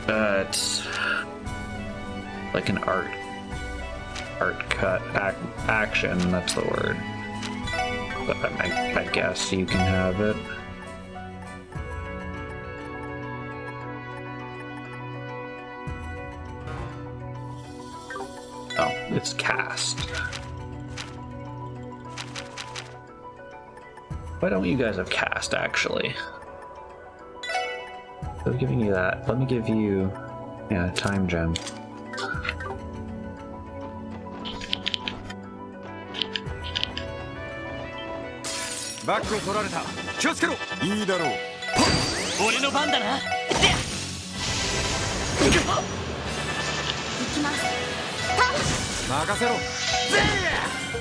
It's like an art cut action, that's the word. But I guess you can have it. Oh, it's cast. Why don't you guys have cast, actually? I'm giving you that. Let me give you... yeah, time gem. バックを取られた。気をつけろ。いいだろう。俺の番だな。行きます。任せろ。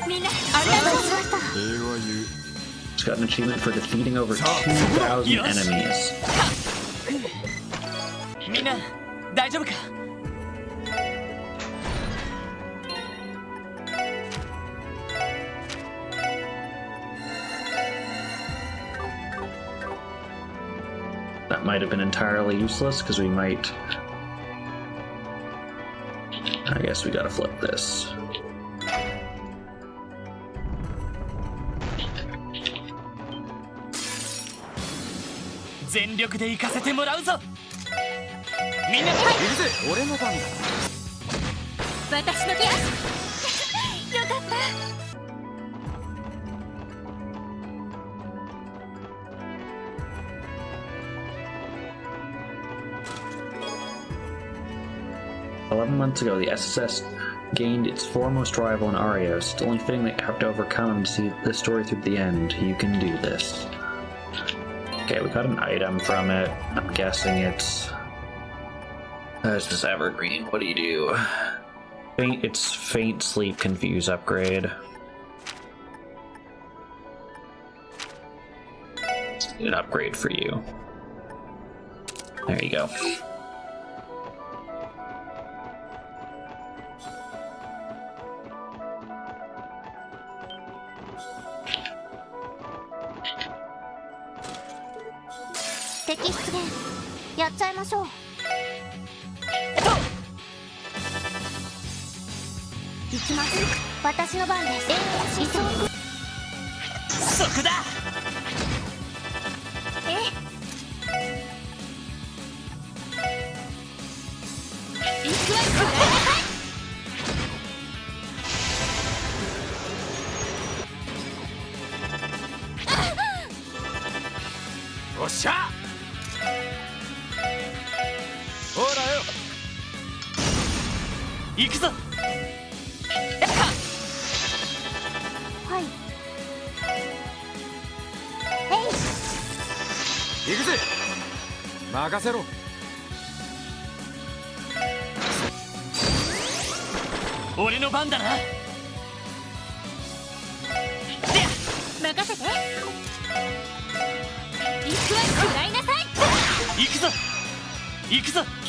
みんなありがとうございました。平和言う。 It's got an achievement for defeating over 2,000 enemies. みんな大丈夫か。might have been entirely useless because we might. I guess we gotta flip this. 全力で行かせてもらうぞ。みんな、行くぜ。俺の番だ。私の出会いよかった。 11 months ago, the SSS gained its foremost rival in Arios. It's only fitting that you have to overcome him to see the story through the end. You can do this. Okay, we got an item from it. I'm guessing it's... There's this Evergreen. What do you do? It's Faint Sleep Confuse upgrade. An upgrade for you. There you go.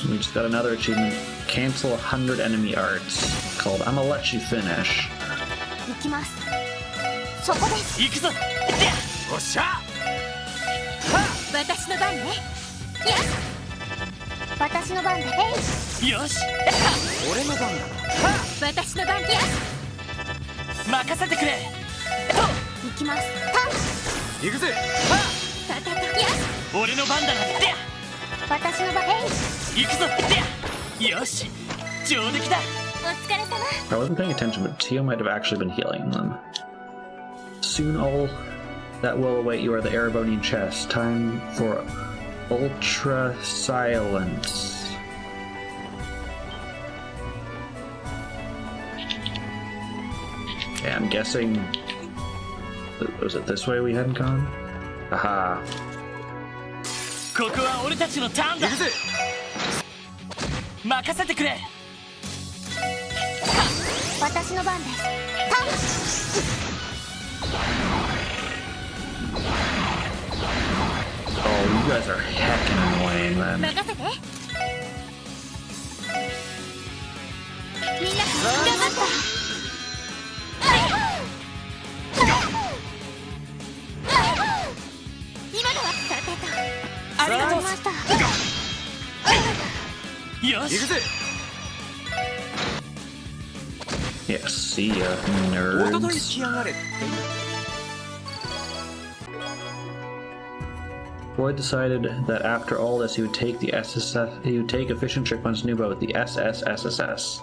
We just got another achievement. Cancel 100 enemy arts. Called I'ma let you finish. 行きます。そこです。行くぞ。よっしゃ。私の番ね。や。私の番で。よし。俺の番だ。私の番や。任せてくれ。行きます。行くぜ。さてとや。俺の番だな。私の番。行くぞ。よし。上出来だ。I wasn't paying attention, but Tio might have actually been healing them. Soon all that will await you are the Erebonian chest. Time for Ultra Silence. Okay, I'm guessing... Was it this way we hadn't gone? Aha. ここは俺たちのターンだ。任せてくれ。私の番です。Oh, you guys are heckin' annoying, man. 任せて。みんな頑張った。今のはさてと。ありがとうございました。よし。行くぜ。Yeah, see ya, nerds. Boyd decided that after all this, he would take the SSS. He would take efficient trick punch Nuba with the SSSS.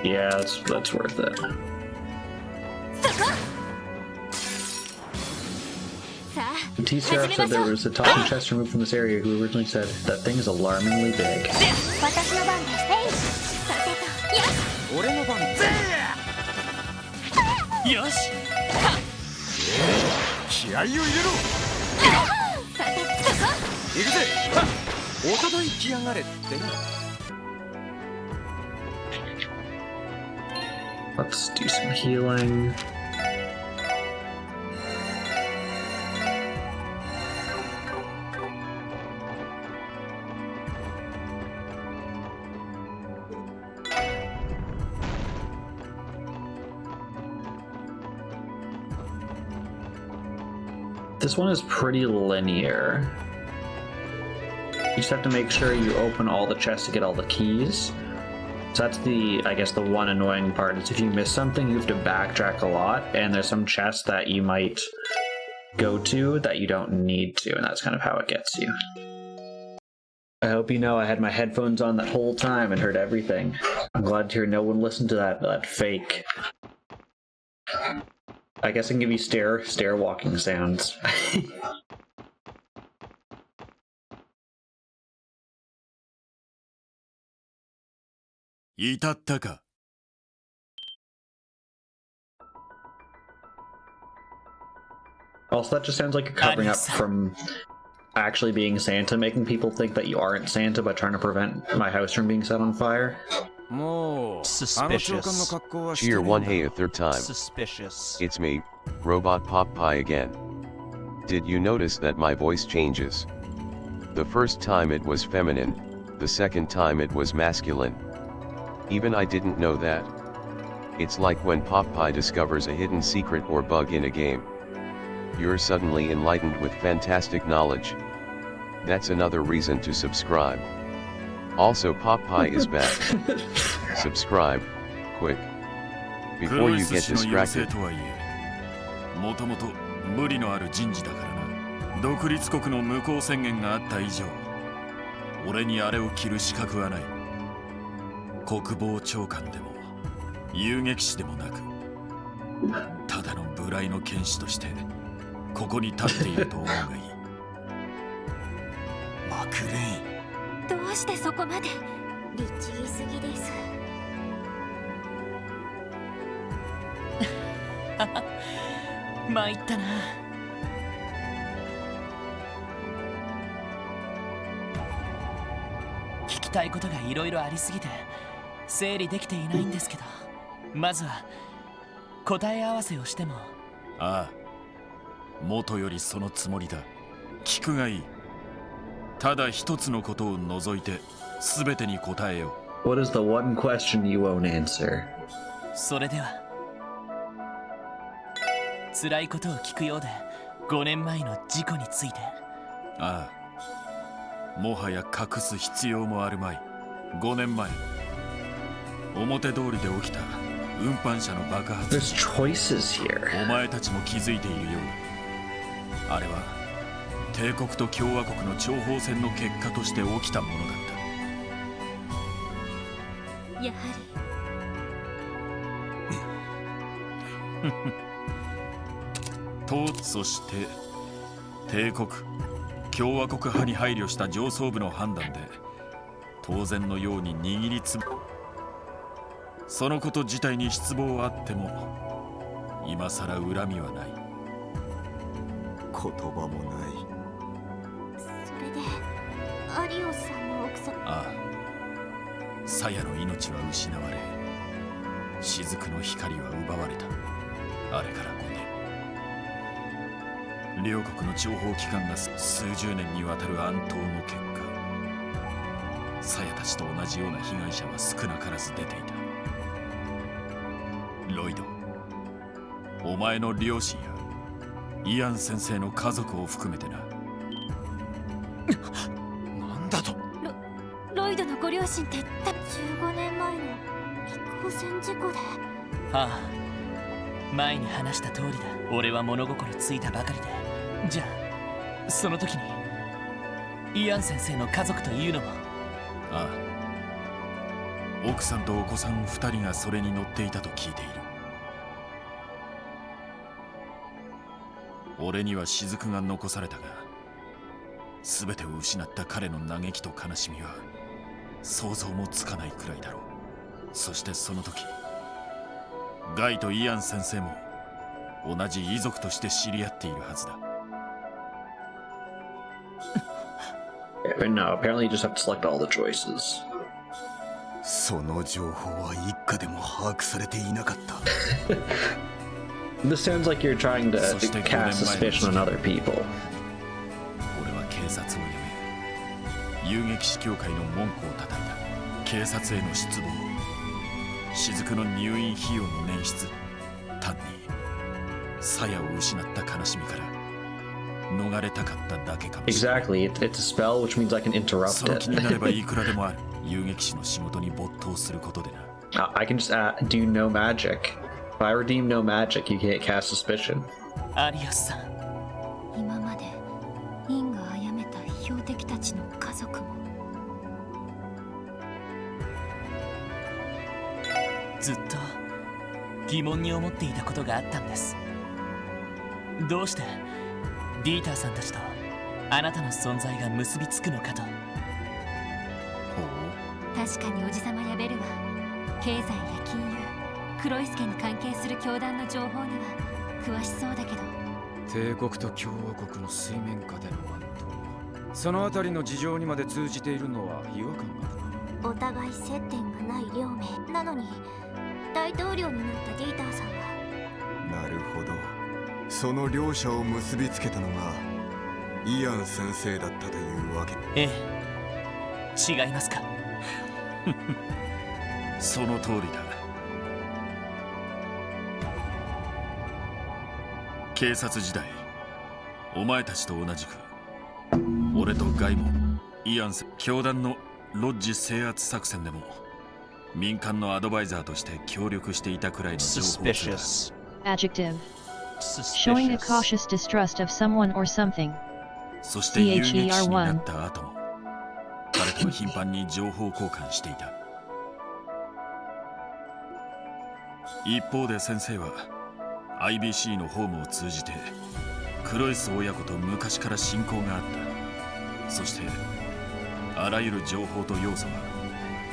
Yeah, that's worth it. The T-Seraph said there was a talking chest removed from this area who originally said that thing is alarmingly big. Let's do some healing. This one is pretty linear. You just have to make sure you open all the chests to get all the keys. So that's I guess the one annoying part is if you miss something, you have to backtrack a lot, and there's some chests that you might go to that you don't need to, and that's kind of how it gets you. I hope you know I had my headphones on that whole time and heard everything. I'm glad to hear no one listened to that fake. I guess I can give you stair walking sounds. 至ったか。Also, that just sounds like you're covering up from actually being Santa, making people think that you aren't Santa by trying to prevent my house from being set on fire. Suspicious. Cheer 1 hey a third time. Suspicious. It's me, Robot Pop Pie again. Did you notice that my voice changes? The first time it was feminine, the second time it was masculine. Even I didn't know that. It's like when Pop Pie discovers a hidden secret or bug in a game. You're suddenly enlightened with fantastic knowledge. That's another reason to subscribe. Also, Pop Pie is back. Subscribe, quick. Before you get distracted. もともと無理のある人事だからな。独立国の無効宣言があった以上、俺にあれを切る資格はない。国防長官でも遊撃士でもなく、ただの無頼の剣士としてここに立っていると思うがいい。マクレイン。どうしてそこまで律儀すぎです。参ったな。聞きたいことがいろいろありすぎて整理できていないんですけど、まずは答え合わせをしても。ああ、元よりそのつもりだ。聞くがいい。ただ一つのことを除いて全てに答えよう。What is the one question you won't answer? それでは辛いことを聞くようで5年前の事故について。ああ、もはや隠す必要もあるまい。5年前表通りで起きた運搬車の爆発。There's choices here. お前たちも気づいているように、あれは帝国と共和国の諜報戦の結果として起きたものだった。やはりと、そして帝国共和国派に配慮した上層部の判断で当然のように握りつぶ、そのこと自体に失望はあっても今さら恨みはない。言葉もない。それでアリオスさんの奥さん。ああ、サヤの命は失われ、雫の光は奪われた。あれから5年、両国の諜報機関が数十年にわたる暗闘の結果、サヤたちと同じような被害者は少なからず出ていた。ロイド、お前の両親やイアン先生の家族を含めてな。なんだと。ロイドのご両親って15年前の飛行船事故で。はあ、前に話した通りだ。俺は物心ついたばかりで。じゃあその時にイアン先生の家族というのも。ああ、奥さんとお子さん2人がそれに乗っていたと聞いている。俺には雫が残されたが、全てを失った彼の嘆きと悲しみは想像もつかないくらいだろう。そしてその時、ガイとイアン先生も同じ遺族として知り合っているはずだ。No, apparently you just have to select all the choices. その情報は一家でも把握されていなかった。This sounds like you're trying to cast suspicion on other people. 俺は警察を辞め、遊撃士協会の門戸を叩いた。警察への失望、雫の入院費用の捻出、単に鞘を失った悲しみから逃れたかっただけかも。 Exactly. It's a spell, which means I can interrupt その気になれ it. ばいくらでもある。遊撃士の仕事に没頭することでな。I can just do no magic. If I redeem no magic, you can't cast suspicion. アリアスさん、今までインが殺めた標的たちの家族もずっと疑問に思っていたことがあったんです。どうしてディーターさんたちとあなたの存在が結びつくのかと。確かにおじさまやベルは経済や金融、黒い助に関係する教団の情報には詳しそうだけど、帝国と共和国の水面下での暗闘、そのあたりの事情にまで通じているのは違和感があるな。お互い接点がない両名なのに大統領になったディーターさんは。なるほど。その両者を結びつけたのがイアン先生だったというわけ。ええ、違いますか。その通りだ。警察時代、お前たちと同じく俺とガイもイアン教団のロッジ制圧作戦でも民間のアドバイザーとして協力していたくらいの情報だ。 Suspicious. Adjective. Showing a cautious distrust of someone or something. そして遊撃士になった後も彼とは頻繁に情報交換していた。一方で先生は IBC のホームを通じてクロイス親子と昔から親交があった。そしてあらゆる情報と要素は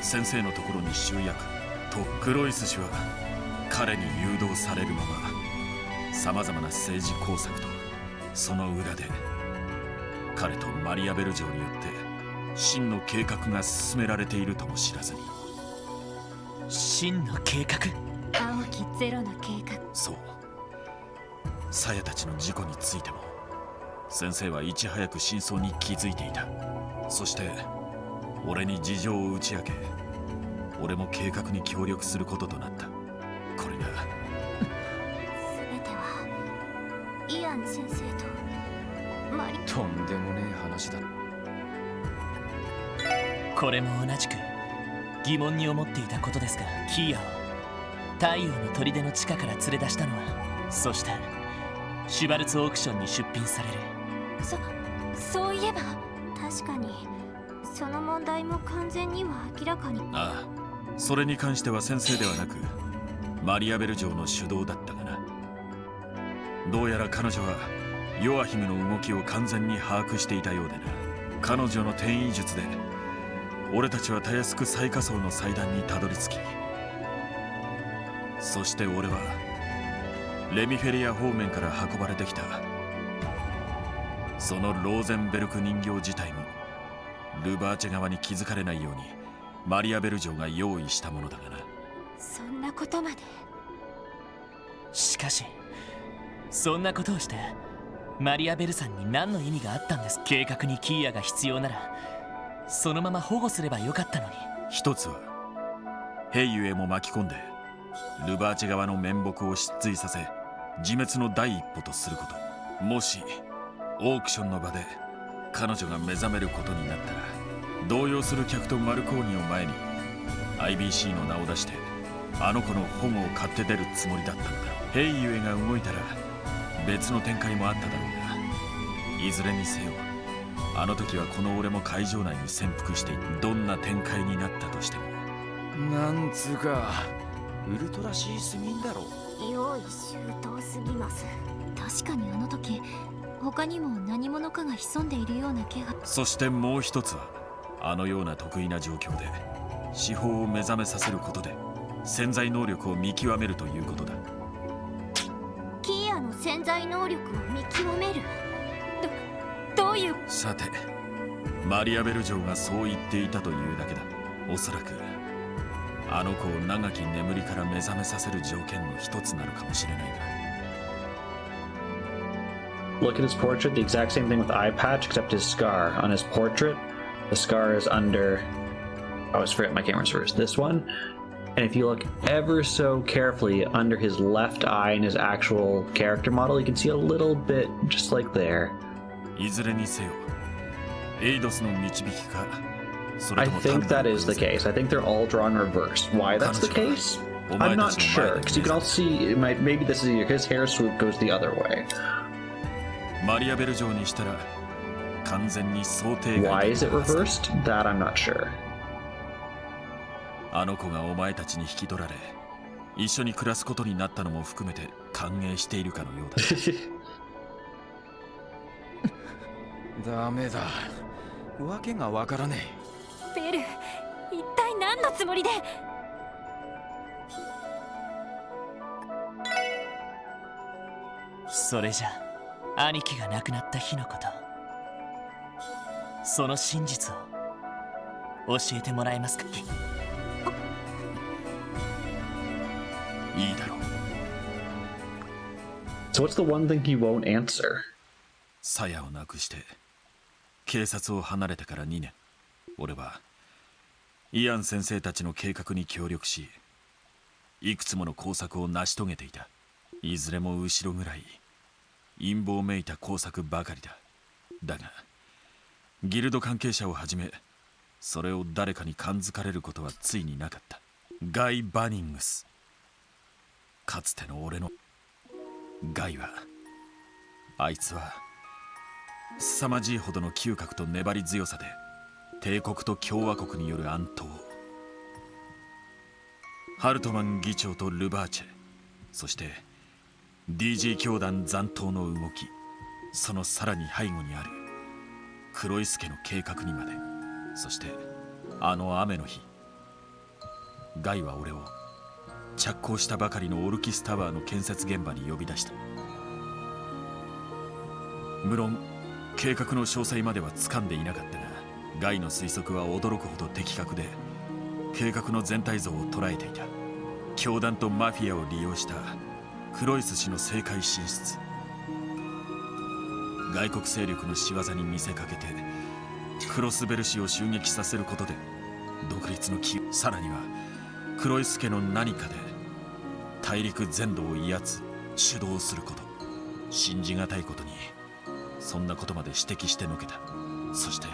先生のところに集約と、クロイス氏は彼に誘導されるままさまざまな政治工作とその裏で彼とマリアベル城によって真の計画が進められているとも知らずに。真の計画？青きゼロの計画。そう、サヤたちの事故についても先生はいち早く真相に気づいていた。そして俺に事情を打ち明け、俺も計画に協力することとなった。これが全てはイアン先生とマリ。とんでもねえ話だ。これも同じく疑問に思っていたことですが、キーヤを太陽の砦の地下から連れ出したのは、そしてシュバルツオークションに出品される。そういえば確かにその問題も完全には明らかに。ああ、それに関しては先生ではなくマリアベル城の主導だったがな。どうやら彼女はヨアヒムの動きを完全に把握していたようでな。彼女の転移術で俺たちはたやすく最下層の祭壇にたどり着き、そして俺はレミフェリア方面から運ばれてきたそのローゼンベルク人形自体もルバーチェ側に気づかれないようにマリアベル城が用意したものだがな。そんなことまで。しかしそんなことをしてマリアベルさんに何の意味があったんです？計画にキーヤが必要ならそのまま保護すればよかったのに。一つはヘイユへも巻き込んでルバーチェ側の面目を失墜させ自滅の第一歩とすること。もしオークションの場で彼女が目覚めることになったら、動揺する客とマルコーニを前に IBC の名を出してあの子の保護を買って出るつもりだったのだ。ヘイユエが動いたら別の展開もあっただろうが、いずれにせよあの時はこの俺も会場内に潜伏していて、どんな展開になったとしてもなんつうかウルトラシーすぎんだろ。用意周到すぎます。確かにあの時他にも何者かが潜んでいるような気が。そしてもう一つはあのような得意な状況で司法を目覚めさせることで潜在能力を見極めるということだ。キーヤの潜在能力を見極める？どういう？さてマリアベル城がそう言っていたというだけだ。おそらくあの子を長き眠りから目覚めさせる条件の一つなのかもしれないが。Look at his portrait, the exact same thing with the eye patch, except his scar. On his portrait, the scar is under... I always forget my camera's first. This one. And if you look ever so carefully under his left eye in his actual character model, you can see a little bit just like there. いずれにせよエイドスの導きか、それ I とも think 単な that る is the 偶然。 case. I think they're all drawn reversed. Why that's the case? I'm not sure, because you can all see, maybe this is his hair swoop goes the other way. マリアベル城にしたら完全に想定外だったは Why ず is it reversed? That I'm not sure. あの子がお前たちに引き取られ一緒に暮らすことになったのも含めて歓迎しているかのようだ。ダメだ、わけがわからねベル、一体何のつもりで。それじゃ兄貴が亡くなった日のこと、その真実を教えてもらえますか。いいだろう。 So what's the one thing he won't answer? サヤを亡くして警察を離れてから2年、俺はイアン先生たちの計画に協力し、いくつもの工作を成し遂げていた。いずれも後ろぐらい陰謀めいた工作ばかりだ。だがギルド関係者をはじめ、それを誰かに感づかれることはついになかった。ガイ・バニングス、かつての俺のガイは、あいつは凄まじいほどの嗅覚と粘り強さで帝国と共和国による暗闘、ハルトマン議長とルバーチェ、そして DG 教団残党の動き、そのさらに背後にあるクロイス家の計画にまで、そしてあの雨の日、ガイは俺を着工したばかりのオルキスタワーの建設現場に呼び出した。無論計画の詳細までは掴んでいなかったが、ガイの推測は驚くほど的確で計画の全体像を捉えていた。教団とマフィアを利用したクロイス氏の政界進出、外国勢力の仕業に見せかけてクロスベル氏を襲撃させることで独立の機、さらにはクロイス家の何かで大陸全土を威圧主導すること、信じがたいことにそんなことまで指摘してのけた。そして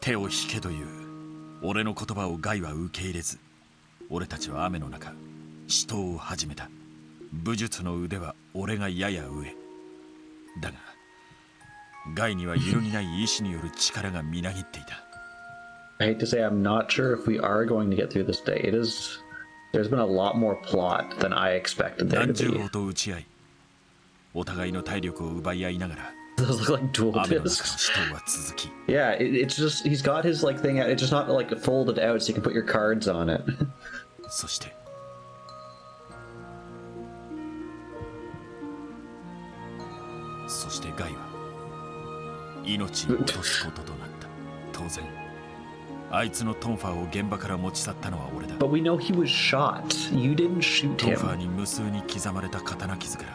手を引けという俺の言葉をガイは受け入れず、俺たちは雨の中死闘を始めた。武術の腕は俺がやや上だが、ガイには揺るぎない意志による力がみなぎっていた。I hate to say I'm not sure if we are going to get through this day. There's been a lot more plot than I expected there 何 to 十 be. 号と打ち合い、お互いの体力を奪い合いながら Those look like dual 雨の中の discs. 死闘は続き、 Yeah, it's just he's got his like thing out. It's just not like folded out so you can put your cards on it. そしてガイは命を落とすこととなった。当然あいつのトンファーを現場から持ち去ったのは俺だ。 But we know he was shot. You didn't shoot トンファー him. に無数に刻まれた刀傷から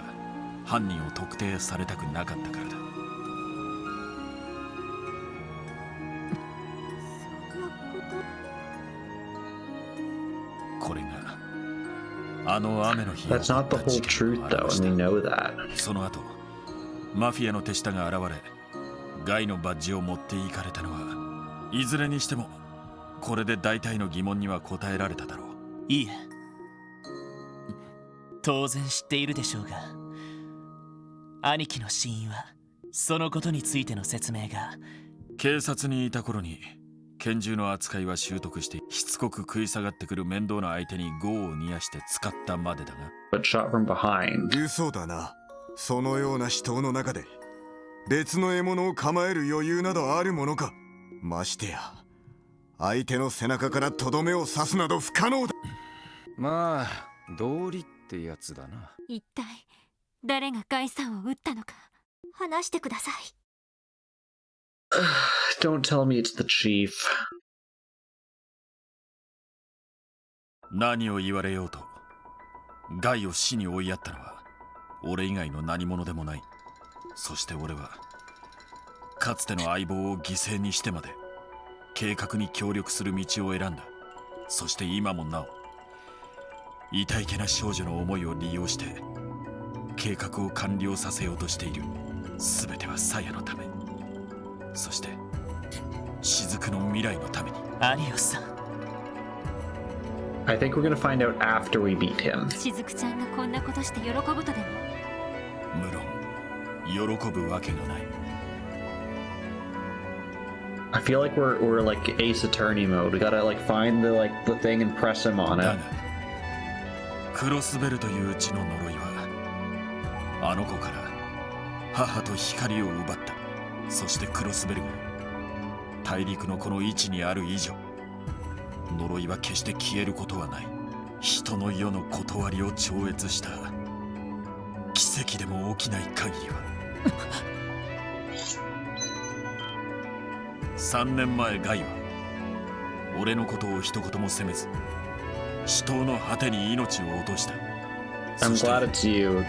犯人を特定されたくなかったからだ。これがあの雨の日 That's not the whole truth, though, and we know that. その後マフィアの手下が現れガイのバッジを持っていかれたのは、いずれにしてもこれで大体の疑問には答えられただろう。いいえ、当然知っているでしょうが、兄貴の死因はそのことについての説明が。警察にいた頃に拳銃の扱いは習得して、しつこく食い下がってくる面倒な相手に業を煮やして使ったまでだが。 But shot from behind. 嘘だな。そのような死闘の中で別の獲物を構える余裕などあるものか。ましてや相手の背中からとどめを刺すなど不可能だ。まあ道理ってやつだな。一体誰がガイさんを撃ったのか話してください。Don't tell me it's the chief. 何を言われようとガイを死に追いやったのは俺以外の何者でもない。そして俺はかつての相棒を犠牲にしてまで計画に協力する道を選んだ。そして今もなお痛いけな少女の思いを利用して計画を完了させようとしている。全てはサヤのため、そして雫の未来のために。アリオスさん、 I think we're gonna find out after we beat him. 雫ちゃんがこんなことして喜ぶとでも？無論喜ぶわけがない。 I feel like we're like Ace Attorney mode. We gotta like find the thing and press him on だ it. がクロスベルという血の呪いはあの子から母と光を奪った。そしてクロスベルが大陸のこの位置にある以上、呪いは決して消えることはない。人の世の断りを超越した奇跡でも起きない限りは。3年前ガイは俺のことを一言も責めず死闘の果てに命を落とした。 I'm glad it's you.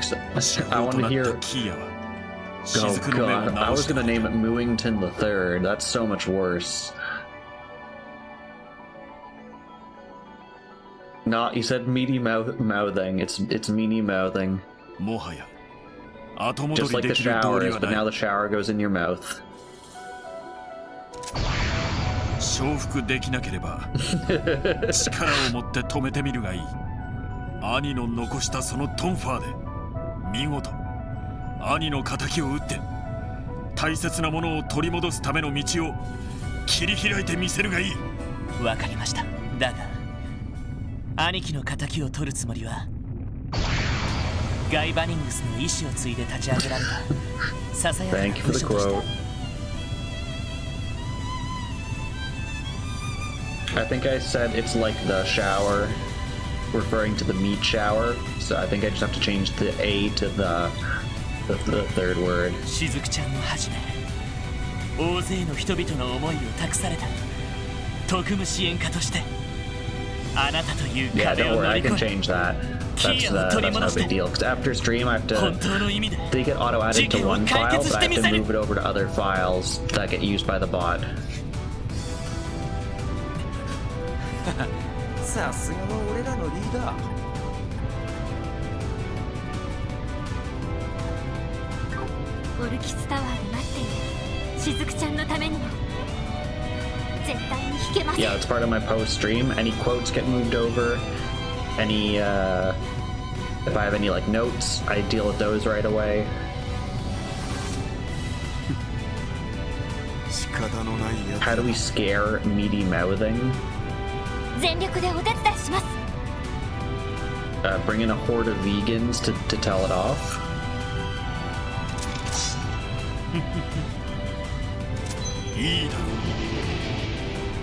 I want to hear. Oh god, I was gonna name it Mooington III. That's so much worse. Not, you said meaty mouthing. It's meaty mouthing. もはや後戻 Just り like で the きる道 shower 理 is, は but ない。 now the shower goes in your mouth. 承服できなければ力を持って止めてみるがいい。兄の残したそのトンファーで見事兄の仇を討って大切なものを取り戻すための道を切り開いてみせるがいい。わかりました。だが兄貴の仇を取るつもりはガイ・バニングスの意志を継いで立ち上げられたささやかな Thank you for 部 the 署として quote. I think I said it's like the shower, referring to the meat shower. So I think I just have to change the A to the third word. 雫ちゃんをはじめ大勢の人々の思いを託された特務支援家としてあなたという Yeah, 壁 don't を worry, 乗 I り can 越え change that. That's not a big deal. Because after stream, I have 本 to. 当の意味で They get auto added to one 事件を解 file, 決 but し I てみ have せ to る move it over to other files that get used by the bot. さすがは俺らのリーダー。オルキスタワーで待っている雫ちゃんのためにも絶対に引けません。 Yeah, it's part of my post stream. Any quotes get moved over. Any if I have any like notes, I deal with those right away. 仕方のないやつ How do we scare meaty mouthing? 全力でお手伝いします。 Bring in a horde of vegans to tell it off. いいだろう。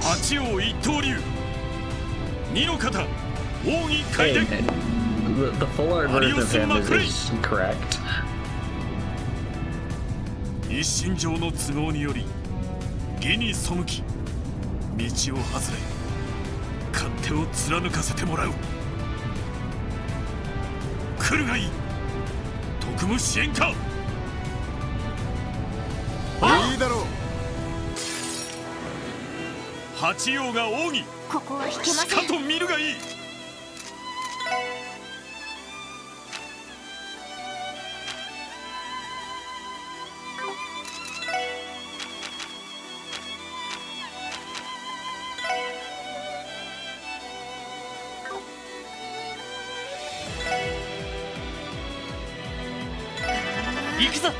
八王一刀流二の型奥義開 Hey, 伝。 the full art version of him is correct. 一身上の都合により義に背き道を外れ勝手を貫かせてもらう。来るがいい特務支援家。いいだろう。八王が奥義ここは引けましせん。かと見るがいい。行くぞ。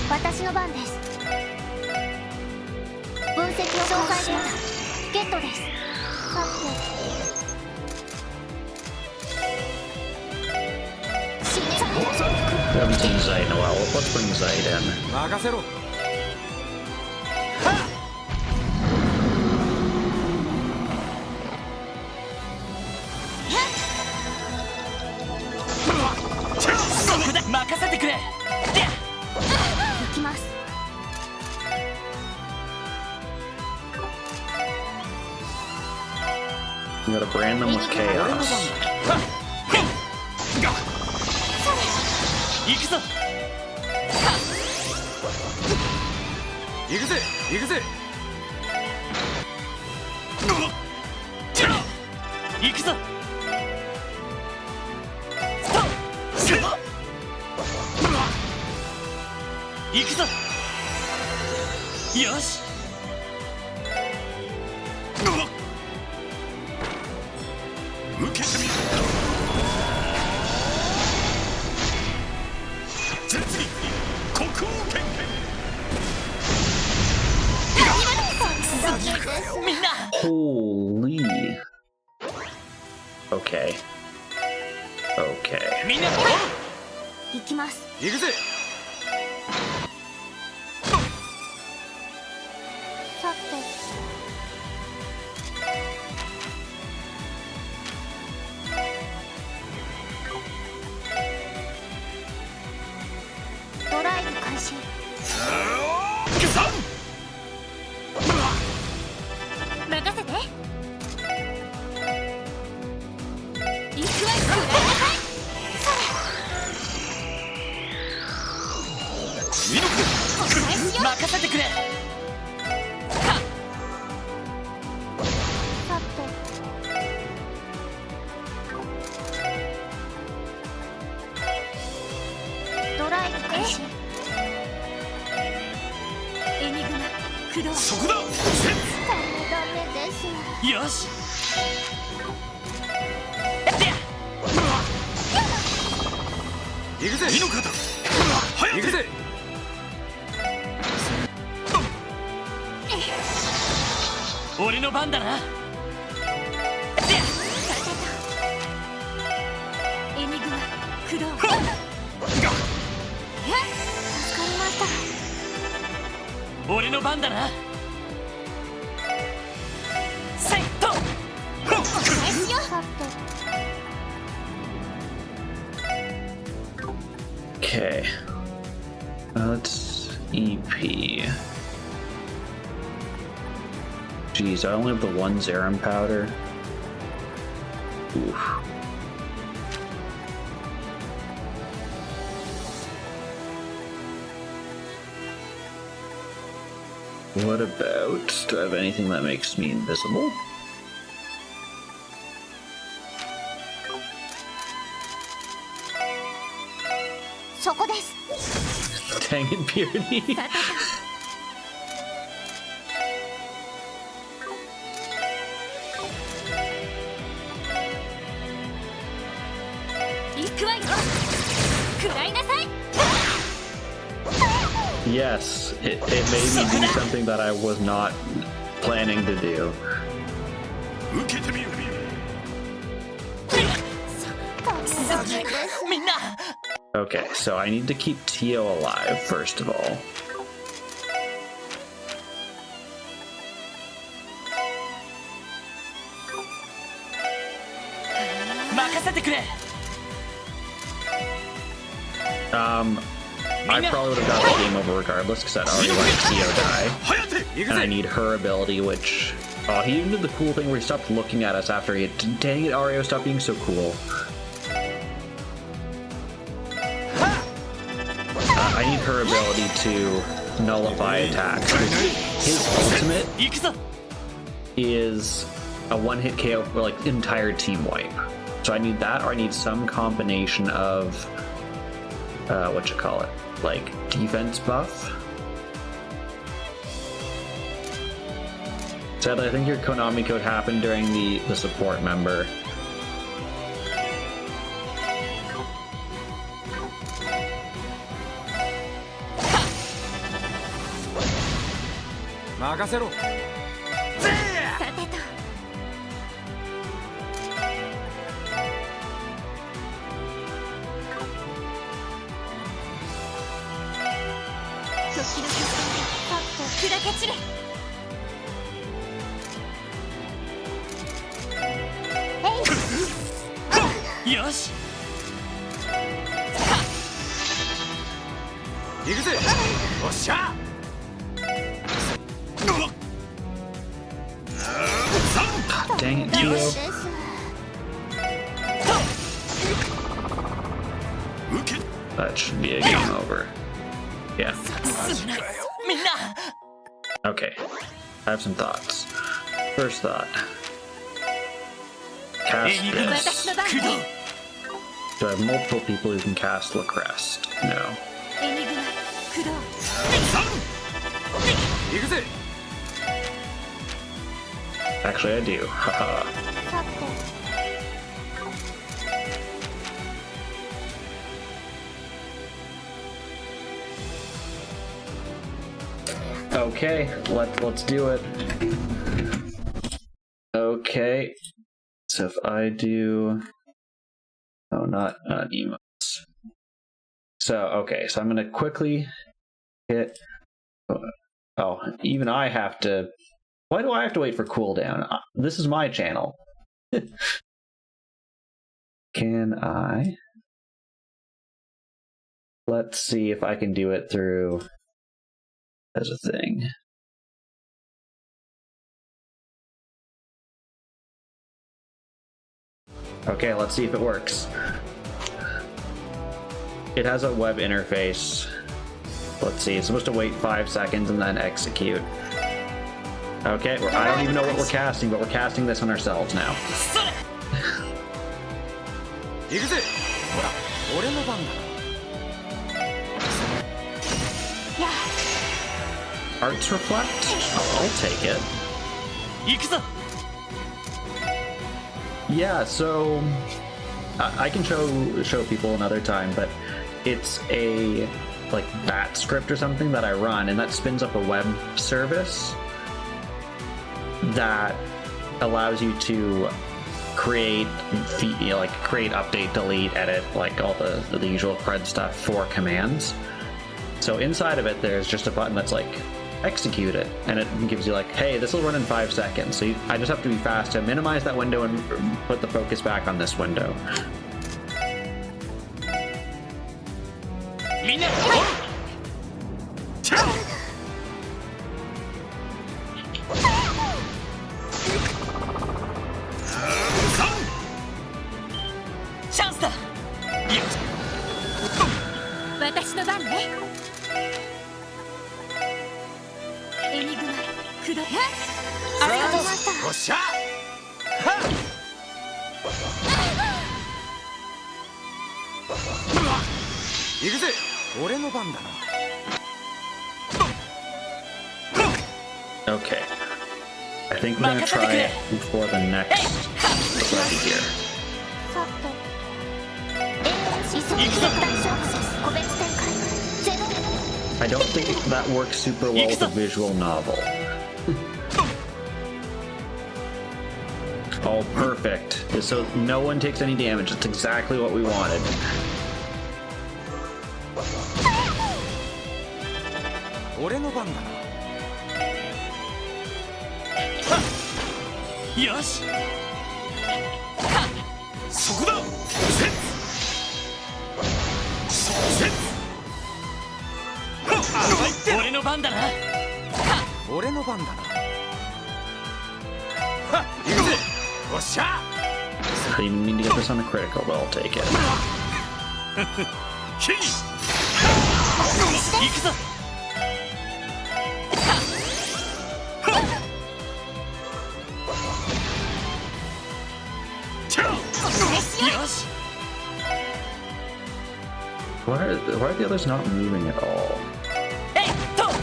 私の番です。分析を紹介します。ゲットです。さて死ね。 We haven't seen Zaid in a while. Let's bring Zaid in. 任せろ。任せてくれ。行きます。 We gotta brand them with chaos. 行くぞ。行くぜ行くぜ。行くぞ。行くぞ。よし。受けてみる。実に国王権みんな。 Holy. Okay. Okay. みんな。行きます。行くぜ。さてドライブ開始。任せて。行くわよ。任せてくれ。さてドライブ開始。エニグマ駆動。そこだ。ダメです。よし。行くぜ。身の方。行くぜ。俺の番だな。エニグマ駆動。助かりました。俺の番だな。セット。さて Okay. Let's EP. Jeez, I only have the one Zerum powder. Oof. What about... do I have anything that makes me invisible? Dang it, Purity. 行くわよ。食らいなさい。 Yes, it made me do something that I was not planning to do. 受けてみる。みんな。 Okay, so I need to keep Tio alive, first of all. 任せてくれ。 I probably would have got the game over regardless because I'd already let Tio die. And I need her ability, which... oh, he even did the cool thing where he stopped looking at us after he... dang it, Ario, stop being so cool. I need her ability to nullify attacks. His ultimate is a one-hit KO for like entire team wipe. So I need that, or I need some combination of like defense buff. Sadly, I think your Konami code happened during the support member. Makasero. さてと。時々パッと砕け散れ。よし。行くぜ。おっしゃ。 Dang it, Tio. That should be a game over. Yeah. すなみんな Okay. I have some thoughts. First thought. Cast エニグマ this. 駆動 Do I have multiple people who can cast Lacrest? No. エニグマ駆動行くぜ Actually, I do. Haha. さて Okay, let's do it. Okay. So if I do not emotes. So okay, so I'm gonna quickly hit even I have to. Why do I have to wait for cooldown? This is my channel. Can I? Let's see if I can do it through as a thing. Okay, let's see if it works. It has a web interface. Let's see, it's supposed to wait 5 seconds and then execute. Okay, I don't even know what we're casting, but we're casting this on ourselves now. 行くぜほら俺の番だ Arts Reflect? I'll take it. 行くぞ Yeah, so I can show people another time, but it's a like bat script or something that I run, and that spins up a web service that allows you to create, create, update, delete, edit, like all the usual CRUD stuff for commands. So inside of it, there's just a button that's like execute it, and it gives you like, hey, this will run in 5 seconds. So I just have to be fast to minimize that window and put the focus back on this window. みんなチャンスだ私の番ねエニグマ駆動ありがとうございましたよっしゃ行くぜ俺の番だな Okay. I think we're gonna try it before the next ready here. さて急ぎ絶対小アクセス個別展開ゼロ I don't think that works super well with a visual novel. Oh, perfect. So no one takes any damage. That's exactly what we wanted. 俺の番だなよしそこだセッセッ俺の番だな俺の番だな行くぜよっしゃ I didn't mean to get this on a critical, but I'll take it. キリ行くぞ Why are the others not moving at all?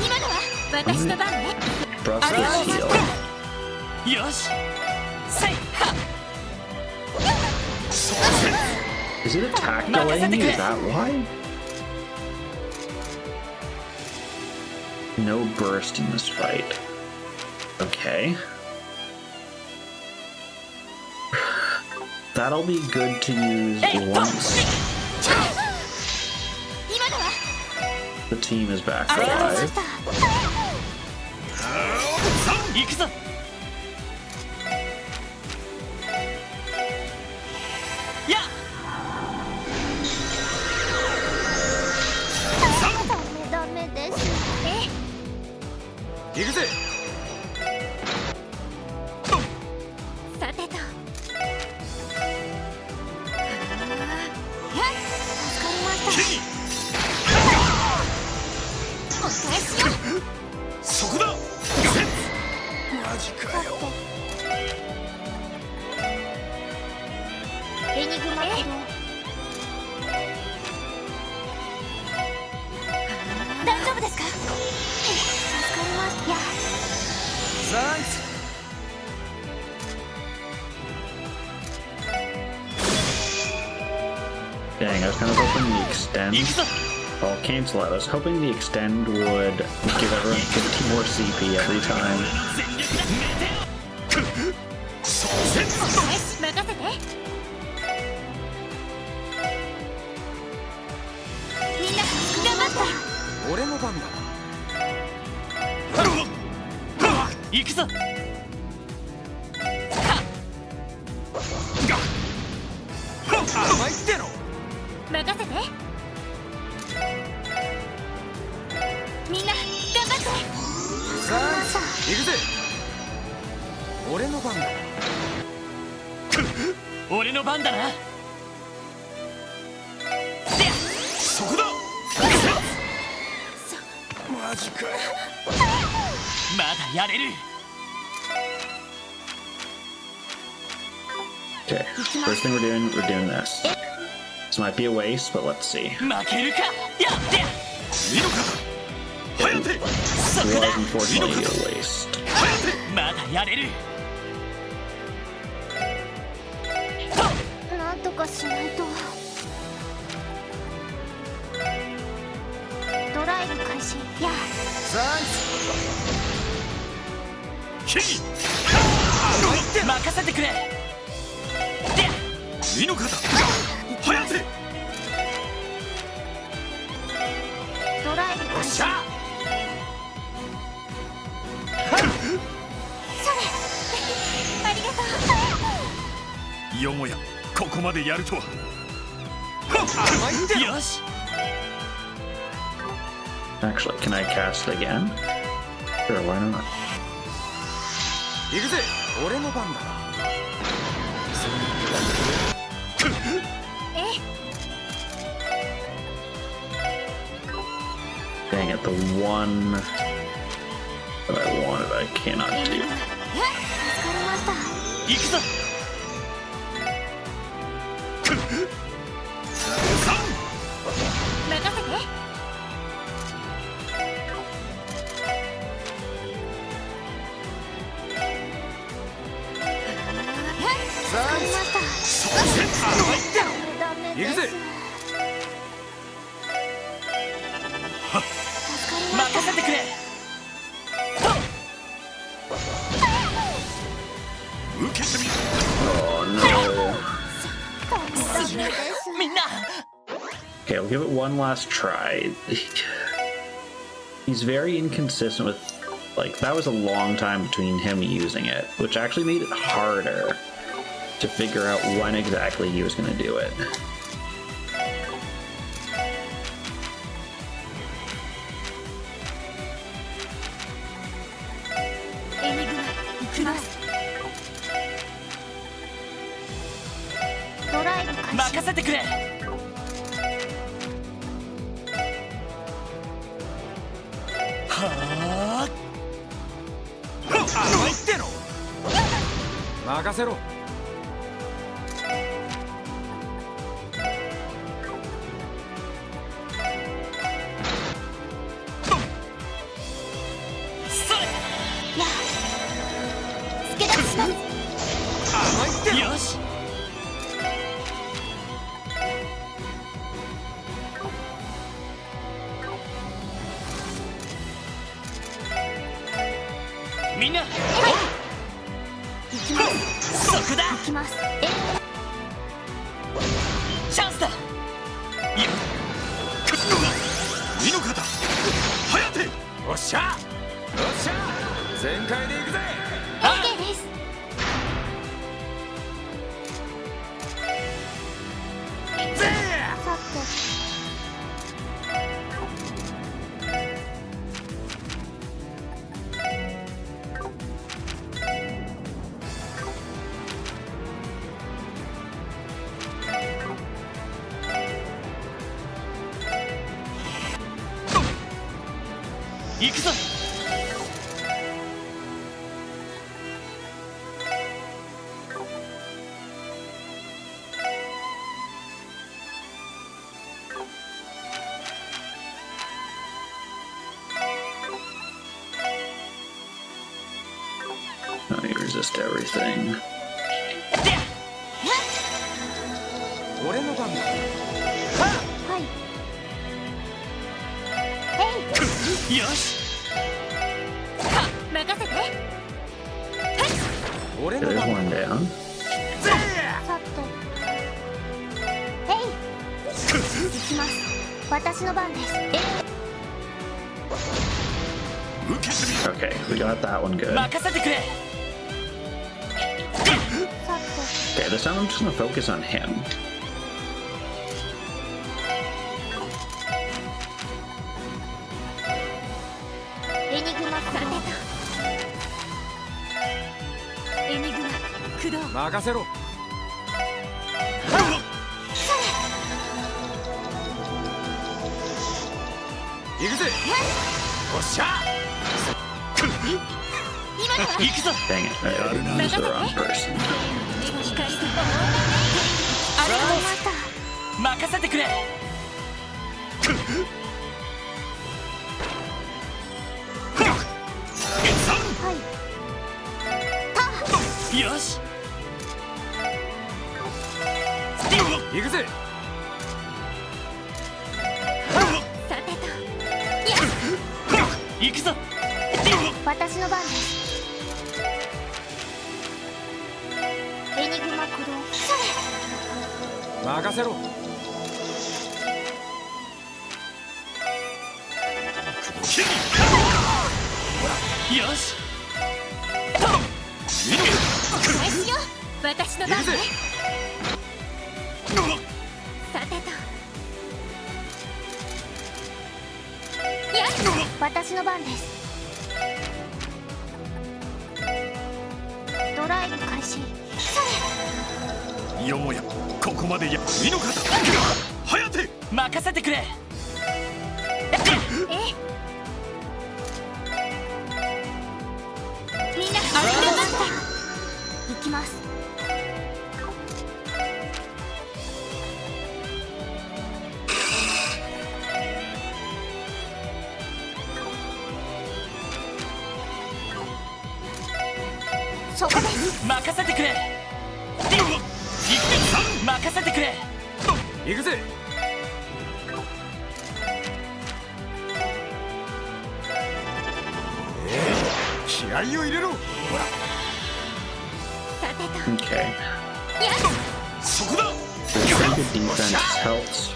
今のは私の番ね Trust this heal. よしせい Is it attack delaying me? Is that why? No burst in this fight. Okay. That'll be good to use once the team is back alive. 行くぞ ダメです行くぜさてと助かりましたニグマ起動。大丈夫ですか？助かります。いや、サンクス。 Dang, I was kind of hoping the extend. I'll cancel it. I was hoping the extend would give everyone 50 more CP every time. よし、任せて。みんな頑張った。俺の番だ。行くぞ。甘いっての。 任せて。みんな頑張って。さあ行くぜ。俺の番だ。俺の番だな。そこだ。マジかよ。まだやれる。 Okay, first thing we're doing this. This might be a waste, but let's see. 負けるか。やって。 It was unfortunately a waste. まだやれる。 なんとかしないと。ドライブ開始。や。サンクス。任せてくれ。身の肩。早て。ドライブ開始。それ。ありがとう。よもやここまでやるとは。よし。 Actually, can I cast it again? Sure, why not? 行くぜ。俺の番だ。 Dang it, the one that I wanted, I cannot do. 行くぞ。 任せて。 行くぜ。任せてくれ。受けてみる。 Oh no. みんな。 Okay, we'll give it one last try. He's very inconsistent with, like, that was a long time between him using it, which actually made it harder to figure out when exactly he was going to do it. Enigma, 任せてくれ。はあ。甘いっての。任せろ。 よし。 みんな。そこだ。チャンスだ。身の肩。早て。おっしゃ。おっしゃ。全開で行くぜ。 OK です。 行くぞ。 任 resist everything. 俺の番だ。はい。えい。よし。任せて。俺の There's 番 one だ。 down. さて。えい。行きます。私の番です。Okay, we got that one good. 任せてくれ。さて。 Okay, this time I'm just gonna focus on him. エニグマされた。エニグマ駆動。任せろ。行くぜ。おっしゃ。今のは行くぞ。 Dang it, I used the wrong person. 光とありがとう。ました。任せてくれ。はいよし。行くぜ。さてと。行くぞ。私の番です。エニグマ駆動。それ。任せろ。よし。返しよ。私の番ね。さてと。やっ。私の番です。ドライブ開始。それ。よもやここまでやいいのかだ。はやて。任せてくれ。みんなありがとう。行きます。そこです。任せてくれ。任せてくれ。行くぜ。気合を入れろ。ほら。さてと。 Okay. そこだ。 The Sacred defense helps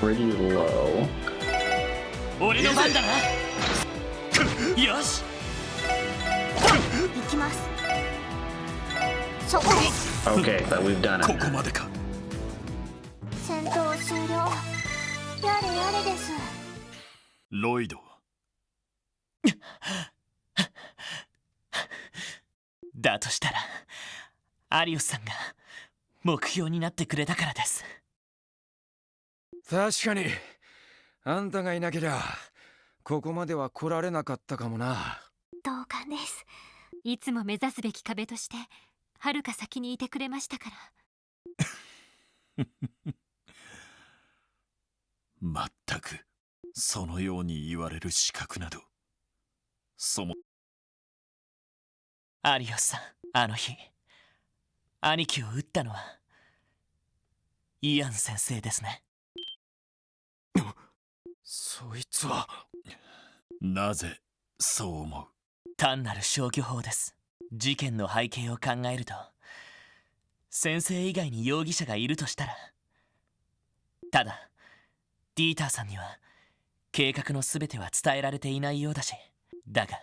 pretty low. 俺の番だな。よし。行きます。そこです。 Okay, but we've done こ it. こまでか。戦闘終了。やれやれです。ロイド。だとしたらアリオスさんが目標になってくれたからです。確かにあんたがいなけりゃここまでは来られなかったかもな。同感です。いつも目指すべき壁としてはるか先にいてくれましたから。まったくそのように言われる資格などアリオスさん、あの日兄貴を撃ったのはイアン先生ですね。そいつはなぜそう思う。単なる消去法です。事件の背景を考えると先生以外に容疑者がいるとしたら、ただディーターさんには計画の全ては伝えられていないようだし、だが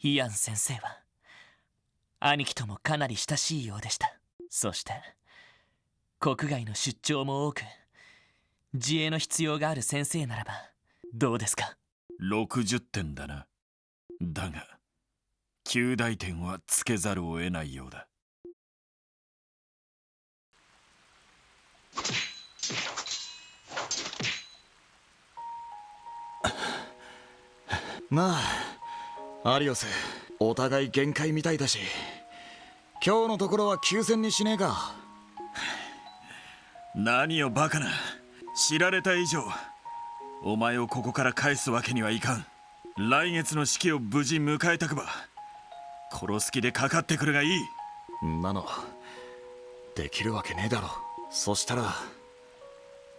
イアン先生は兄貴ともかなり親しいようでした。そして国外の出張も多く自衛の必要がある先生ならばどうですか。60点だな。だが9大点はつけざるを得ないようだ。まあアリオス、お互い限界みたいだし今日のところは休戦にしねえか。何よバカな。知られた以上お前をここから返すわけにはいかん。来月の式を無事迎えたくば殺す気でかかってくるがいい。んなのできるわけねえだろ。そしたら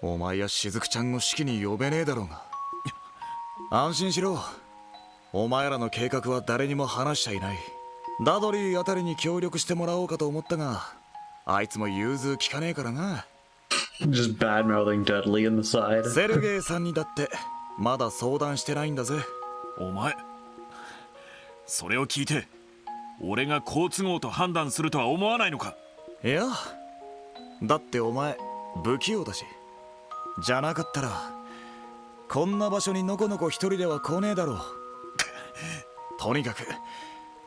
お前やしずくちゃんを式に呼べねえだろうが。安心しろ、お前らの計画は誰にも話しちゃいない。ダドリーあたりに協力してもらおうかと思ったが、あいつも融通きかねえからな。Just bad-mouthing Dudley in the side. セルゲイさんにだってまだ相談してないんだぜ。お前、それを聞いて俺が好都合と判断するとは思わないのか。いや、だってお前不器用だし。じゃなかったらこんな場所にのこのこ一人では来ねえだろう。とにかく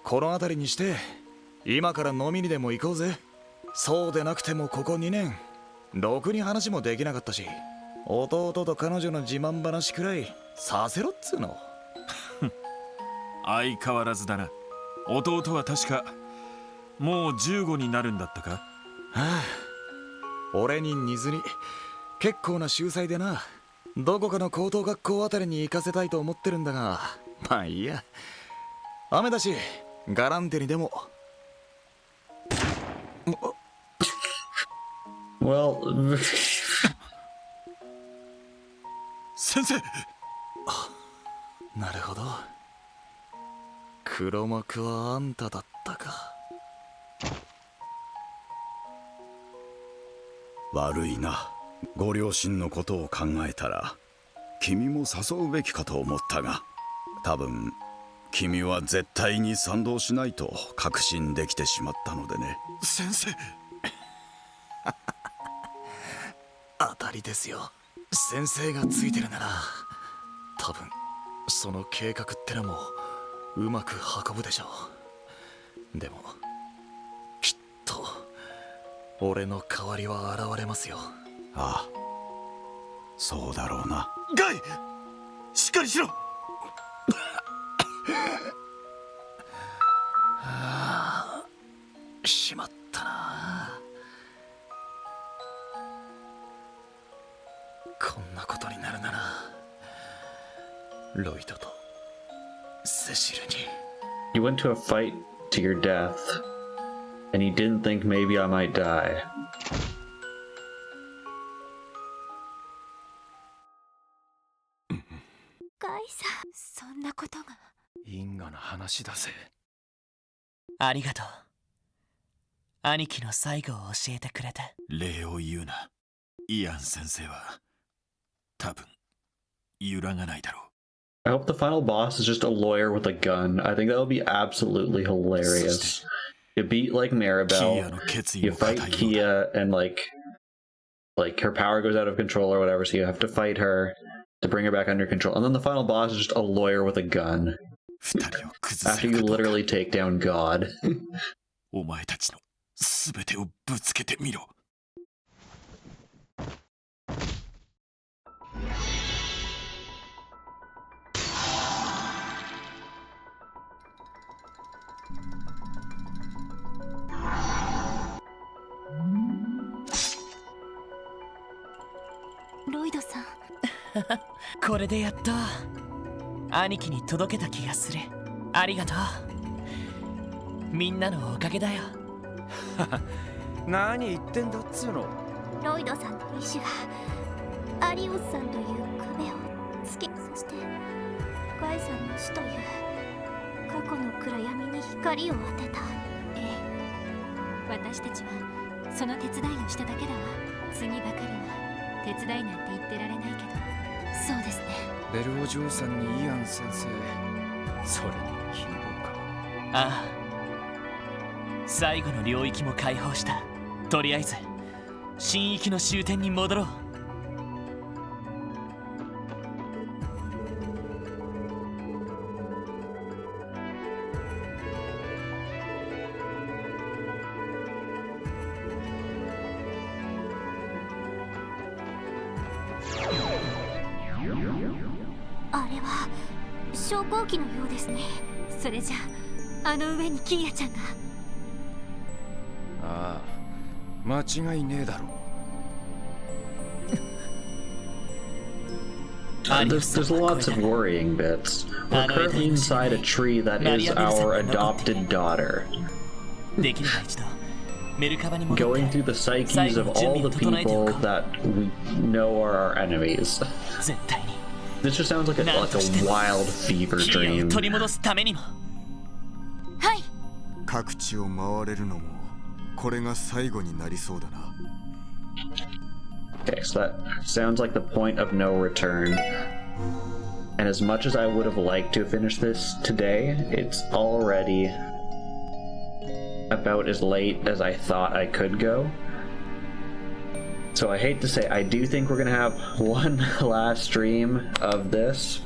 この辺りにして今から飲みにでも行こうぜ。そうでなくてもここ2年ろくに話もできなかったし、弟と彼女の自慢話くらいさせろっつうの。相変わらずだな。弟は確かもう15になるんだったか。はあ、俺に似ずに結構な秀才でな。どこかの高等学校あたりに行かせたいと思ってるんだが、まあいいや。雨だしガランテにでも。Well 先生。なるほど、黒幕はあんただったか。悪いな。ご両親のことを考えたら君も誘うべきかと思ったが、多分君は絶対に賛同しないと確信できてしまったのでね。先生。当たりですよ。先生がついてるなら多分その計画ってのもうまく運ぶでしょう。でもきっと俺の代わりは現れますよ。ああ、そうだろうな。ガイ、しっかりしろ。しまったな。こんなことになるならロイドとセシルに。 You went to a fight to your death, and you didn't think maybe I might die. ガイさん、そんなことが。因果な話だぜ。ありがとう。兄貴の最後を教えてくれて。礼を言うな。イアン先生は多分揺らがないだろう。I hope the final boss is just a lawyer with a gun. I think that would be absolutely hilarious. You beat like Maribel, you fight Kia, and like her power goes out of control or whatever, so you have to fight her to bring her back under control. And then the final boss is just a lawyer with a gun. After you literally take down God. お前たちの全てをぶつけてみろ。ロイドさん。これでやっと兄貴に届けた気がする。ありがとう。みんなのおかげだよ。何言ってんだっつうの。ロイドさんの意志がアリオスさんという壁を突き、そしてガイさんの死という過去の暗闇に光を当てた。ええ、私たちはその手伝いをしただけだわ。次ばかりは手伝いなんて言ってられないけど。そうですね。ベルお嬢さんにイアン先生、それに希望か。ああ、最後の領域も解放した。とりあえず新域の終点に戻ろう。あれは昇降機のようですね。それじゃあの上にキーヤちゃんが。ああ、間違いねえだろう。there's lots of worrying bits. We're currently inside a tree that is our adopted daughter. Going through the psyches of all the people that we know are our enemies. This just sounds like a wild fever dream. 各地を回れるのもこれが最後になりそうだな。Okay, so that sounds like the point of no return. And as much as I would have liked to finish this today, it's already about as late as I thought I could go. So I hate to say, I do think we're gonna have one last stream of this.